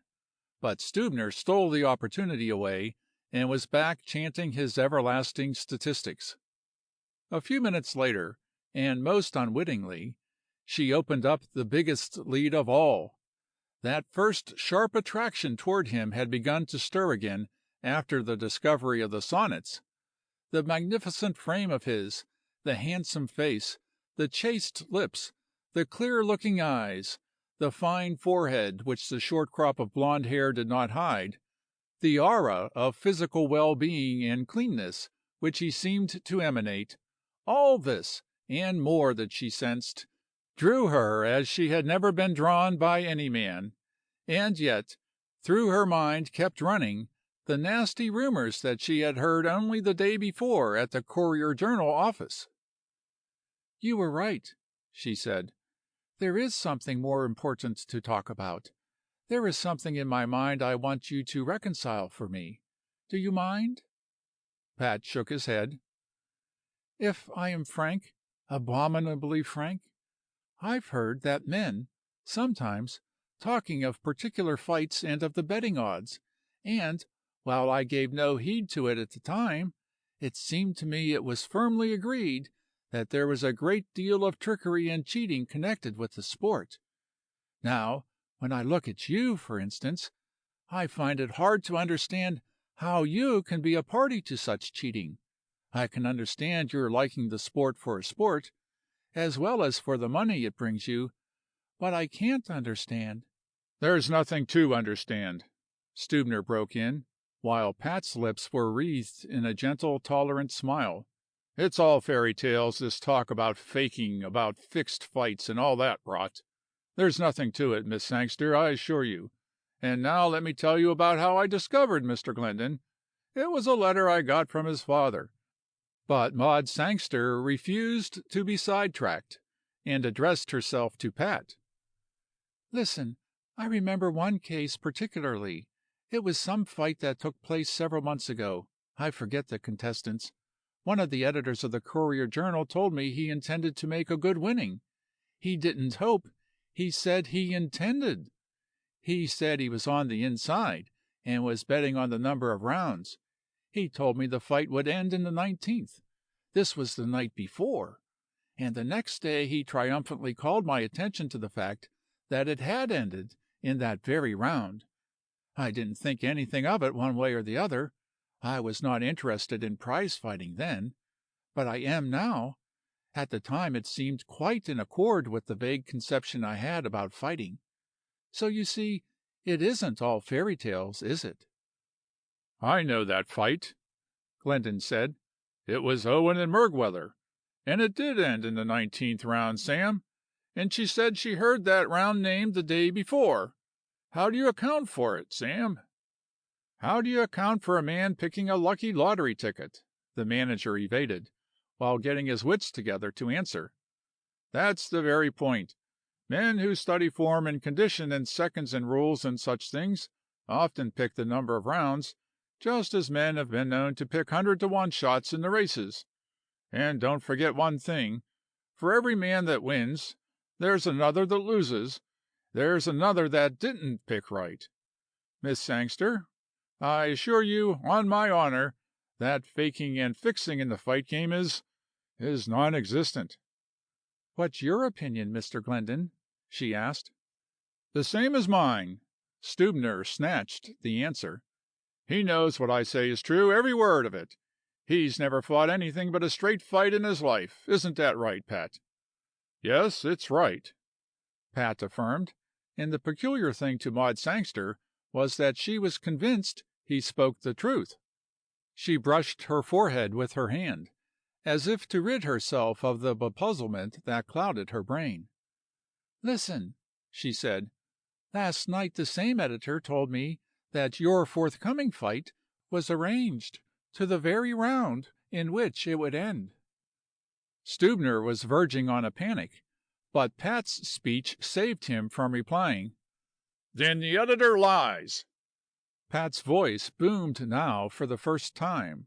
But Stubener stole the opportunity away and was back chanting his everlasting statistics. A few minutes later, and most unwittingly, she opened up the biggest lead of all. That first sharp attraction toward him had begun to stir again after the discovery of the sonnets. The magnificent frame of his, the handsome face, the chaste lips, the clear-looking eyes, the fine forehead which the short crop of blond hair did not hide, the aura of physical well-being and cleanness which he seemed to emanate, all this, and more that she sensed, drew her as she had never been drawn by any man, and yet, through her mind kept running the nasty rumors that she had heard only the day before at the Courier-Journal office. You were right, she said. There is something more important to talk about. There is something in my mind I want you to reconcile for me. Do you mind? Pat shook his head. If I am frank, abominably frank, I've heard that men, sometimes, talking of particular fights and of the betting odds, and, while I gave no heed to it at the time, it seemed to me it was firmly agreed that there was a great deal of trickery and cheating connected with the sport. Now, when I look at you, for instance, I find it hard to understand how you can be a party to such cheating. I can understand your liking the sport for a sport, as well as for the money it brings you, but I can't understand. There's nothing to understand, Stubener broke in, while Pat's lips were wreathed in a gentle, tolerant smile. It's all fairy tales, this talk about faking, about fixed fights, and all that rot. There's nothing to it, Miss Sangster, I assure you. And now let me tell you about how I discovered Mr. Glendon. It was a letter I got from his father. But Maud Sangster refused to be sidetracked, and addressed herself to Pat. Listen, I remember one case particularly. It was some fight that took place several months ago. I forget the contestants. One of the editors of the Courier Journal told me he intended to make a good winning. He didn't hope, he said he intended. He said he was on the inside, and was betting on the number of rounds. He told me the fight would end in the 19th. This was the night before, and the next day he triumphantly called my attention to the fact that it had ended in that very round. I didn't think anything of it one way or the other. I was not interested in prize fighting then, but I am now. At the time it seemed quite in accord with the vague conception I had about fighting. So you see, it isn't all fairy tales, is it? I know that fight, Glendon said. It was Owen and Mergweather, and it did end in the 19th round, Sam, and she said she heard that round named the day before. How do you account for it, Sam? How do you account for a man picking a lucky lottery ticket? The manager evaded, while getting his wits together to answer. That's the very point. Men who study form and condition and seconds and rules and such things often pick the number of rounds, just as men have been known to pick 100-to-1 shots in the races. And don't forget one thing. For every man that wins, there's another that loses. There's another that didn't pick right. Miss Sangster, I assure you, on my honor, that faking and fixing in the fight game is non-existent. What's your opinion, Mr. Glendon? She asked. The same as mine. Stubener snatched the answer. He knows what I say is true, every word of it. He's never fought anything but a straight fight in his life. Isn't that right, Pat? Yes, it's right, Pat affirmed, and the peculiar thing to Maud Sangster was that she was convinced he spoke the truth. She brushed her forehead with her hand, as if to rid herself of the bepuzzlement that clouded her brain. Listen, she said. Last night the same editor told me that your forthcoming fight was arranged to the very round in which it would end. Stubener was verging on a panic, but Pat's speech saved him from replying. Then the editor lies. Pat's voice boomed now for the first time.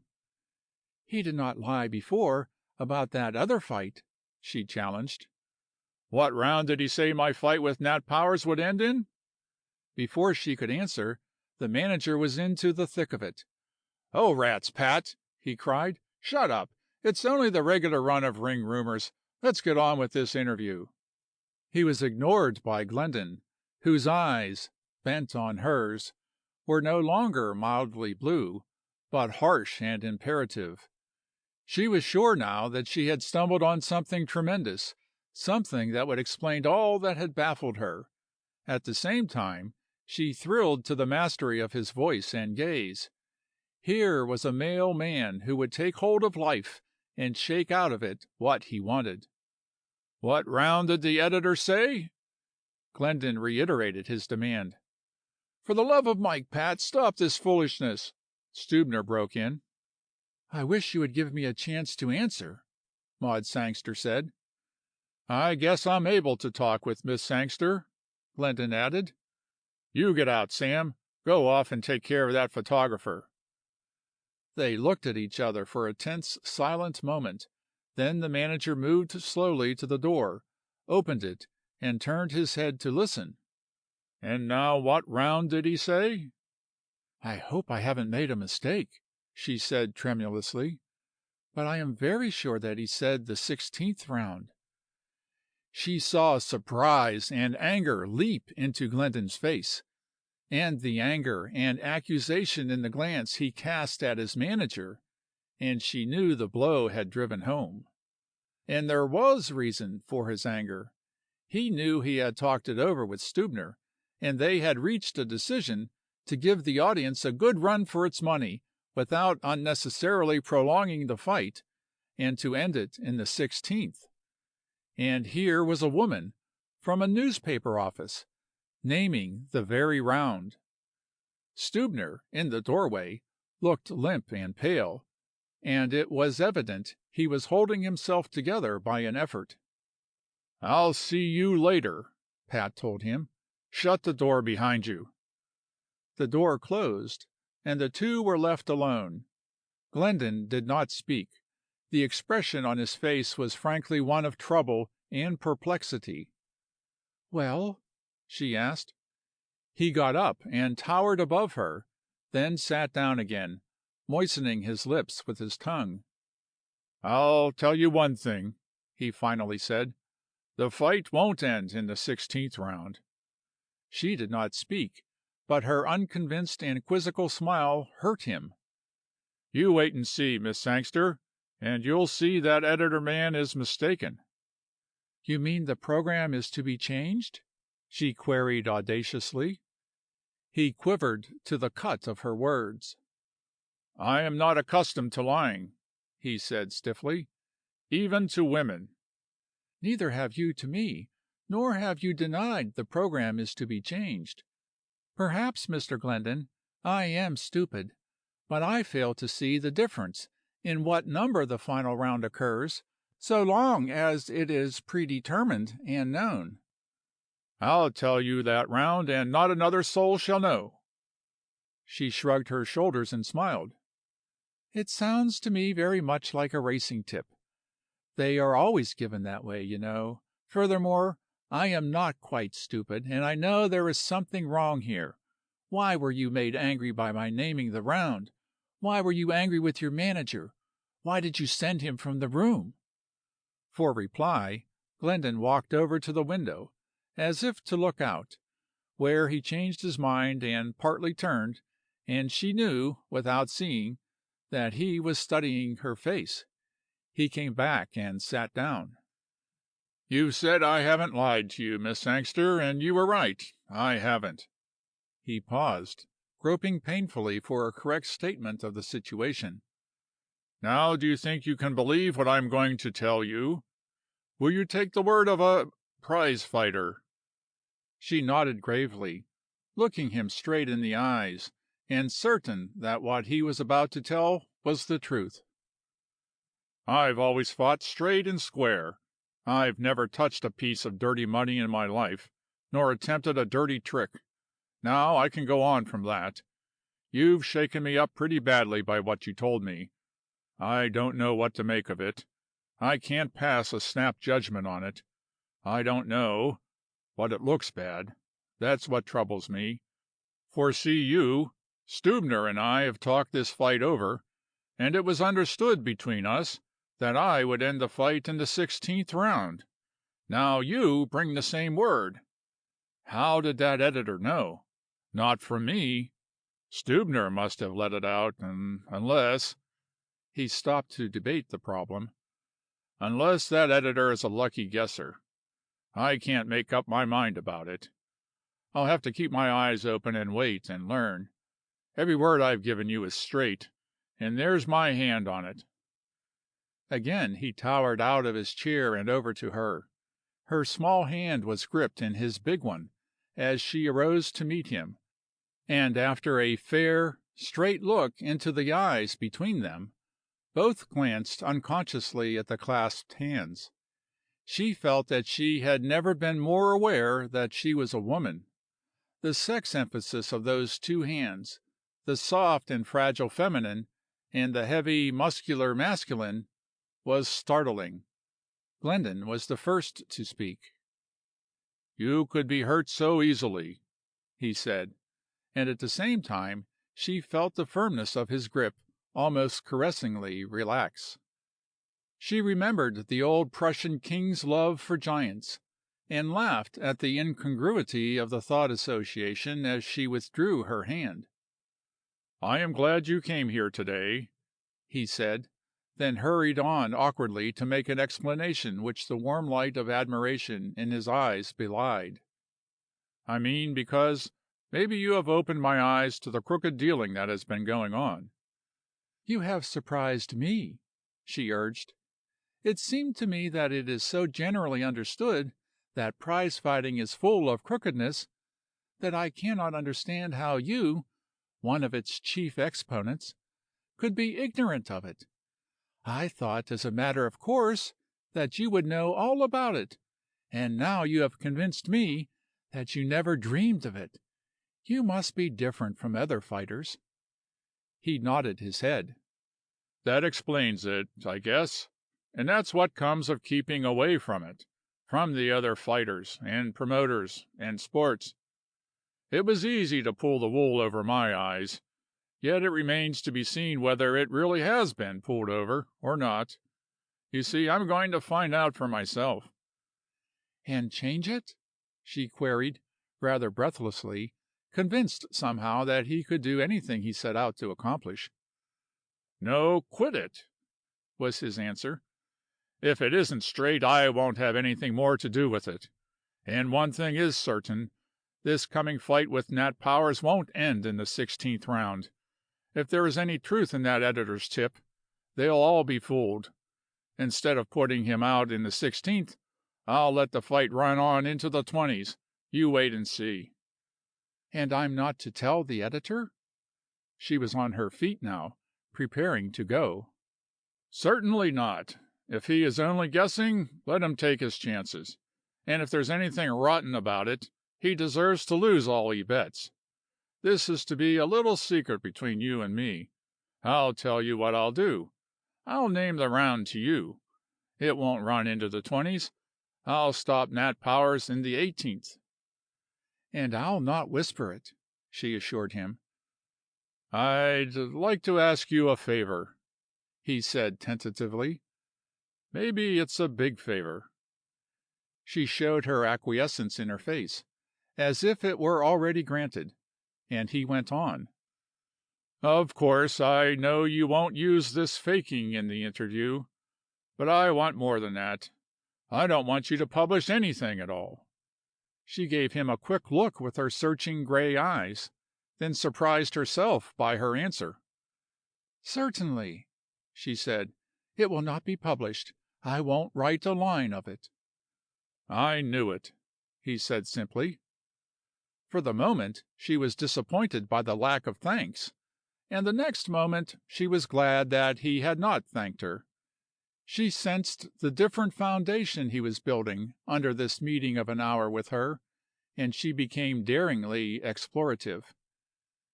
He did not lie before about that other fight, she challenged. What round did he say my fight with Nat Powers would end in? Before she could answer, the manager was into the thick of it. Oh, rats, Pat, he cried. Shut up. It's only the regular run of ring rumors. Let's get on with this interview. He was ignored by Glendon, whose eyes, bent on hers, were no longer mildly blue, but harsh and imperative. She was sure now that she had stumbled on something tremendous, something that would explain all that had baffled her. At the same time, she thrilled to the mastery of his voice and gaze. Here was a male man who would take hold of life and shake out of it what he wanted. What round did the editor say? Glendon reiterated his demand. For the love of Mike, Pat, stop this foolishness, Stubener broke in. I wish you would give me a chance to answer, Maud Sangster said. I guess I'm able to talk with Miss Sangster, Glendon added. You get out, Sam. Go off and take care of that photographer. They looked at each other for a tense, silent moment. Then the manager moved slowly to the door, opened it, and turned his head to listen. And now what round did he say? I hope I haven't made a mistake, she said tremulously, but I am very sure that he said the 16th round. She saw surprise and anger leap into Glendon's face, and the anger and accusation in the glance he cast at his manager, and she knew the blow had driven home. And there was reason for his anger. He knew he had talked it over with Stubener, and they had reached a decision to give the audience a good run for its money without unnecessarily prolonging the fight, and to end it in the 16th. And here was a woman, from a newspaper office, naming the very round. Stubener, in the doorway, looked limp and pale, and it was evident he was holding himself together by an effort. I'll see you later, Pat told him. Shut the door behind you. The door closed, and the two were left alone. Glendon did not speak. The expression on his face was frankly one of trouble and perplexity. "Well?" she asked. He got up and towered above her, then sat down again, moistening his lips with his tongue. "I'll tell you one thing," he finally said. "The fight won't end in the 16th round." She did not speak, but her unconvinced and quizzical smile hurt him. "You wait and see, Miss Sangster, and you'll see that editor man is mistaken." "You mean the program is to be changed?" she queried audaciously. He quivered to the cut of her words. "I am not accustomed to lying," he said stiffly, "even to women." "Neither have you to me, nor have you denied the program is to be changed. Perhaps, Mr. Glendon, I am stupid, but I fail to see the difference in what number the final round occurs, so long as it is predetermined and known." "I'll tell you that round, and not another soul shall know." She shrugged her shoulders and smiled. "It sounds to me very much like a racing tip. They are always given that way, you know. Furthermore, I am not quite stupid, and I know there is something wrong here. Why were you made angry by my naming the round? Why were you angry with your manager? Why did you send him from the room?" For reply, Glendon walked over to the window, as if to look out, where he changed his mind and partly turned, and she knew, without seeing, that he was studying her face. He came back and sat down. "You said I haven't lied to you, Miss Sangster, and you were right. I haven't." He paused, groping painfully for a correct statement of the situation. "Now do you think you can believe what I'm going to tell you? Will you take the word of a prize fighter?" She nodded gravely, looking him straight in the eyes, and certain that what he was about to tell was the truth. "I've always fought straight and square. I've never touched a piece of dirty money in my life, nor attempted a dirty trick. Now I can go on from that. You've shaken me up pretty badly by what you told me. I don't know what to make of it. I can't pass a snap judgment on it. I don't know, but it looks bad. That's what troubles me. For see you, Stubener and I have talked this fight over, and it was understood between us that I would end the fight in the 16th round. Now you bring the same word. How did that editor know? Not from me. Stubener must have let it out, unless—" he stopped to debate the problem—"unless that editor is a lucky guesser. I can't make up my mind about it. I'll have to keep my eyes open and wait and learn. Every word I've given you is straight, and there's my hand on it." Again he towered out of his chair and over to her. Her small hand was gripped in his big one as she arose to meet him, and after a fair, straight look into the eyes between them, both glanced unconsciously at the clasped hands. She felt that she had never been more aware that she was a woman. The sex emphasis of those two hands, the soft and fragile feminine, and the heavy, muscular masculine, was startling. Glendon was the first to speak. "You could be hurt so easily," he said, and at the same time she felt the firmness of his grip almost caressingly relax. She remembered the old Prussian king's love for giants, and laughed at the incongruity of the thought association as she withdrew her hand. "I am glad you came here today," he said, then hurried on awkwardly to make an explanation which the warm light of admiration in his eyes belied. "I mean because maybe you have opened my eyes to the crooked dealing that has been going on." "You have surprised me," she urged. "It seemed to me that it is so generally understood that prize fighting is full of crookedness that I cannot understand how you, one of its chief exponents, could be ignorant of it. I thought, as a matter of course, that you would know all about it, and now you have convinced me that you never dreamed of it. You must be different from other fighters." He nodded his head. That explains it, I guess. And that's what comes of keeping away from it, from the other fighters and promoters and sports. It was easy to pull the wool over my eyes, yet it remains to be seen whether it really has been pulled over or not. You see, I'm going to find out for myself." "And change it?" she queried, rather breathlessly, convinced somehow that he could do anything he set out to accomplish. "No, quit it," was his answer. "If it isn't straight, I won't have anything more to do with it. And one thing is certain, this coming fight with Nat Powers won't end in the 16th round. If there is any truth in that editor's tip, they'll all be fooled. Instead of putting him out in the 16th, I'll let the fight run on into the 20s. You wait and see." "And I'm not to tell the editor?" She was on her feet now, preparing to go. "Certainly not. If he is only guessing, let him take his chances. And if there's anything rotten about it, he deserves to lose all he bets. This is to be a little secret between you and me. I'll tell you what I'll do. I'll name the round to you. It won't run into the 20s. I'll stop Nat Powers in the 18th." "And I'll not whisper it," she assured him. "I'd like to ask you a favor," he said tentatively. "Maybe it's a big favor." She showed her acquiescence in her face, as if it were already granted, and he went on. "Of course, I know you won't use this faking in the interview, but I want more than that. I don't want you to publish anything at all." She gave him a quick look with her searching gray eyes, then surprised herself by her answer. "Certainly," she said. "It will not be published. I won't write a line of it." "I knew it," he said simply. For the moment she was disappointed by the lack of thanks, and the next moment she was glad that he had not thanked her. She sensed the different foundation he was building under this meeting of an hour with her, and she became daringly explorative.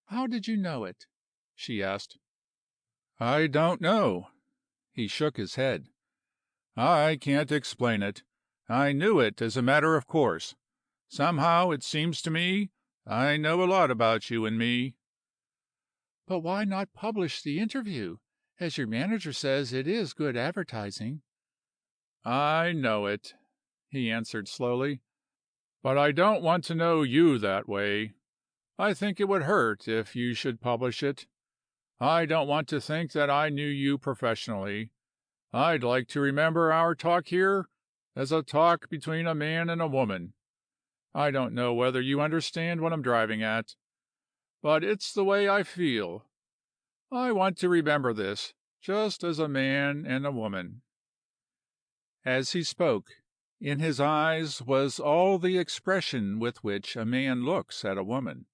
"How did you know it?" she asked. "I don't know." He shook his head. "I can't explain it. I knew it as a matter of course. Somehow, it seems to me, I know a lot about you and me." "But why not publish the interview? As your manager says, it is good advertising." "I know it," he answered slowly. "But I don't want to know you that way. I think it would hurt if you should publish it. I don't want to think that I knew you professionally. I'd like to remember our talk here as a talk between a man and a woman. I don't know whether you understand what I'm driving at, but it's the way I feel. I want to remember this, just as a man and a woman." As he spoke, in his eyes was all the expression with which a man looks at a woman.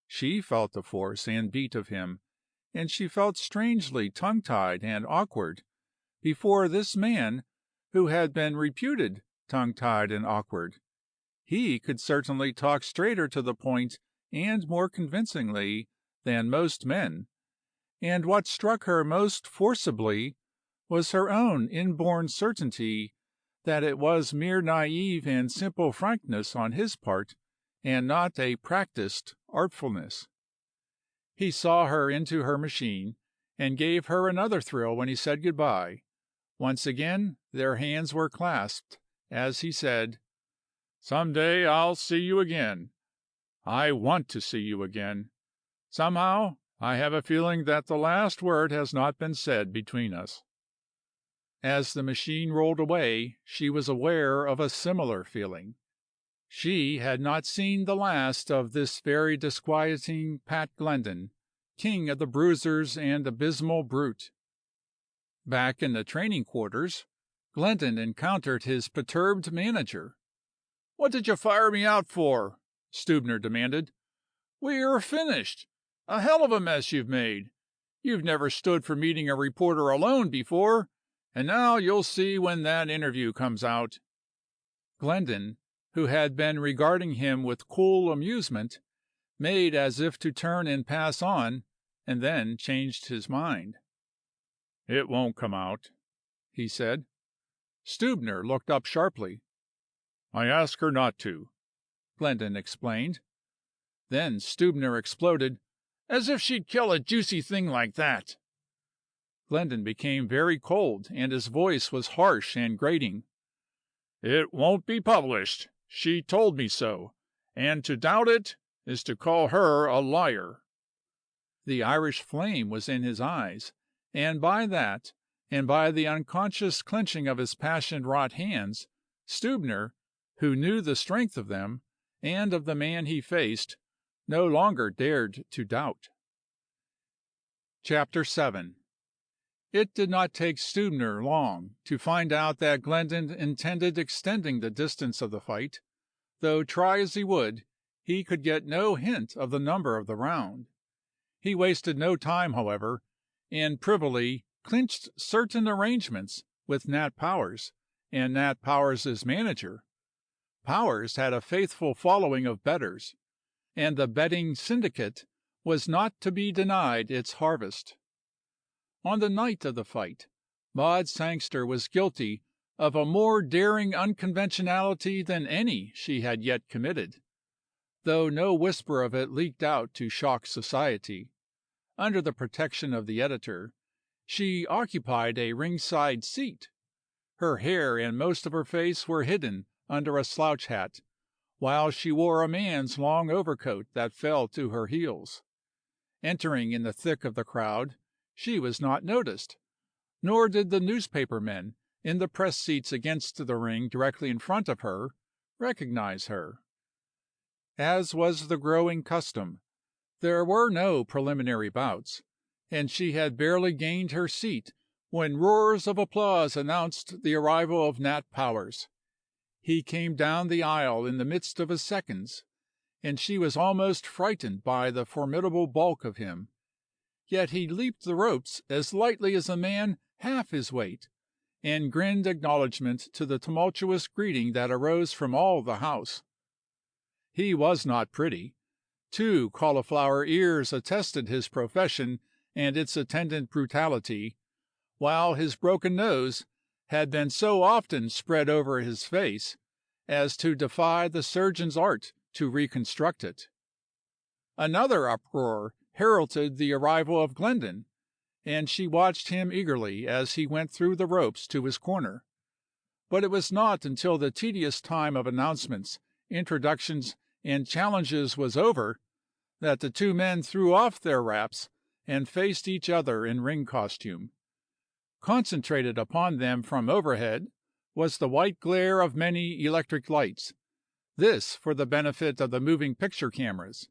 She felt the force and beat of him, and she felt strangely tongue-tied and awkward before this man who had been reputed tongue-tied and awkward. He could certainly talk straighter to the point and more convincingly than most men, and what struck her most forcibly was her own inborn certainty that it was mere naive and simple frankness on his part, and not a practiced artfulness. He saw her into her machine, and gave her another thrill when he said good-bye. Once again their hands were clasped, as he said, "Some day I'll see you again. I want to see you again. Somehow, I have a feeling that the last word has not been said between us." As the machine rolled away, she was aware of a similar feeling. She had not seen the last of this very disquieting Pat Glendon, king of the bruisers and abysmal brute. Back in the training quarters, Glendon encountered his perturbed manager. "What did you fire me out for?" Stubener demanded. "We're finished. A hell of a mess you've made. You've never stood for meeting a reporter alone before, and now you'll see when that interview comes out." Glendon, who had been regarding him with cool amusement, made as if to turn and pass on, and then changed his mind. "It won't come out," he said. Stubener looked up sharply. "I ask her not to," Glendon explained. Then Stubener exploded, "As if she'd kill a juicy thing like that!" Glendon became very cold, and his voice was harsh and grating. "It won't be published. She told me so, and to doubt it is to call her a liar." The Irish flame was in his eyes, and by that, and by the unconscious clenching of his passion-wrought hands, Stubener, who knew the strength of them, and of the man he faced, no longer dared to doubt. Chapter 7. It did not take Stubener long to find out that Glendon intended extending the distance of the fight, though try as he would, he could get no hint of the number of the round. He wasted no time, however, and privily clinched certain arrangements with Nat Powers and Nat Powers's manager. Powers had a faithful following of betters, and the betting syndicate was not to be denied its harvest. On the night of the fight, Maud Sangster was guilty of a more daring unconventionality than any she had yet committed, though no whisper of it leaked out to shock society. Under the protection of the editor, she occupied a ringside seat. Her hair and most of her face were hidden under a slouch hat, while she wore a man's long overcoat that fell to her heels. Entering in the thick of the crowd, she was not noticed, nor did the newspaper men in the press seats against the ring directly in front of her recognize her. As was the growing custom, there were no preliminary bouts, and she had barely gained her seat when roars of applause announced the arrival of Nat Powers. He came down the aisle in the midst of his seconds, and she was almost frightened by the formidable bulk of him. Yet he leaped the ropes as lightly as a man half his weight, and grinned acknowledgment to the tumultuous greeting that arose from all the house. He was not pretty. 2 cauliflower ears attested his profession and its attendant brutality, while his broken nose had been so often spread over his face as to defy the surgeon's art to reconstruct it. Another uproar heralded the arrival of Glendon, and she watched him eagerly as he went through the ropes to his corner. But it was not until the tedious time of announcements, introductions, and challenges was over that the 2 men threw off their wraps and faced each other in ring costume. Concentrated upon them from overhead was the white glare of many electric lights, this for the benefit of the moving picture cameras,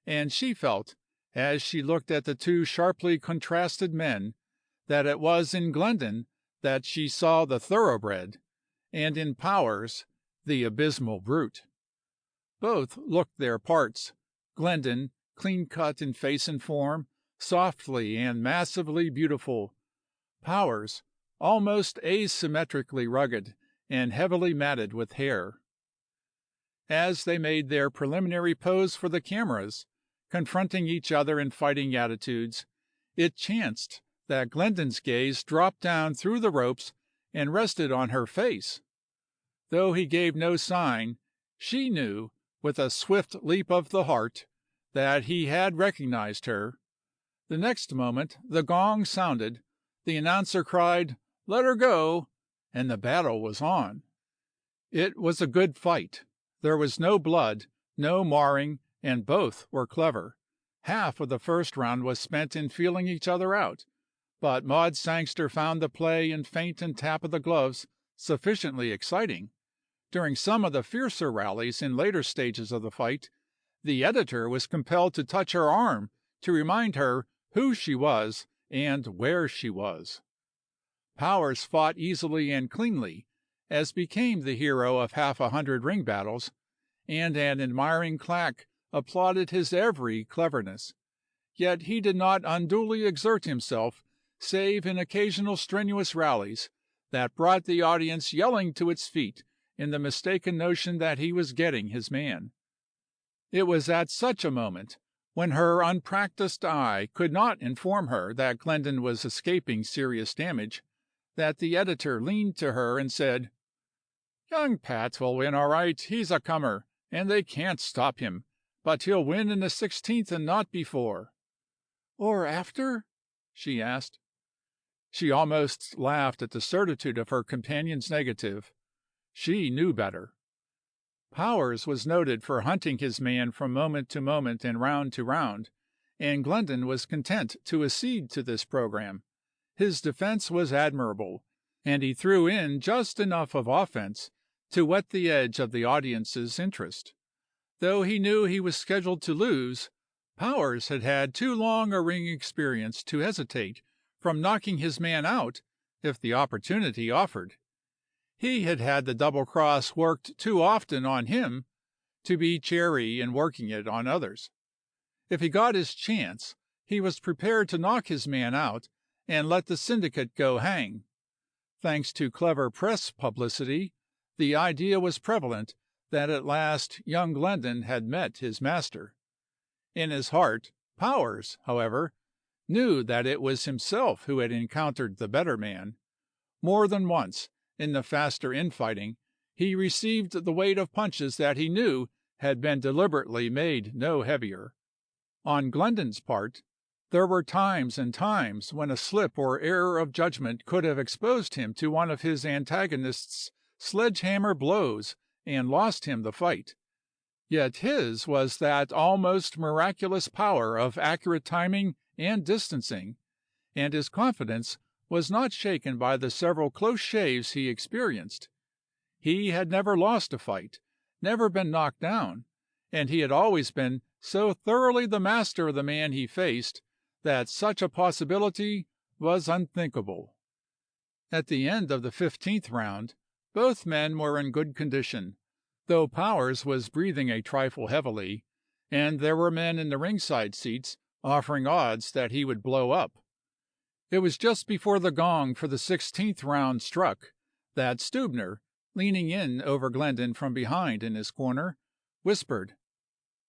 and she felt, as she looked at the 2 sharply contrasted men, that it was in Glendon that she saw the thoroughbred, and in Powers the abysmal brute. Both looked their parts, Glendon, clean-cut in face and form, softly and massively beautiful; Powers, almost asymmetrically rugged and heavily matted with hair. As they made their preliminary pose for the cameras, confronting each other in fighting attitudes, it chanced that Glendon's gaze dropped down through the ropes and rested on her face. Though he gave no sign, she knew, with a swift leap of the heart, that he had recognized her. The next moment the gong sounded, the announcer cried, "Let her go," and the battle was on. It was a good fight. There was no blood, no marring, and both were clever. Half of the first round was spent in feeling each other out, but Maud Sangster found the play and feint and tap of the gloves sufficiently exciting. During some of the fiercer rallies in later stages of the fight, the editor was compelled to touch her arm to remind her who she was and where she was. Powers fought easily and cleanly, as became the hero of 100 ring battles, and an admiring claque applauded his every cleverness. Yet he did not unduly exert himself, save in occasional strenuous rallies that brought the audience yelling to its feet in the mistaken notion that he was getting his man. It was at such a moment, When her unpractised eye could not inform her that Glendon was escaping serious damage, that the editor leaned to her and said, "Young Pat will win all right. He's a comer, and they can't stop him. But he'll win in the 16th and not before." "Or after?" she asked. She almost laughed at the certitude of her companion's negative. She knew better. Powers was noted for hunting his man from moment to moment and round to round, and Glendon was content to accede to this program. His defense was admirable, and he threw in just enough of offense to whet the edge of the audience's interest. Though he knew he was scheduled to lose, Powers had had too long a ring experience to hesitate from knocking his man out if the opportunity offered. He had had the double cross worked too often on him to be chary in working it on others. If he got his chance, he was prepared to knock his man out and let the syndicate go hang. Thanks to clever press publicity, the idea was prevalent that at last young Glendon had met his master. In his heart, Powers, however, knew that it was himself who had encountered the better man. More than once, in the faster infighting, he received the weight of punches that he knew had been deliberately made no heavier. On Glendon's part, there were times and times when a slip or error of judgment could have exposed him to one of his antagonist's sledge-hammer blows and lost him the fight. Yet his was that almost miraculous power of accurate timing and distancing, and his confidence was not shaken by the several close shaves he experienced. He had never lost a fight, never been knocked down, and he had always been so thoroughly the master of the man he faced that such a possibility was unthinkable. At the end of the 15th round, both men were in good condition, though Powers was breathing a trifle heavily, and there were men in the ringside seats offering odds that he would blow up. It was just before the gong for the 16th round struck that Stubener, leaning in over Glendon from behind in his corner, whispered,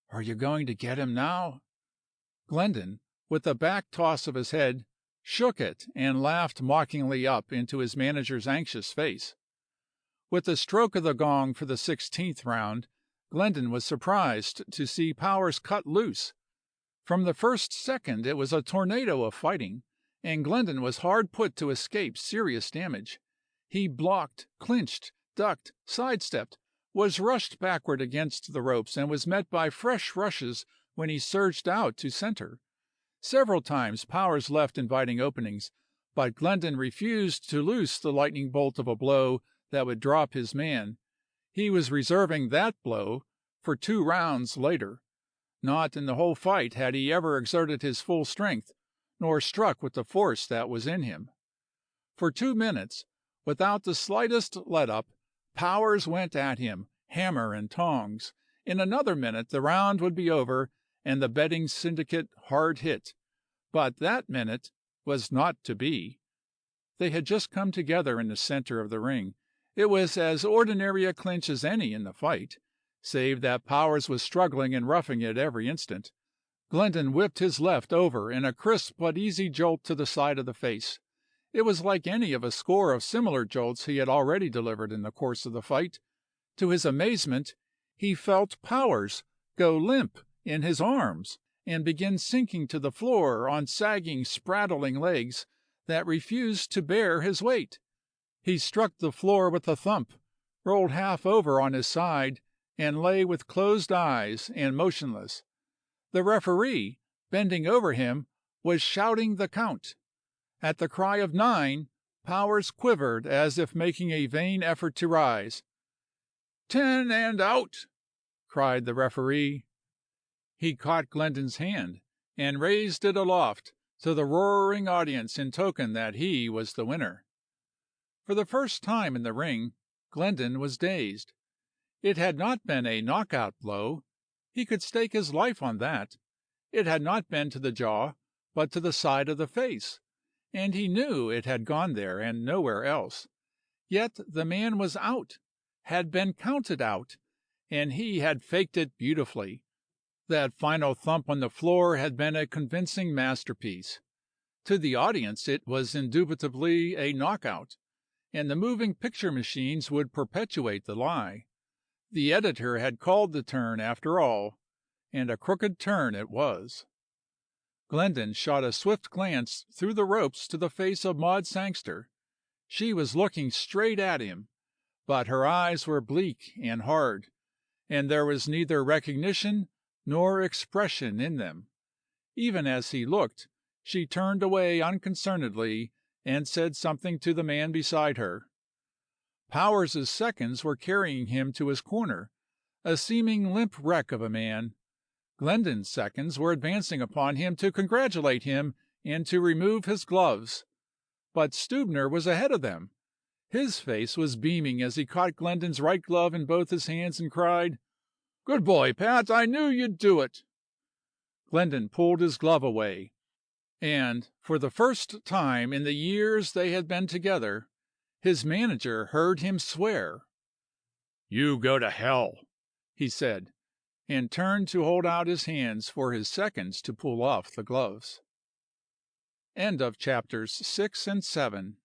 "Are you going to get him now?" Glendon, with a back toss of his head, shook it and laughed mockingly up into his manager's anxious face. With the stroke of the gong for the 16th round, Glendon was surprised to see Powers cut loose. From the first second it was a tornado of fighting, and Glendon was hard put to escape serious damage. He blocked, clinched, ducked, sidestepped, was rushed backward against the ropes, and was met by fresh rushes when he surged out to center. Several times Powers left inviting openings, but Glendon refused to loose the lightning bolt of a blow that would drop his man. He was reserving that blow for 2 rounds later. Not in the whole fight had he ever exerted his full strength, nor struck with the force that was in him. For 2 minutes, without the slightest let-up, Powers went at him, hammer and tongs. In another minute the round would be over and the betting syndicate hard hit. But that minute was not to be. They had just come together in the center of the ring. It was as ordinary a clinch as any in the fight, save that Powers was struggling and roughing it every instant. Glendon whipped his left over in a crisp but easy jolt to the side of the face. It was like any of a score of similar jolts he had already delivered in the course of the fight. To his amazement, he felt Powers go limp in his arms and begin sinking to the floor on sagging, spraddling legs that refused to bear his weight. He struck the floor with a thump, rolled half over on his side, and lay with closed eyes and motionless. The referee, bending over him, was shouting the count. At the cry of 9, Powers quivered as if making a vain effort to rise. 10 and out, cried the referee. He caught Glendon's hand and raised it aloft to the roaring audience in token that he was the winner. For the first time in the ring, Glendon was dazed. It had not been a knockout blow. He could stake his life on that. It had not been to the jaw, but to the side of the face, and he knew it had gone there and nowhere else. Yet the man was out, had been counted out, and he had faked it beautifully. That final thump on the floor had been a convincing masterpiece. To the audience it was indubitably a knockout, and the moving picture machines would perpetuate the lie. The editor had called the turn after all, and a crooked turn it was. Glendon shot a swift glance through the ropes to the face of Maud Sangster. She was looking straight at him, but her eyes were bleak and hard, and there was neither recognition nor expression in them. Even as he looked, she turned away unconcernedly and said something to the man beside her. Powers's seconds were carrying him to his corner, a seeming limp wreck of a man. Glendon's seconds were advancing upon him to congratulate him and to remove his gloves. But Stubener was ahead of them. His face was beaming as he caught Glendon's right glove in both his hands and cried, "Good boy, Pat! I knew you'd do it!" Glendon pulled his glove away, and, for the first time in the years they had been together, his manager heard him swear. "You go to hell," he said, and turned to hold out his hands for his seconds to pull off the gloves. End of chapters 6 and 7.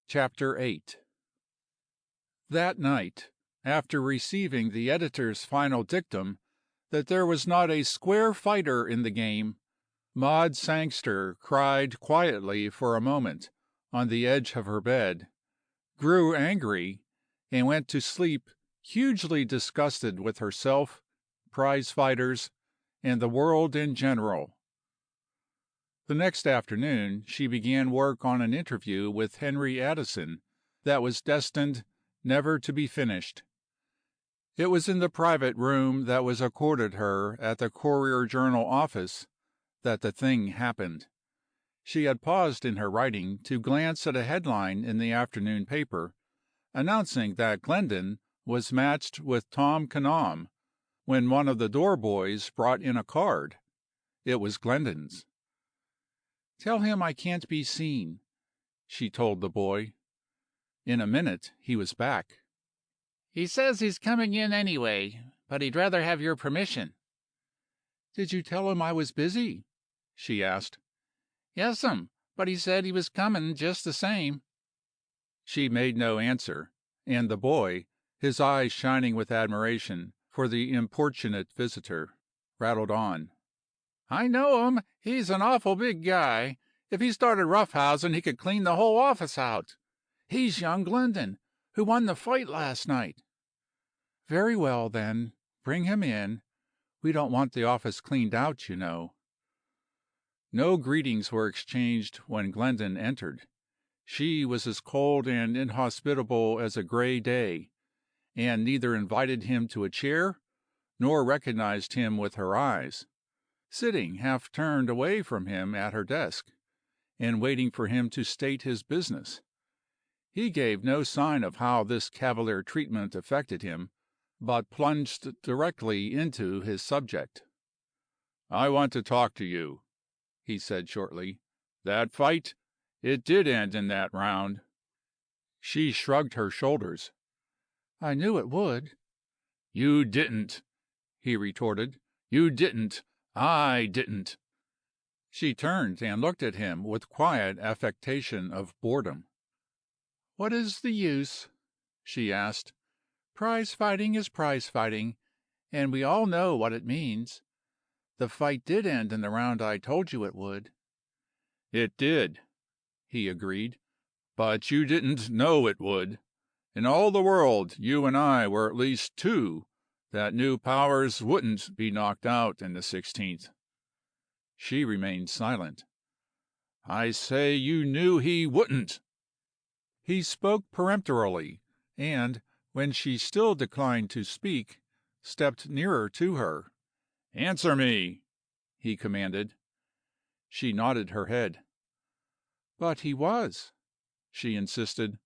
Chapter 8. That night, after receiving the editor's final dictum that there was not a square fighter in the game, Maud Sangster cried quietly for a moment on the edge of her bed, grew angry, and went to sleep hugely disgusted with herself, prize fighters, and the world in general. The next afternoon she began work on an interview with Henry Addison that was destined never to be finished. It was in the private room that was accorded her at the Courier-Journal office that the thing happened. She had paused in her writing to glance at a headline in the afternoon paper, announcing that Glendon was matched with Tom Canham, when one of the door boys brought in a card. It was Glendon's. "Tell him I can't be seen," she told the boy. In a minute he was back. He says he's coming in anyway, but he'd rather have your permission." "Did you tell him I was busy?" she asked. "Yes'm, but he said he was coming just the same." She made no answer, and the boy, his eyes shining with admiration for the importunate visitor, rattled on. "I know him. He's an awful big guy. If he started roughhousing he could clean the whole office out. He's young Glendon, who won the fight last night." "Very well, then. Bring him in. We don't want the office cleaned out, you know." No greetings were exchanged when Glendon entered. She was as cold and inhospitable as a gray day, and neither invited him to a chair nor recognized him with her eyes. Sitting half turned away from him at her desk, and waiting for him to state his business. He gave no sign of how this cavalier treatment affected him, but plunged directly into his subject. "I want to talk to you," he said shortly. "That fight? It did end in that round." She shrugged her shoulders. "I knew it would." "You didn't," he retorted. "You didn't. I didn't." She turned and looked at him with quiet affectation of boredom. "What is the use?" she asked. "Prize fighting is prize fighting, and we all know what it means. The fight did end in the round I told you it would." "It did," he agreed, "but you didn't know it would. In all the world you and I were at least two that knew Powers wouldn't be knocked out in the 16th." She remained silent. "I say you knew he wouldn't." He spoke peremptorily, and, when she still declined to speak, stepped nearer to her. "Answer me," he commanded. She nodded her head. "But he was," she insisted.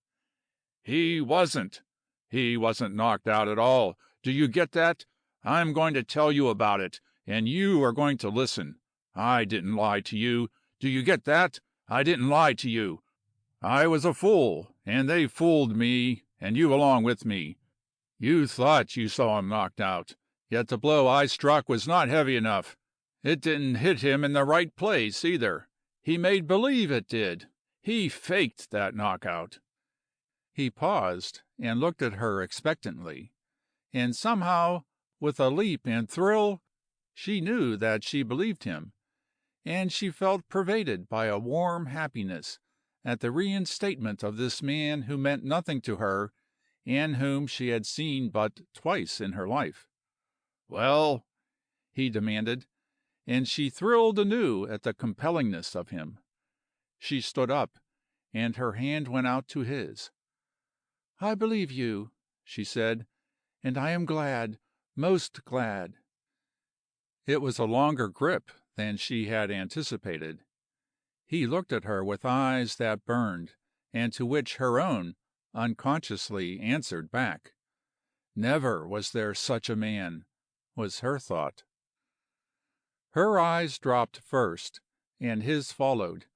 "He wasn't. He wasn't knocked out at all. Do you get that? I'm going to tell you about it, and you are going to listen. I didn't lie to you. Do you get that? I didn't lie to you. I was a fool, and they fooled me, and you along with me. You thought you saw him knocked out, yet the blow I struck was not heavy enough. It didn't hit him in the right place, either. He made believe it did. He faked that knockout." He paused and looked at her expectantly, and somehow, with a leap and thrill, she knew that she believed him, and she felt pervaded by a warm happiness at the reinstatement of this man who meant nothing to her and whom she had seen but twice in her life. "Well?" he demanded, and she thrilled anew at the compellingness of him. She stood up, and her hand went out to his. "I believe you," she said, "and I am glad, most glad." It was a longer grip than she had anticipated. He looked at her with eyes that burned, and to which her own unconsciously answered back. Never was there such a man, was her thought. Her eyes dropped first, and his followed,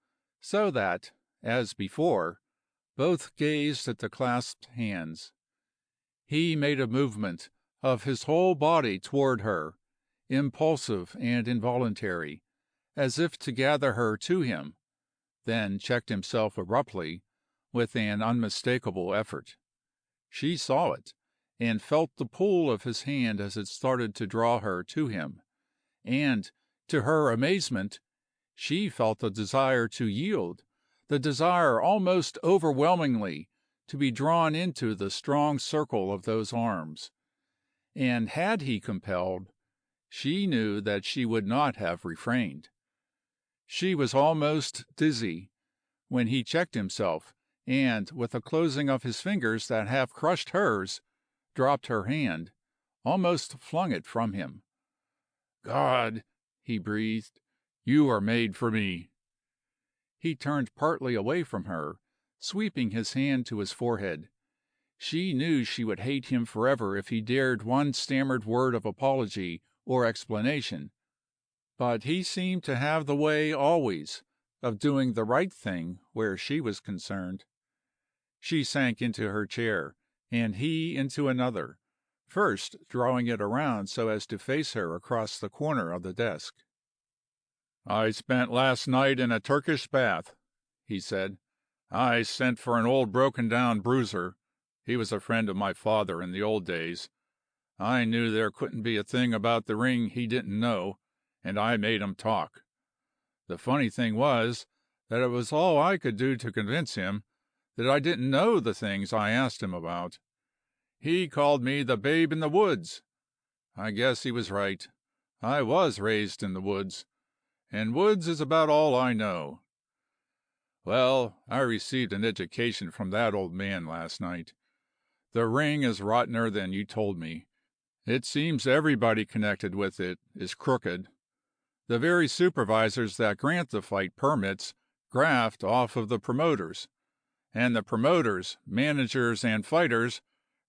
so that, as before, both gazed at the clasped hands. He made a movement of his whole body toward her, impulsive and involuntary, as if to gather her to him, then checked himself abruptly, with an unmistakable effort. She saw it, and felt the pull of his hand as it started to draw her to him, and, to her amazement, she felt the desire to yield, the desire almost overwhelmingly to be drawn into the strong circle of those arms. And had he compelled, she knew that she would not have refrained. She was almost dizzy, when he checked himself, and, with a closing of his fingers that half crushed hers, dropped her hand, almost flung it from him. "God," he breathed, "you are made for me." He turned partly away from her, sweeping his hand to his forehead. She knew she would hate him forever if he dared one stammered word of apology or explanation, but he seemed to have the way always of doing the right thing where she was concerned. She sank into her chair, and he into another, first drawing it around so as to face her across the corner of the desk. "I spent last night in a Turkish bath," he said. "I sent for an old broken-down bruiser. He was a friend of my father in the old days. I knew there couldn't be a thing about the ring he didn't know, and I made him talk. The funny thing was that it was all I could do to convince him that I didn't know the things I asked him about. He called me the babe in the woods. I guess he was right. I was raised in the woods, and woods is about all I know. Well, I received an education from that old man last night. The ring is rottener than you told me. It seems everybody connected with it is crooked. The very supervisors that grant the fight permits graft off of the promoters, and the promoters, managers, and fighters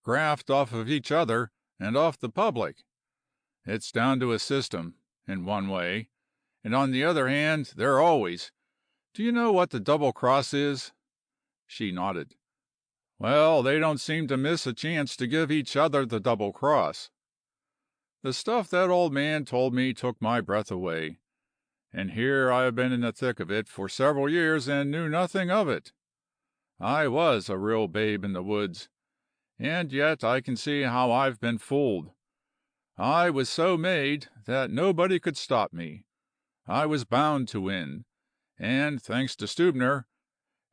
graft off of each other and off the public. It's down to a system, in one way, and on the other hand, they're always. Do you know what the double cross is?" She nodded. "Well, they don't seem to miss a chance to give each other the double cross. The stuff that old man told me took my breath away, and here I have been in the thick of it for several years and knew nothing of it. I was a real babe in the woods, and yet I can see how I've been fooled. I was so made that nobody could stop me. I was bound to win, and, thanks to Stubener,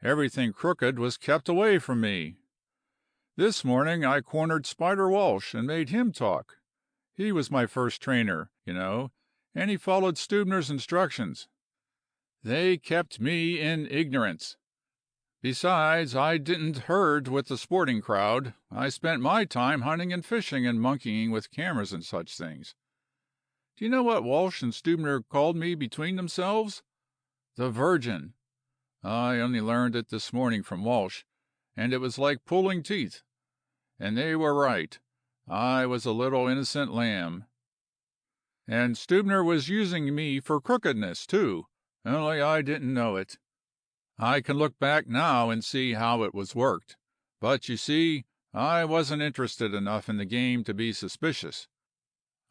everything crooked was kept away from me. This morning I cornered Spider Walsh and made him talk. He was my first trainer, you know, and he followed Stubener's instructions. They kept me in ignorance. Besides, I didn't herd with the sporting crowd. I spent my time hunting and fishing and monkeying with cameras and such things. Do you know what Walsh and Stubener called me between themselves? The Virgin. I only learned it this morning from Walsh, and it was like pulling teeth. And they were right. I was a little innocent lamb. And Stubener was using me for crookedness, too, only I didn't know it. I can look back now and see how it was worked, but you see, I wasn't interested enough in the game to be suspicious.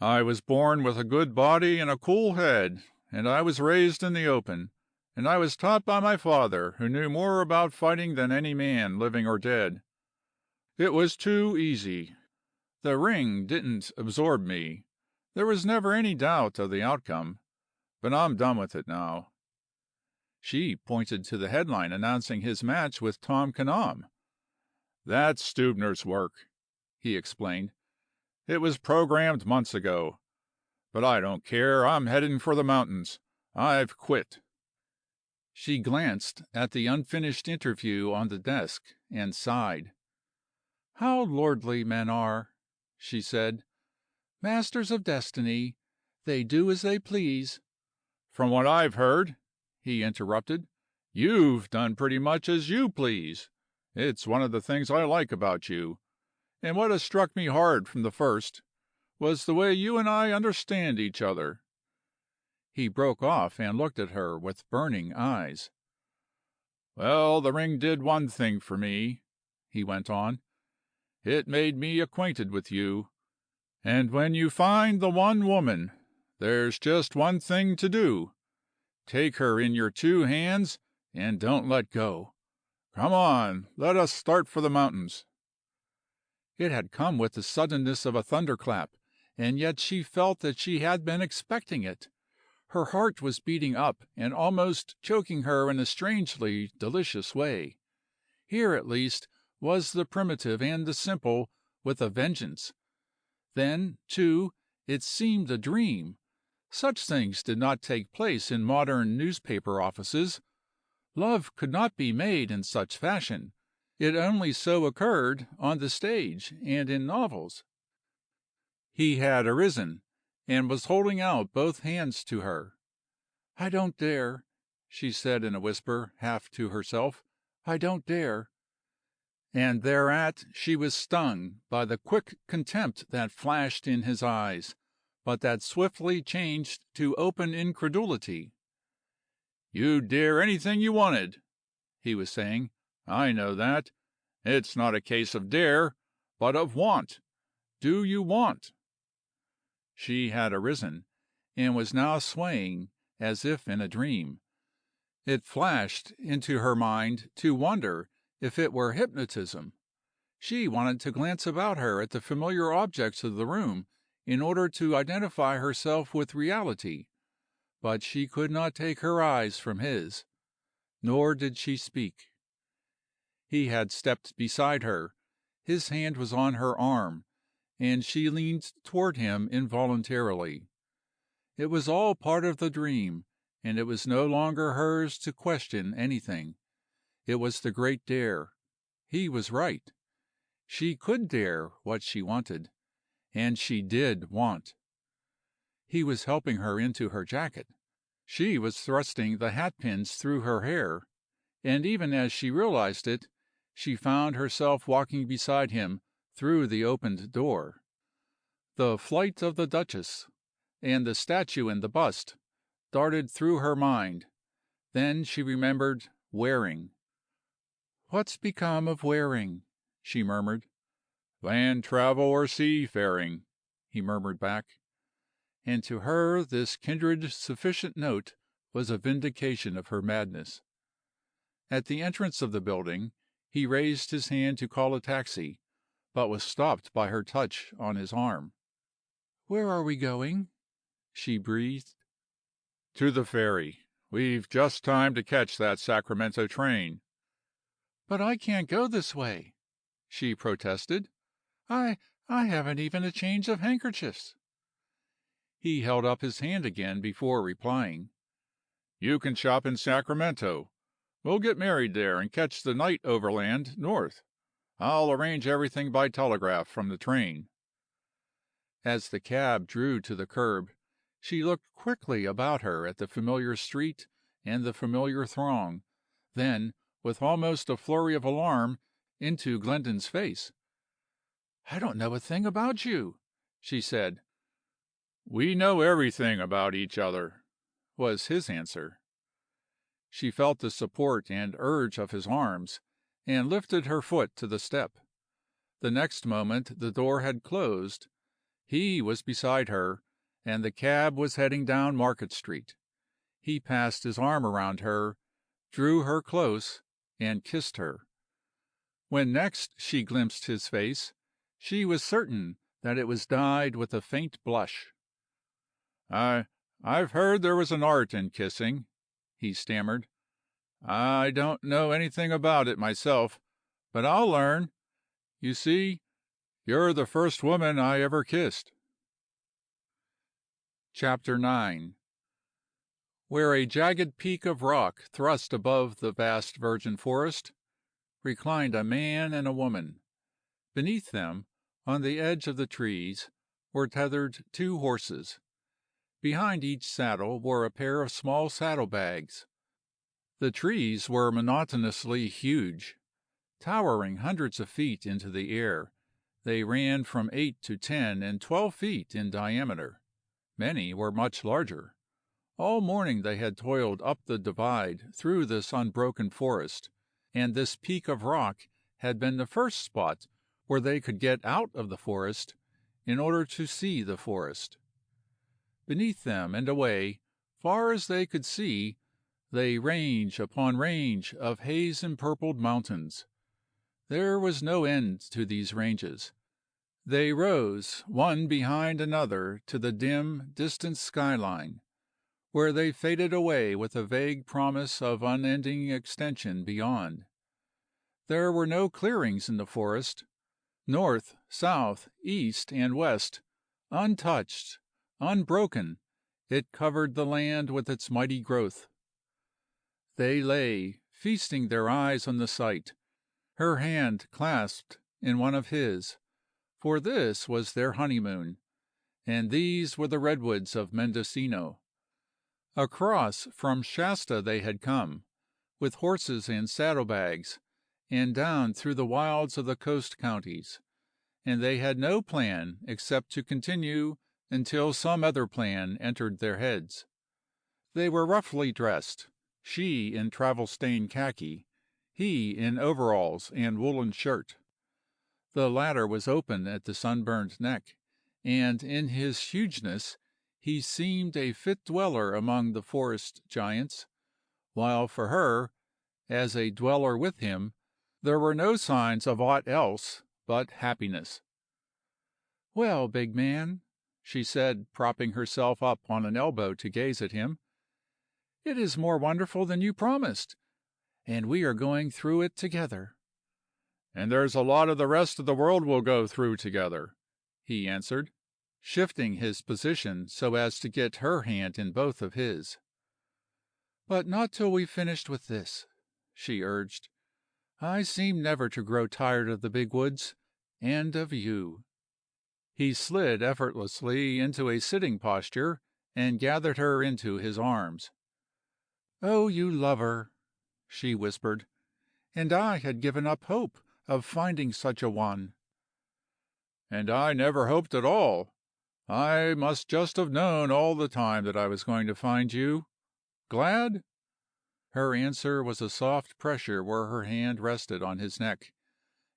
I was born with a good body and a cool head, and I was raised in the open, and I was taught by my father, who knew more about fighting than any man, living or dead. It was too easy. The ring didn't absorb me. There was never any doubt of the outcome, but I'm done with it now." She pointed to the headline announcing his match with Tom Canham. "That's Stubener's work," he explained. "It was programmed months ago. But I don't care. I'm heading for the mountains. I've quit." She glanced at the unfinished interview on the desk and sighed. "How lordly men are," she said. "Masters of destiny. They do as they please." "From what I've heard," he interrupted, "you've done pretty much as you please. It's one of the things I like about you. And what has struck me hard from the first was the way you and I understand each other." He broke off and looked at her with burning eyes. "Well, the ring did one thing for me," he went on. "It made me acquainted with you. And when you find the one woman, there's just one thing to do. Take her in your two hands and don't let go. Come on, let us start for the mountains." It had come with the suddenness of a thunderclap, and yet she felt that she had been expecting it. Her heart was beating up and almost choking her in a strangely delicious way. Here, at least, was the primitive and the simple with a vengeance. Then, too, it seemed a dream. Such things did not take place in modern newspaper offices. Love could not be made in such fashion. It only so occurred on the stage and in novels. He had arisen, and was holding out both hands to her. "I don't dare," she said in a whisper, half to herself. "I don't dare." And thereat she was stung by the quick contempt that flashed in his eyes, but that swiftly changed to open incredulity. "You'd dare anything you wanted," he was saying. "I know that. It's not a case of dare, but of want. Do you want?" She had arisen, and was now swaying as if in a dream. It flashed into her mind to wonder if it were hypnotism. She wanted to glance about her at the familiar objects of the room in order to identify herself with reality, but she could not take her eyes from his. Nor did she speak. He had stepped beside her. His hand was on her arm, and she leaned toward him involuntarily. It was all part of the dream, and it was no longer hers to question anything. It was the great dare. He was right. She could dare what she wanted, and she did want. He was helping her into her jacket. She was thrusting the hatpins through her hair, and even as she realized it, she found herself walking beside him through the opened door. The flight of the Duchess, and the statue and the bust, darted through her mind. Then she remembered Waring. "What's become of Waring?" she murmured. "Land travel or seafaring," he murmured back. And to her this kindred sufficient note was a vindication of her madness. At the entrance of the building, he raised his hand to call a taxi, but was stopped by her touch on his arm. "Where are we going?" she breathed. "To the ferry. We've just time to catch that Sacramento train." "But I can't go this way," she protested. I haven't even a change of handkerchiefs." He held up his hand again before replying. "You can shop in Sacramento. We'll get married there and catch the night overland north. I'll arrange everything by telegraph from the train." As the cab drew to the curb, she looked quickly about her at the familiar street and the familiar throng, then, with almost a flurry of alarm, into Glendon's face. "I don't know a thing about you," she said. "We know everything about each other," was his answer. She felt the support and urge of his arms, and lifted her foot to the step. The next moment the door had closed. He was beside her, and the cab was heading down Market Street. He passed his arm around her, drew her close, and kissed her. When next she glimpsed his face, she was certain that it was dyed with a faint blush. I've heard there was an art in kissing," he stammered. "I don't know anything about it myself, but I'll learn. You see, you're the first woman I ever kissed." Chapter 9. Where a jagged peak of rock thrust above the vast virgin forest, reclined a man and a woman. Beneath them, on the edge of the trees, were tethered 2 horses. Behind each saddle were a pair of small saddlebags. The trees were monotonously huge. Towering hundreds of feet into the air, they ran from 8 to 10 and 12 feet in diameter. Many were much larger. All morning they had toiled up the divide through this unbroken forest, and this peak of rock had been the first spot where they could get out of the forest in order to see the forest. Beneath them and away, far as they could see, lay range upon range of haze-empurpled mountains. There was no end to these ranges. They rose, one behind another, to the dim, distant skyline, where they faded away with a vague promise of unending extension beyond. There were no clearings in the forest. North, south, east, and west, untouched, unbroken, it covered the land with its mighty growth. They lay, feasting their eyes on the sight, her hand clasped in one of his, for this was their honeymoon, and these were the redwoods of Mendocino. Across from Shasta they had come, with horses and saddlebags, and down through the wilds of the coast counties, and they had no plan except to continue until some other plan entered their heads. They were roughly dressed, she in travel-stained khaki, he in overalls and woolen shirt. The latter was open at the sunburned neck, and in his hugeness he seemed a fit dweller among the forest giants, while for her, as a dweller with him, there were no signs of aught else but happiness. "Well, big man," she said, propping herself up on an elbow to gaze at him, "it is more wonderful than you promised, and we are going through it together." "And there's a lot of the rest of the world we'll go through together," he answered, shifting his position so as to get her hand in both of his. "But not till we've finished with this," she urged. "I seem never to grow tired of the big woods, and of you." He slid effortlessly into a sitting posture and gathered her into his arms. "Oh, you lover!" she whispered. "And I had given up hope of finding such a one." "And I never hoped at all. I must just have known all the time that I was going to find you. Glad?" Her answer was a soft pressure where her hand rested on his neck,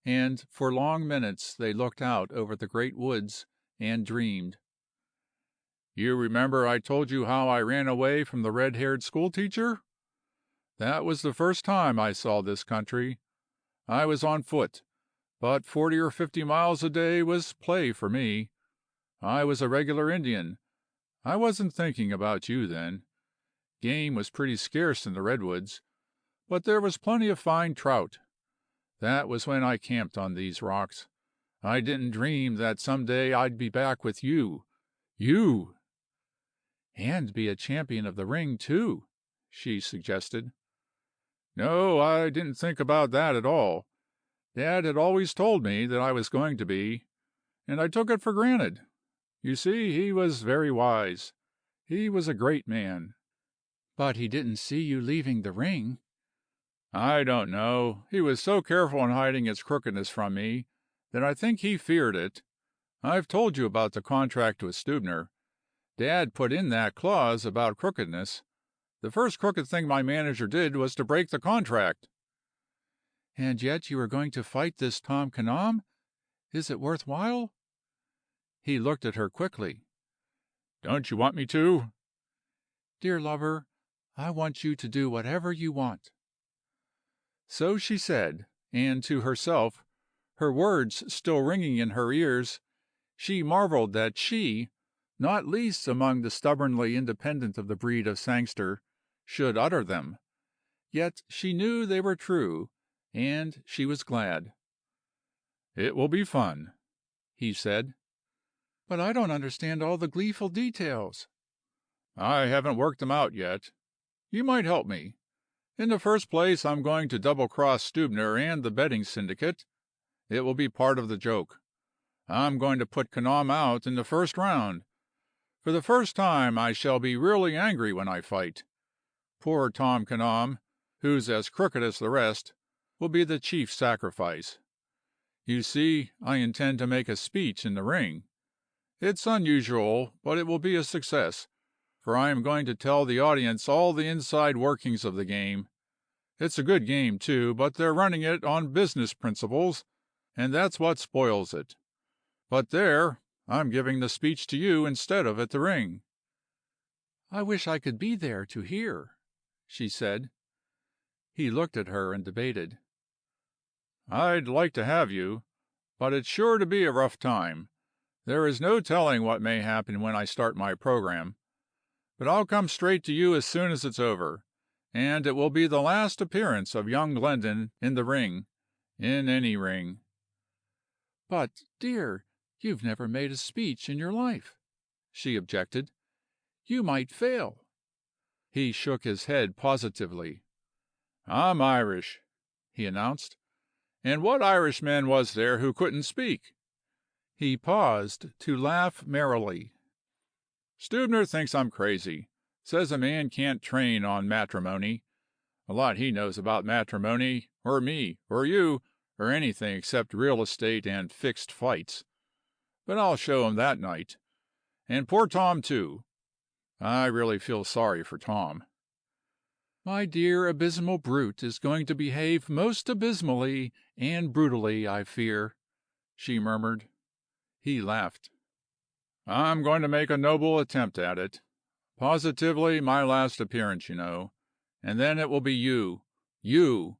and for long minutes they looked out over the great woods and dreamed. "You remember I told you how I ran away from the red-haired schoolteacher? That was the first time I saw this country. I was on foot, but 40 or 50 miles a day was play for me. I was a regular Indian. I wasn't thinking about you then. Game was pretty scarce in the redwoods, but there was plenty of fine trout. That was when I camped on these rocks. I didn't dream that some day I'd be back with you. You!" "And be a champion of the ring, too," she suggested. "No, I didn't think about that at all. Dad had always told me that I was going to be, and I took it for granted. You see, he was very wise. He was a great man." "But he didn't see you leaving the ring." "I don't know. He was so careful in hiding its crookedness from me that I think he feared it. I've told you about the contract with Stubener. Dad put in that clause about crookedness. The first crooked thing my manager did was to break the contract." "And yet you are going to fight this Tom Cannom? Is it worth while?" He looked at her quickly. "Don't you want me to?" "Dear lover, I want you to do whatever you want." So she said, and to herself, her words still ringing in her ears, she marveled that she, not least among the stubbornly independent of the breed of Sangster, should utter them. Yet she knew they were true, and she was glad. "It will be fun," he said. "But I don't understand all the gleeful details." "I haven't worked them out yet. You might help me. In the first place, I'm going to double-cross Stubener and the betting syndicate. It will be part of the joke. I'm going to put Kanam out in the first round. For the first time I shall be really angry when I fight. Poor Tom Kanam, who's as crooked as the rest, will be the chief sacrifice. You see, I intend to make a speech in the ring. It's unusual, but it will be a success, for I am going to tell the audience all the inside workings of the game. It's a good game, too, but they're running it on business principles, and that's what spoils it. But there, I'm giving the speech to you instead of at the ring." "I wish I could be there to hear," she said. He looked at her and debated. "I'd like to have you, but it's sure to be a rough time. There is no telling what may happen when I start my program. But I'll come straight to you as soon as it's over, and it will be the last appearance of young Glendon in the ring, in any ring." "But, dear, you've never made a speech in your life," she objected. "You might fail." He shook his head positively. "I'm Irish," he announced. "And what Irishman was there who couldn't speak?" He paused to laugh merrily. "Stubener thinks I'm crazy. Says a man can't train on matrimony. A lot he knows about matrimony, or me, or you, or anything except real estate and fixed fights. But I'll show him that night. And poor Tom, too. I really feel sorry for Tom." "My dear abysmal brute is going to behave most abysmally and brutally, I fear," she murmured. He laughed. "I'm going to make a noble attempt at it. Positively my last appearance, you know. And then it will be you. You.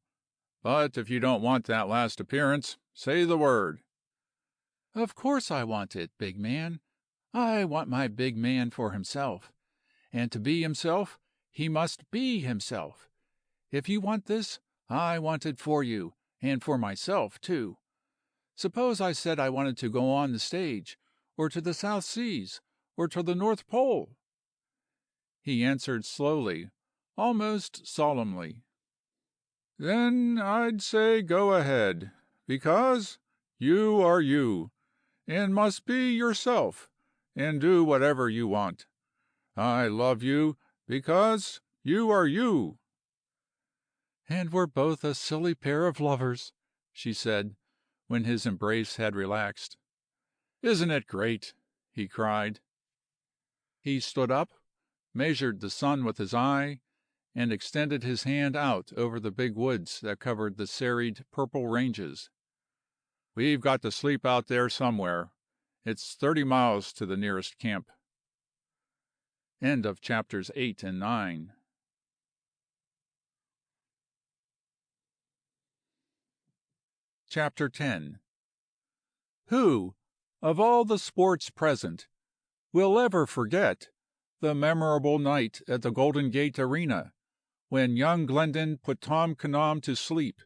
But if you don't want that last appearance, say the word." "Of course I want it, big man. I want my big man for himself. And to be himself, he must be himself. If you want this, I want it for you, and for myself, too. Suppose I said I wanted to go on the stage, or to the South Seas, or to the North Pole?" He answered slowly, almost solemnly. "Then I'd say go ahead, because you are you, and must be yourself, and do whatever you want. I love you because you are you." "And we're both a silly pair of lovers," she said, when his embrace had relaxed. "Isn't it great?" he cried. He stood up, measured the sun with his eye, and extended his hand out over the big woods that covered the serried purple ranges. "We've got to sleep out there somewhere. It's 30 miles to the nearest camp." End of chapters 8 and 9. Chapter 10. Who, of all the sports present, will ever forget the memorable night at the Golden Gate Arena, when young Glendon put Tom Canam to sleep,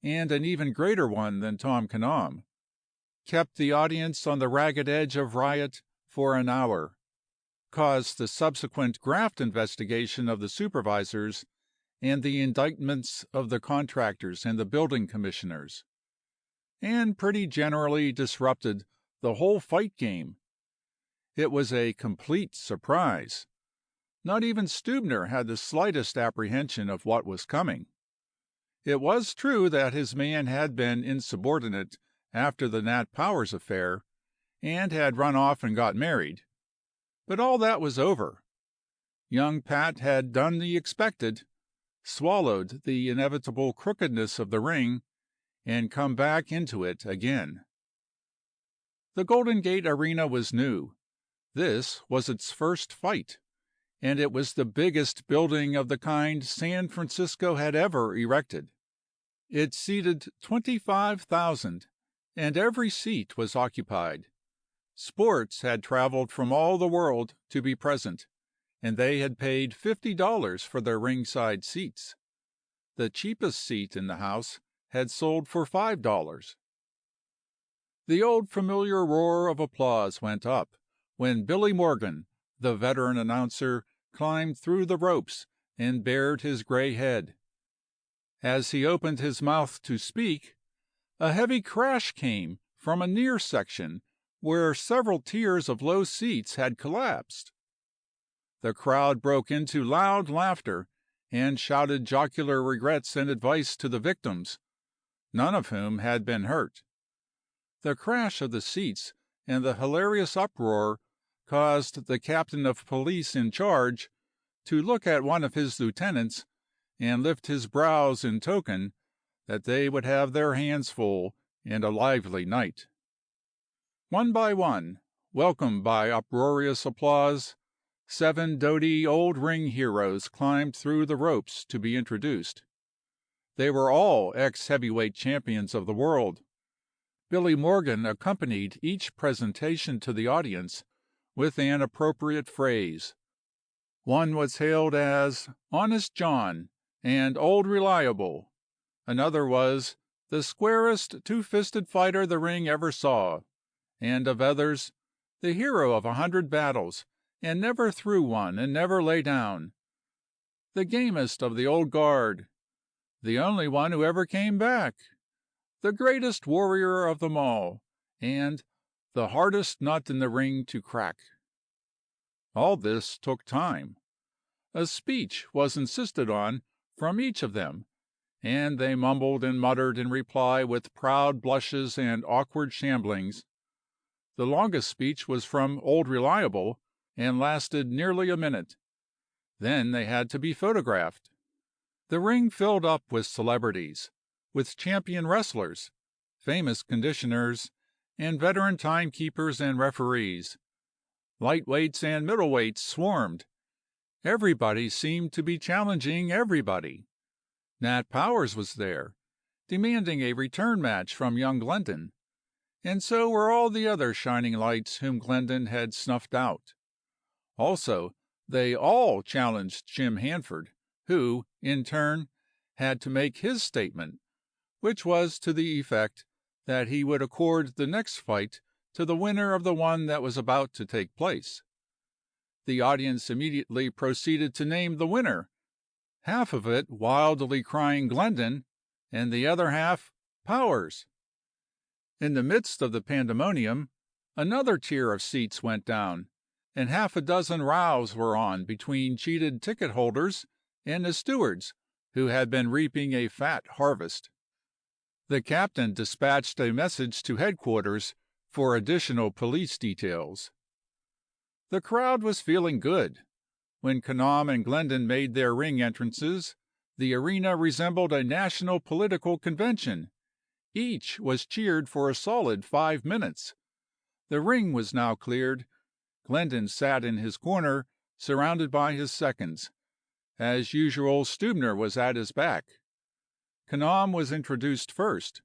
and an even greater one than Tom Canam, kept the audience on the ragged edge of riot for an hour, caused the subsequent graft investigation of the supervisors, and the indictments of the contractors and the building commissioners, and pretty generally disrupted the whole fight game? It was a complete surprise. Not even Stubener had the slightest apprehension of what was coming. It was true that his man had been insubordinate after the Nat Powers affair, and had run off and got married. But all that was over. Young Pat had done the expected, swallowed the inevitable crookedness of the ring, and come back into it again. The Golden Gate Arena was new. This was its first fight, and it was the biggest building of the kind San Francisco had ever erected. It seated 25,000, and every seat was occupied. Sports had traveled from all the world to be present, and they had paid $50 for their ringside seats. The cheapest seat in the house had sold for $5. The old familiar roar of applause went up when Billy Morgan, the veteran announcer, climbed through the ropes and bared his gray head. As he opened his mouth to speak, a heavy crash came from a near section where several tiers of low seats had collapsed. The crowd broke into loud laughter and shouted jocular regrets and advice to the victims, none of whom had been hurt. The crash of the seats and the hilarious uproar caused the captain of police in charge to look at one of his lieutenants and lift his brows in token that they would have their hands full and a lively night. One by one, welcomed by uproarious applause, 7 doughty old ring heroes climbed through the ropes to be introduced. They were all ex-heavyweight champions of the world. Billy Morgan accompanied each presentation to the audience with an appropriate phrase. One was hailed as Honest John and Old Reliable. Another was the squarest two-fisted fighter the ring ever saw, and of others, the hero of 100 battles, and never threw one and never lay down. The gamest of the old guard, the only one who ever came back, the greatest warrior of them all, and the hardest nut in the ring to crack. All this took time. A speech was insisted on from each of them, and they mumbled and muttered in reply with proud blushes and awkward shamblings. The longest speech was from Old Reliable, and lasted nearly a minute. Then they had to be photographed. The ring filled up with celebrities, with champion wrestlers, famous conditioners, and veteran timekeepers and referees. Lightweights and middleweights swarmed. Everybody seemed to be challenging everybody. Nat Powers was there, demanding a return match from young Glendon, and so were all the other shining lights whom Glendon had snuffed out. Also, they all challenged Jim Hanford, who, in turn, had to make his statement, which was to the effect that he would accord the next fight to the winner of the one that was about to take place. The audience immediately proceeded to name the winner, half of it wildly crying Glendon, and the other half Powers. In the midst of the pandemonium, another tier of seats went down, and half a dozen rows were on between cheated ticket holders and the stewards, who had been reaping a fat harvest. The captain dispatched a message to headquarters for additional police details. The crowd was feeling good. When Kanam and Glendon made their ring entrances, the arena resembled a national political convention. Each was cheered for a solid 5 minutes. The ring was now cleared. Glendon sat in his corner, surrounded by his seconds. As usual, Stubener was at his back. Kanam was introduced first,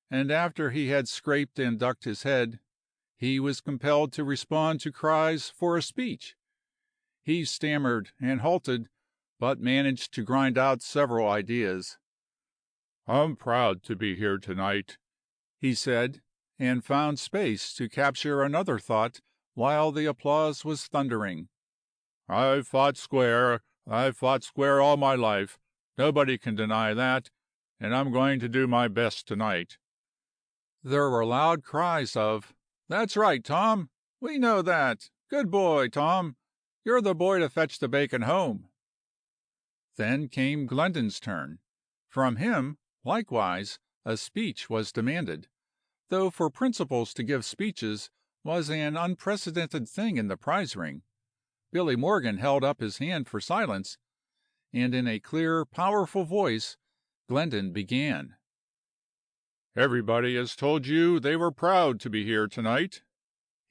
and after he had scraped and ducked his head, he was compelled to respond to cries for a speech. He stammered and halted, but managed to grind out several ideas. "I'm proud to be here tonight," he said, and found space to capture another thought while the applause was thundering. I've fought square all my life. Nobody can deny that, and I'm going to do my best tonight. There were loud cries of, "That's right, Tom. We know that. Good boy, Tom. You're the boy to fetch the bacon home." Then came Glendon's turn. From him, likewise, a speech was demanded, though for principals to give speeches was an unprecedented thing in the prize ring. Billy Morgan held up his hand for silence, and in a clear, powerful voice, Glendon began. "Everybody has told you they were proud to be here tonight,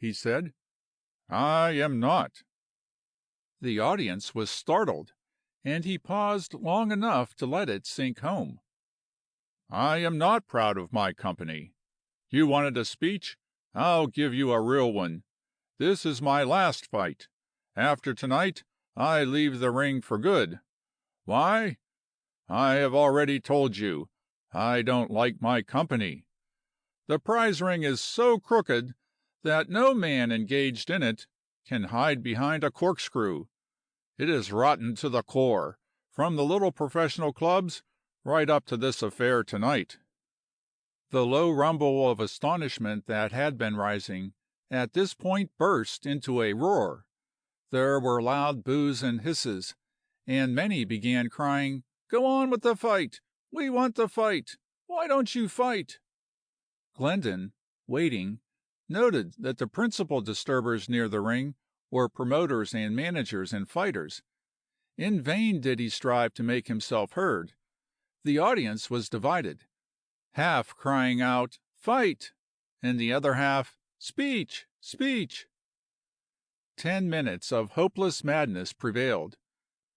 he said. "I am not." The audience was startled, and he paused long enough to let it sink home. "I am not proud of my company. You wanted a speech? I'll give you a real one. This is my last fight. After tonight, I leave the ring for good. Why? I have already told you. I don't like my company. The prize ring is so crooked that no man engaged in it can hide behind a corkscrew. It is rotten to the core, from the little professional clubs right up to this affair tonight." The low rumble of astonishment that had been rising at this point burst into a roar. There were loud boos and hisses, and many began crying, "Go on with the fight! We want the fight! Why don't you fight?" Glendon, waiting, noted that the principal disturbers near the ring were promoters and managers and fighters. In vain did he strive to make himself heard. The audience was divided, half crying out, "Fight!" and the other half, "Speech! Speech!" 10 minutes of hopeless madness prevailed.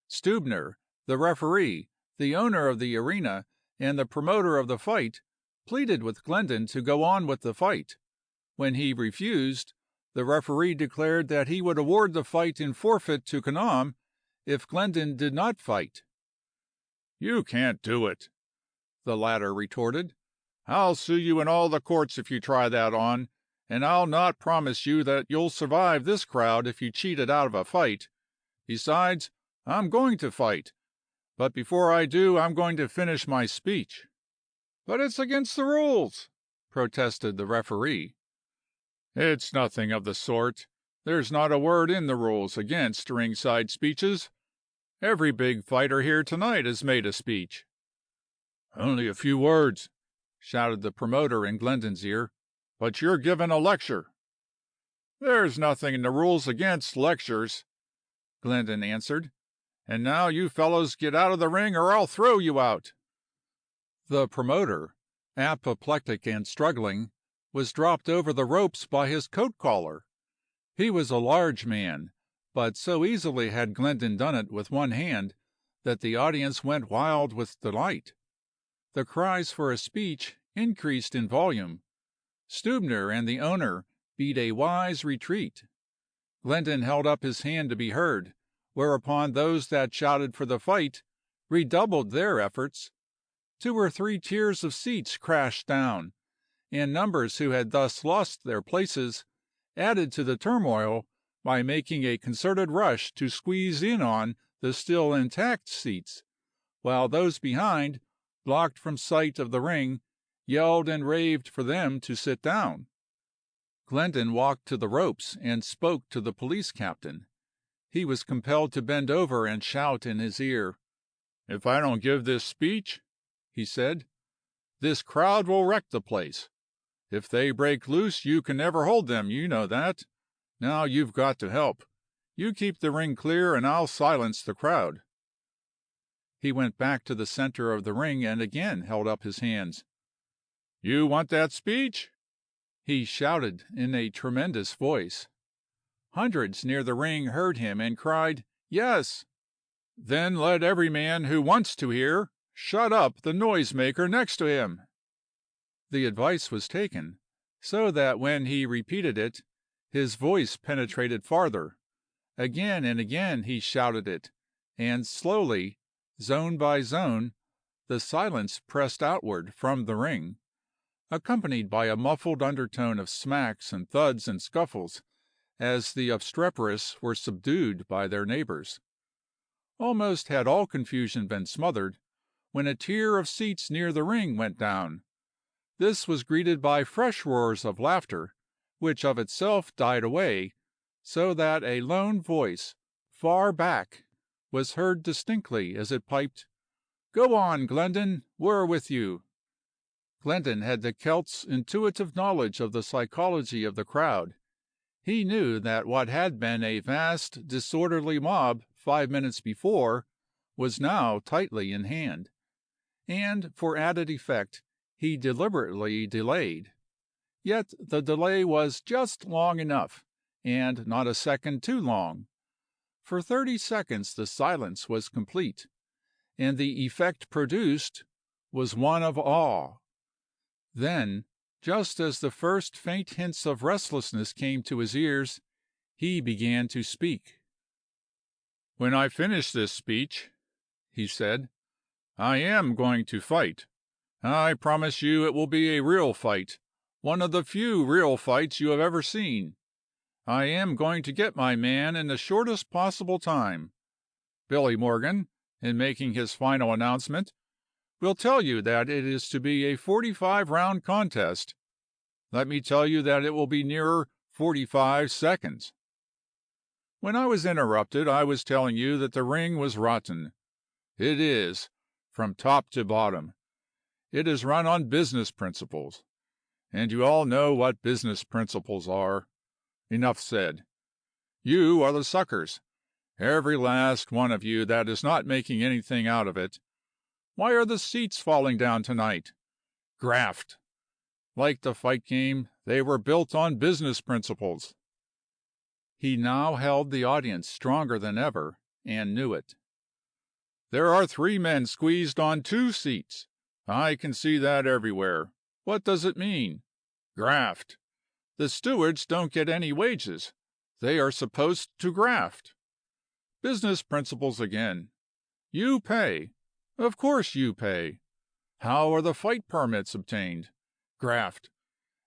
Stubener, the referee, the owner of the arena, and the promoter of the fight, pleaded with Glendon to go on with the fight. When he refused, the referee declared that he would award the fight in forfeit to Canam if Glendon did not fight. "You can't do it," the latter retorted. "I'll sue you in all the courts if you try that on, and I'll not promise you that you'll survive this crowd if you cheat it out of a fight. Besides, I'm going to fight, but before I do I'm going to finish my speech." "But it's against the rules," protested the referee. "It's nothing of the sort. There's not a word in the rules against ringside speeches. Every big fighter here tonight has made a speech." "Only a few words," shouted the promoter in Glendon's ear, "but you're giving a lecture." "There's nothing in the rules against lectures," Glendon answered. "And now you fellows get out of the ring or I'll throw you out." The promoter, apoplectic and struggling, was dropped over the ropes by his coat collar. He was a large man, but so easily had Glendon done it with one hand that the audience went wild with delight. The cries for a speech increased in volume. Stubener and the owner beat a wise retreat. Glendon held up his hand to be heard, whereupon those that shouted for the fight redoubled their efforts. 2 or 3 tiers of seats crashed down, and numbers who had thus lost their places added to the turmoil by making a concerted rush to squeeze in on the still intact seats, while those behind, blocked from sight of the ring, yelled and raved for them to sit down. Glendon walked to the ropes and spoke to the police captain. He was compelled to bend over and shout in his ear. "If I don't give this speech," he said, "this crowd will wreck the place. If they break loose you can never hold them, you know that. Now you've got to help. You keep the ring clear and I'll silence the crowd." He went back to the center of the ring and again held up his hands. "You want that speech?" he shouted in a tremendous voice. Hundreds near the ring heard him and cried, "Yes." "Then let every man who wants to hear shut up the noisemaker next to him." The advice was taken, so that when he repeated it, his voice penetrated farther. Again and again he shouted it, and slowly, zone by zone, the silence pressed outward from the ring, accompanied by a muffled undertone of smacks and thuds and scuffles, as the obstreperous were subdued by their neighbors. Almost had all confusion been smothered, when a tier of seats near the ring went down. This was greeted by fresh roars of laughter, which of itself died away, so that a lone voice, far back, was heard distinctly as it piped, "Go on, Glendon, we're with you." Glendon had the Celt's intuitive knowledge of the psychology of the crowd. He knew that what had been a vast, disorderly mob 5 minutes before was now tightly in hand, and for added effect he deliberately delayed. Yet the delay was just long enough, and not a second too long. For 30 seconds the silence was complete, and the effect produced was one of awe. Then, just as the first faint hints of restlessness came to his ears, he began to speak. "When I finish this speech," he said, "I am going to fight. I promise you it will be a real fight, one of the few real fights you have ever seen. I am going to get my man in the shortest possible time. Billy Morgan, in making his final announcement, will tell you that it is to be a 45-round contest. Let me tell you that it will be nearer 45 seconds. When I was interrupted, I was telling you that the ring was rotten. It is, from top to bottom. It is run on business principles. And you all know what business principles are. Enough said. You are the suckers. Every last one of you that is not making anything out of it. Why are the seats falling down tonight? Graft. Like the fight game, they were built on business principles." He now held the audience stronger than ever, and knew it. "There are 3 men squeezed on 2 seats. I can see that everywhere. What does it mean? Graft. The stewards don't get any wages. They are supposed to graft. Business principles again. You pay. Of course you pay. How are the fight permits obtained? Graft.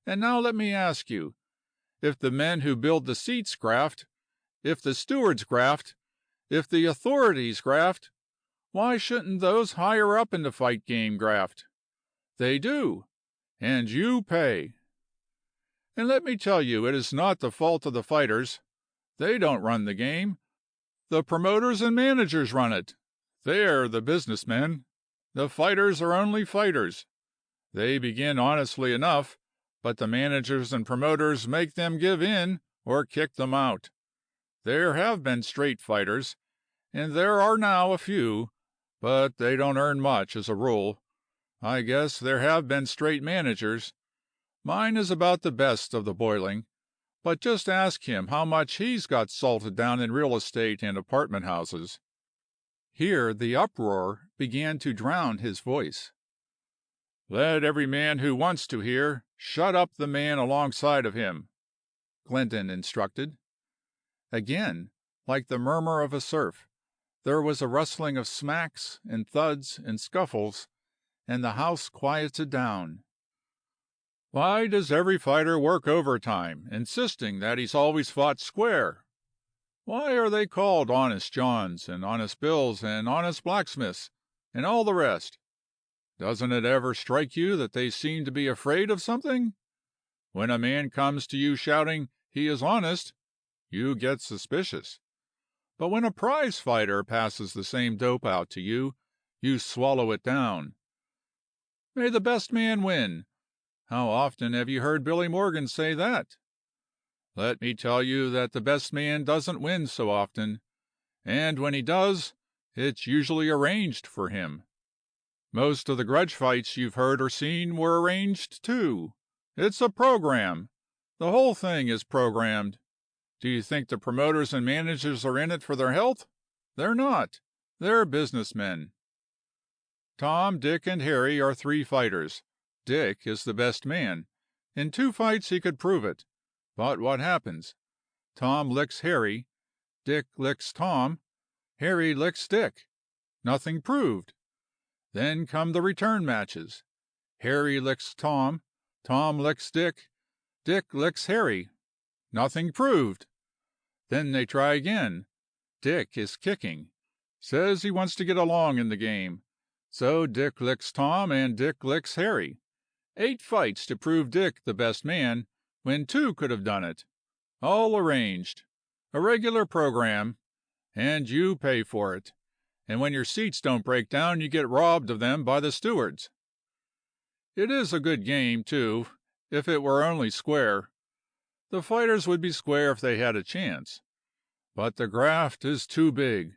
And now let me ask you, if the men who build the seats graft, if the stewards graft, if the authorities graft, why shouldn't those higher up in the fight game graft? They do, and you pay. And let me tell you, it is not the fault of the fighters. They don't run the game. The promoters and managers run it. They're the businessmen. The fighters are only fighters. They begin honestly enough, but the managers and promoters make them give in or kick them out. There have been straight fighters, and there are now a few, but they don't earn much as a rule. I guess there have been straight managers. Mine is about the best of the boiling, but just ask him how much he's got salted down in real estate and apartment houses." Here the uproar began to drown his voice. "Let every man who wants to hear shut up the man alongside of him," Glendon instructed. Again, like the murmur of a surf, there was a rustling of smacks and thuds and scuffles, and the house quieted down. "Why does every fighter work overtime, insisting that he's always fought square? Why are they called Honest Johns and Honest Bills and Honest Blacksmiths and all the rest? Doesn't it ever strike you that they seem to be afraid of something? When a man comes to you shouting he is honest, you get suspicious. But when a prize fighter passes the same dope out to you, you swallow it down. May the best man win. How often have you heard Billy Morgan say that? Let me tell you that the best man doesn't win so often, and when he does, it's usually arranged for him. Most of the grudge fights you've heard or seen were arranged, too. It's a program. The whole thing is programmed. Do you think the promoters and managers are in it for their health? They're not. They're businessmen. Tom, Dick, and Harry are 3 fighters. Dick is the best man. In 2 fights he could prove it. But what happens? Tom licks Harry. Dick licks Tom. Harry licks Dick. Nothing proved. Then come the return matches. Harry licks Tom. Tom licks Dick. Dick licks Harry. Nothing proved. Then they try again. Dick is kicking. Says he wants to get along in the game. So Dick licks Tom and Dick licks Harry. 8 fights to prove Dick the best man, when 2 could have done it. All arranged. A regular program. And you pay for it. And when your seats don't break down, you get robbed of them by the stewards. It is a good game, too, if it were only square. The fighters would be square if they had a chance. But the graft is too big.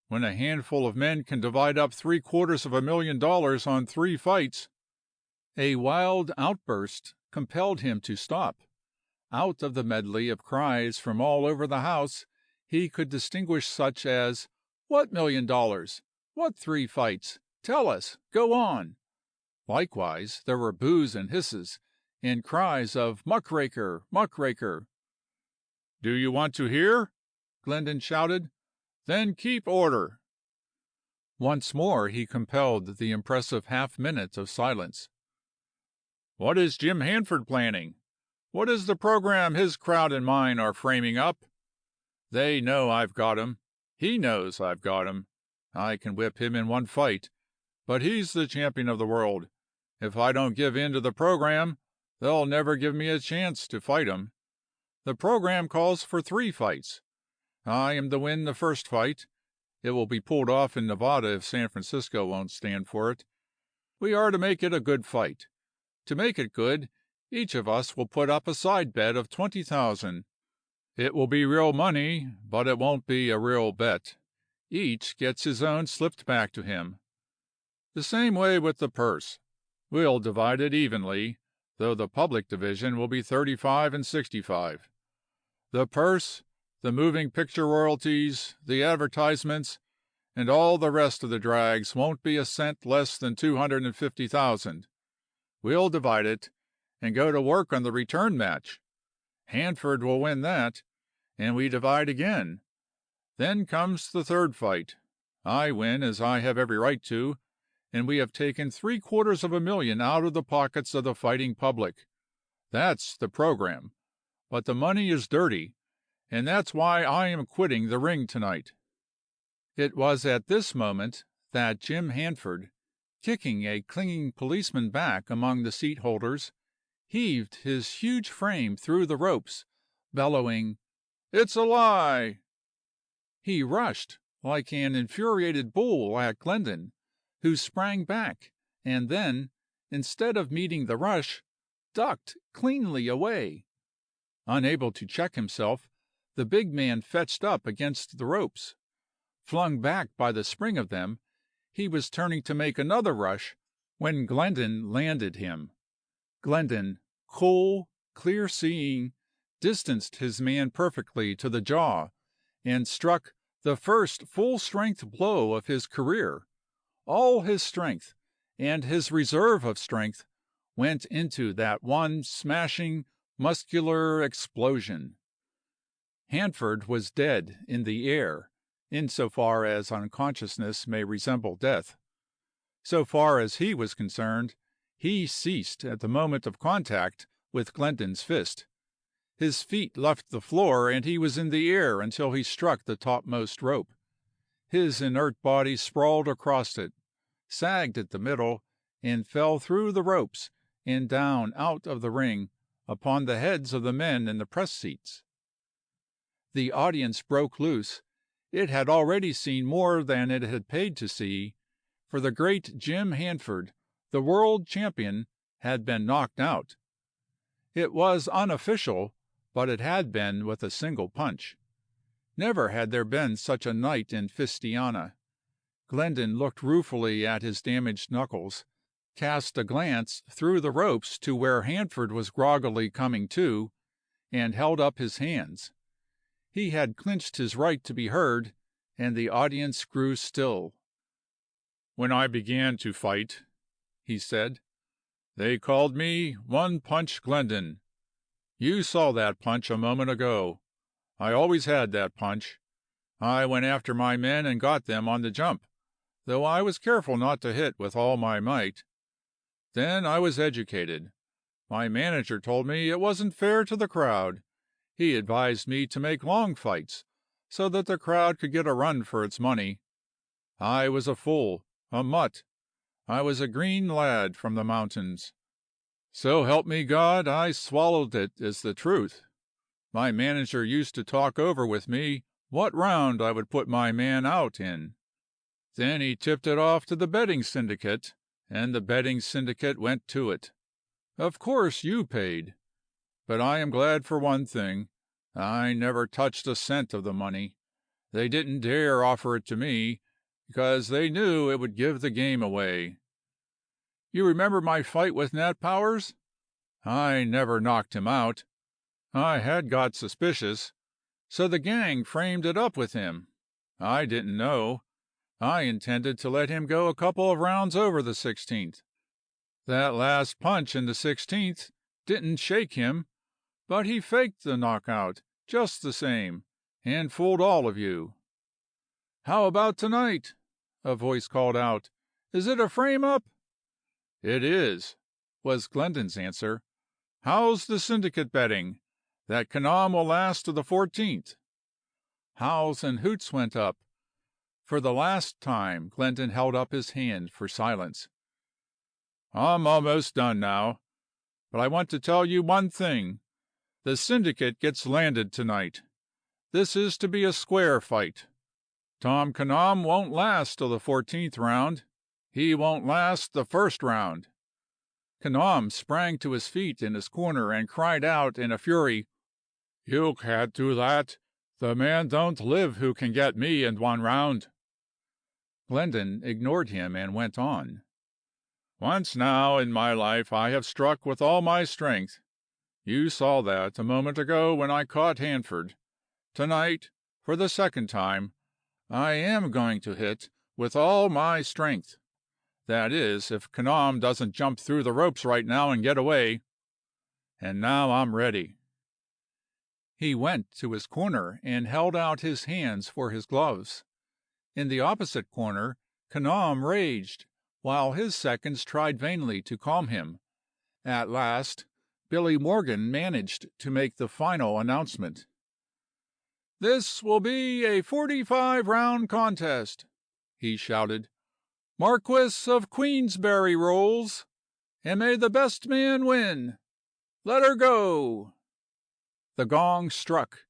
When a handful of men can divide up $750,000 on 3 fights. A wild outburst compelled him to stop. Out of the medley of cries from all over the house he could distinguish such as, "What $1,000,000? What 3 fights? Tell us! Go on!" Likewise there were boos and hisses, and cries of "Muckraker! Muckraker!" "Do you want to hear?" Glendon shouted. "Then keep order." Once more he compelled the impressive half-minute of silence. "What is Jim Hanford planning? What is the program his crowd and mine are framing up? They know I've got him. He knows I've got him. I can whip him in one fight, but he's the champion of the world. If I don't give in to the program, they'll never give me a chance to fight him. The program calls for 3 fights. I am to win the first fight. It will be pulled off in Nevada if San Francisco won't stand for it. We are to make it a good fight. To make it good, each of us will put up a side bet of 20,000. It will be real money, but it won't be a real bet. Each gets his own slipped back to him. The same way with the purse. We'll divide it evenly, though the public division will be 35 and 65. The purse, the moving picture royalties, the advertisements, and all the rest of the drags won't be a cent less than 250,000. We'll divide it, and go to work on the return match. Hanford will win that, and we divide again. Then comes the third fight. I win, as I have every right to, and we have taken 750,000 out of the pockets of the fighting public. That's the program. But the money is dirty, and that's why I am quitting the ring tonight." It was at this moment that Jim Hanford, kicking a clinging policeman back among the seat holders, heaved his huge frame through the ropes, bellowing, "It's a lie!" He rushed like an infuriated bull at Glendon, who sprang back, and then, instead of meeting the rush, ducked cleanly away. Unable to check himself, the big man fetched up against the ropes. Flung back by the spring of them, he was turning to make another rush when Glendon landed him. Glendon, cool, clear-seeing, distanced his man perfectly to the jaw, and struck the first full-strength blow of his career. All his strength, and his reserve of strength, went into that one smashing, muscular explosion. Hanford was dead in the air, in so far as unconsciousness may resemble death. So far as he was concerned, he ceased at the moment of contact with Glendon's fist. His feet left the floor, and he was in the air until he struck the topmost rope. His inert body sprawled across it, sagged at the middle, and fell through the ropes and down out of the ring upon the heads of the men in the press seats. The audience broke loose. It had already seen more than it had paid to see, for the great Jim Hanford, the world champion, had been knocked out. It was unofficial, but it had been with a single punch. Never had there been such a night in Fistiana. Glendon looked ruefully at his damaged knuckles, cast a glance through the ropes to where Hanford was groggily coming to, and held up his hands. He had clinched his right to be heard, and the audience grew still. "When I began to fight," he said, "they called me One Punch Glendon. You saw that punch a moment ago. I always had that punch. I went after my men and got them on the jump, though I was careful not to hit with all my might. Then I was educated. My manager told me it wasn't fair to the crowd. He advised me to make long fights, so that the crowd could get a run for its money. I was a fool, a mutt. I was a green lad from the mountains. So help me God, I swallowed it as the truth. My manager used to talk over with me what round I would put my man out in. Then he tipped it off to the betting syndicate, and the betting syndicate went to it. Of course you paid. But I am glad for one thing. I never touched a cent of the money. They didn't dare offer it to me, because they knew it would give the game away. You remember my fight with Nat Powers? I never knocked him out. I had got suspicious, so the gang framed it up with him. I didn't know. I intended to let him go a couple of rounds over the 16th. That last punch in the 16th didn't shake him, but he faked the knockout just the same, and fooled all of you. How about tonight? A voice called out. Is it a frame up? It is, was Glendon's answer. How's the syndicate betting? That Kanam will last to the 14th. Howls and hoots went up. For the last time, Glendon held up his hand for silence. I'm almost done now, but I want to tell you one thing. The syndicate gets landed tonight. This is to be a square fight. Tom Kanam won't last till the 14th round. He won't last the first round. Kanam sprang to his feet in his corner and cried out in a fury, You can't do that. The man don't live who can get me in one round. Glendon ignored him and went on. Once now in my life I have struck with all my strength. You saw that a moment ago when I caught Hanford. Tonight, for the second time, I am going to hit with all my strength. That is, if Kanam doesn't jump through the ropes right now and get away. And now I'm ready. He went to his corner and held out his hands for his gloves. In the opposite corner, Kanam raged, while his seconds tried vainly to calm him. At last, Billy Morgan managed to make the final announcement. This will be a 45-round contest, he shouted. Marquis of Queensberry rolls, and may the best man win. Let her go. The gong struck.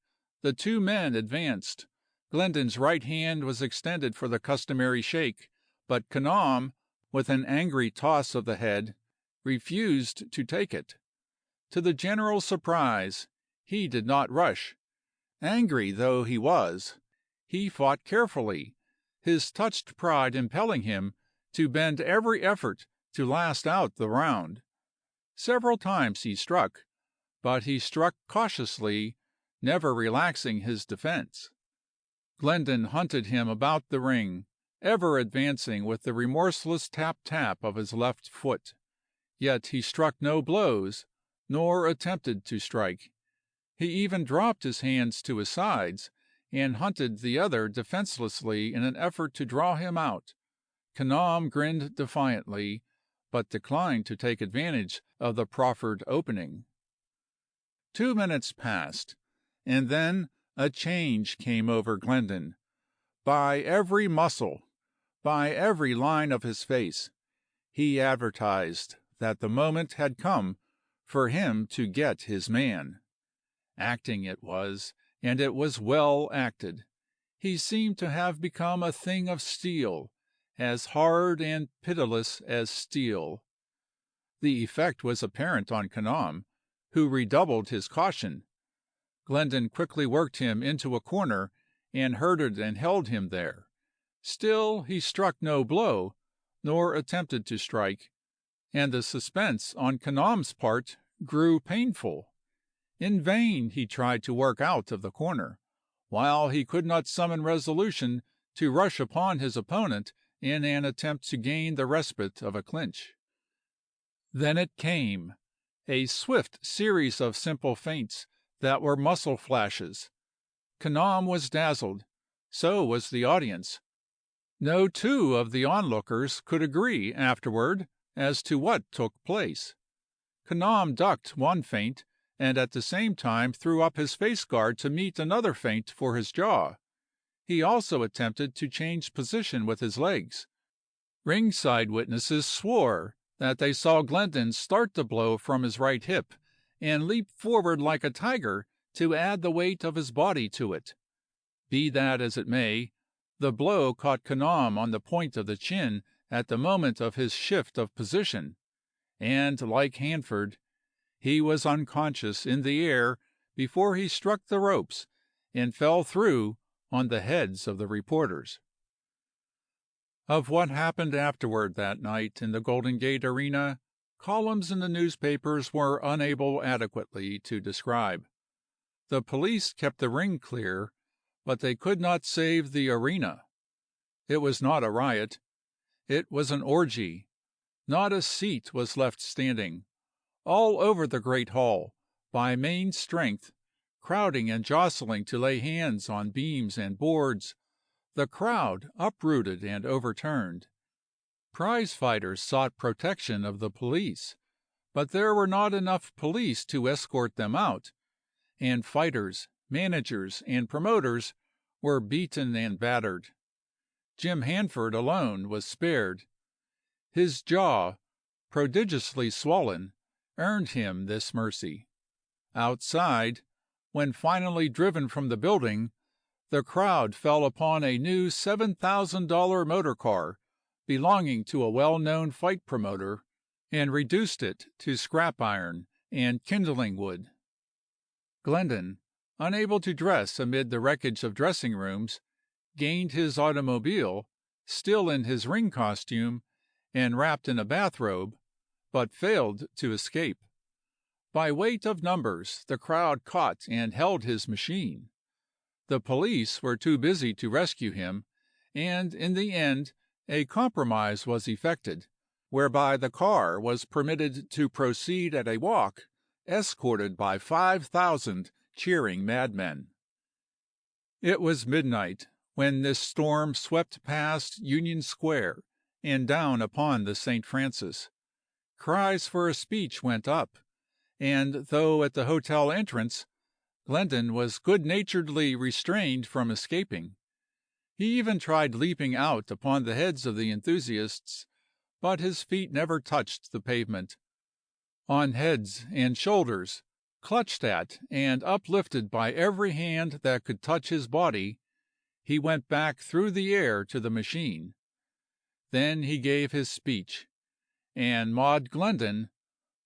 The two men advanced. Glendon's right hand was extended for the customary shake, but Kanam, with an angry toss of the head, refused to take it. To the general surprise, he did not rush. Angry though he was, he fought carefully, his touched pride impelling him to bend every effort to last out the round. Several times he struck, but he struck cautiously, never relaxing his defense. Glendon hunted him about the ring, ever advancing with the remorseless tap-tap of his left foot. Yet he struck no blows, nor attempted to strike. He even dropped his hands to his sides, and hunted the other defenselessly in an effort to draw him out. Kanam grinned defiantly, but declined to take advantage of the proffered opening. 2 minutes passed, and then a change came over Glendon. By every muscle, by every line of his face, he advertised that the moment had come for him to get his man. Acting it was, and it was well acted. He seemed to have become a thing of steel, as hard and pitiless as steel. The effect was apparent on Kanam, who redoubled his caution. Glendon quickly worked him into a corner, and herded and held him there. Still he struck no blow, nor attempted to strike, and the suspense on Kanam's part grew painful. In vain he tried to work out of the corner, while he could not summon resolution to rush upon his opponent in an attempt to gain the respite of a clinch. Then it came, a swift series of simple feints that were muscle flashes. Kanam was dazzled, so was the audience. No two of the onlookers could agree afterward as to what took place. Kanam ducked one feint, and at the same time threw up his face guard to meet another feint for his jaw. He also attempted to change position with his legs. Ringside witnesses swore that they saw Glendon start the blow from his right hip, and leap forward like a tiger to add the weight of his body to it. Be that as it may, the blow caught Kanam on the point of the chin at the moment of his shift of position, and, like Hanford, he was unconscious in the air before he struck the ropes and fell through on the heads of the reporters. Of what happened afterward that night in the Golden Gate Arena, columns in the newspapers were unable adequately to describe. The police kept the ring clear, but they could not save the arena. It was not a riot. It was an orgy. Not a seat was left standing. All over the great hall, by main strength, crowding and jostling to lay hands on beams and boards, the crowd uprooted and overturned. Prize fighters sought protection of the police, but there were not enough police to escort them out, and fighters, managers, and promoters were beaten and battered. Jim Hanford alone was spared. His jaw, prodigiously swollen, earned him this mercy. Outside, when finally driven from the building, the crowd fell upon a new $7,000 motor car belonging to a well-known fight promoter and reduced it to scrap iron and kindling wood. Glendon, unable to dress amid the wreckage of dressing rooms, gained his automobile, still in his ring costume and wrapped in a bathrobe, but failed to escape. By weight of numbers, the crowd caught and held his machine. The police were too busy to rescue him, and in the end a compromise was effected, whereby the car was permitted to proceed at a walk, escorted by 5,000 cheering madmen. It was midnight when this storm swept past Union Square and down upon the St. Francis. Cries for a speech went up, and though at the hotel entrance, Glendon was good-naturedly restrained from escaping. He even tried leaping out upon the heads of the enthusiasts, but his feet never touched the pavement. On heads and shoulders, clutched at and uplifted by every hand that could touch his body, he went back through the air to the machine. Then he gave his speech, and Maud Glendon,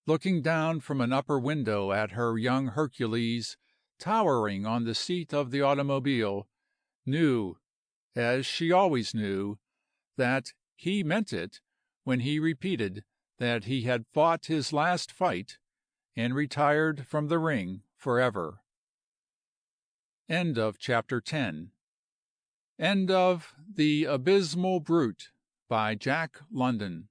looking down from an upper window at her young Hercules towering on the seat of the automobile, knew, as she always knew, that he meant it when he repeated that he had fought his last fight and retired from the ring forever. End of chapter 10. End of The Abysmal Brute by Jack London.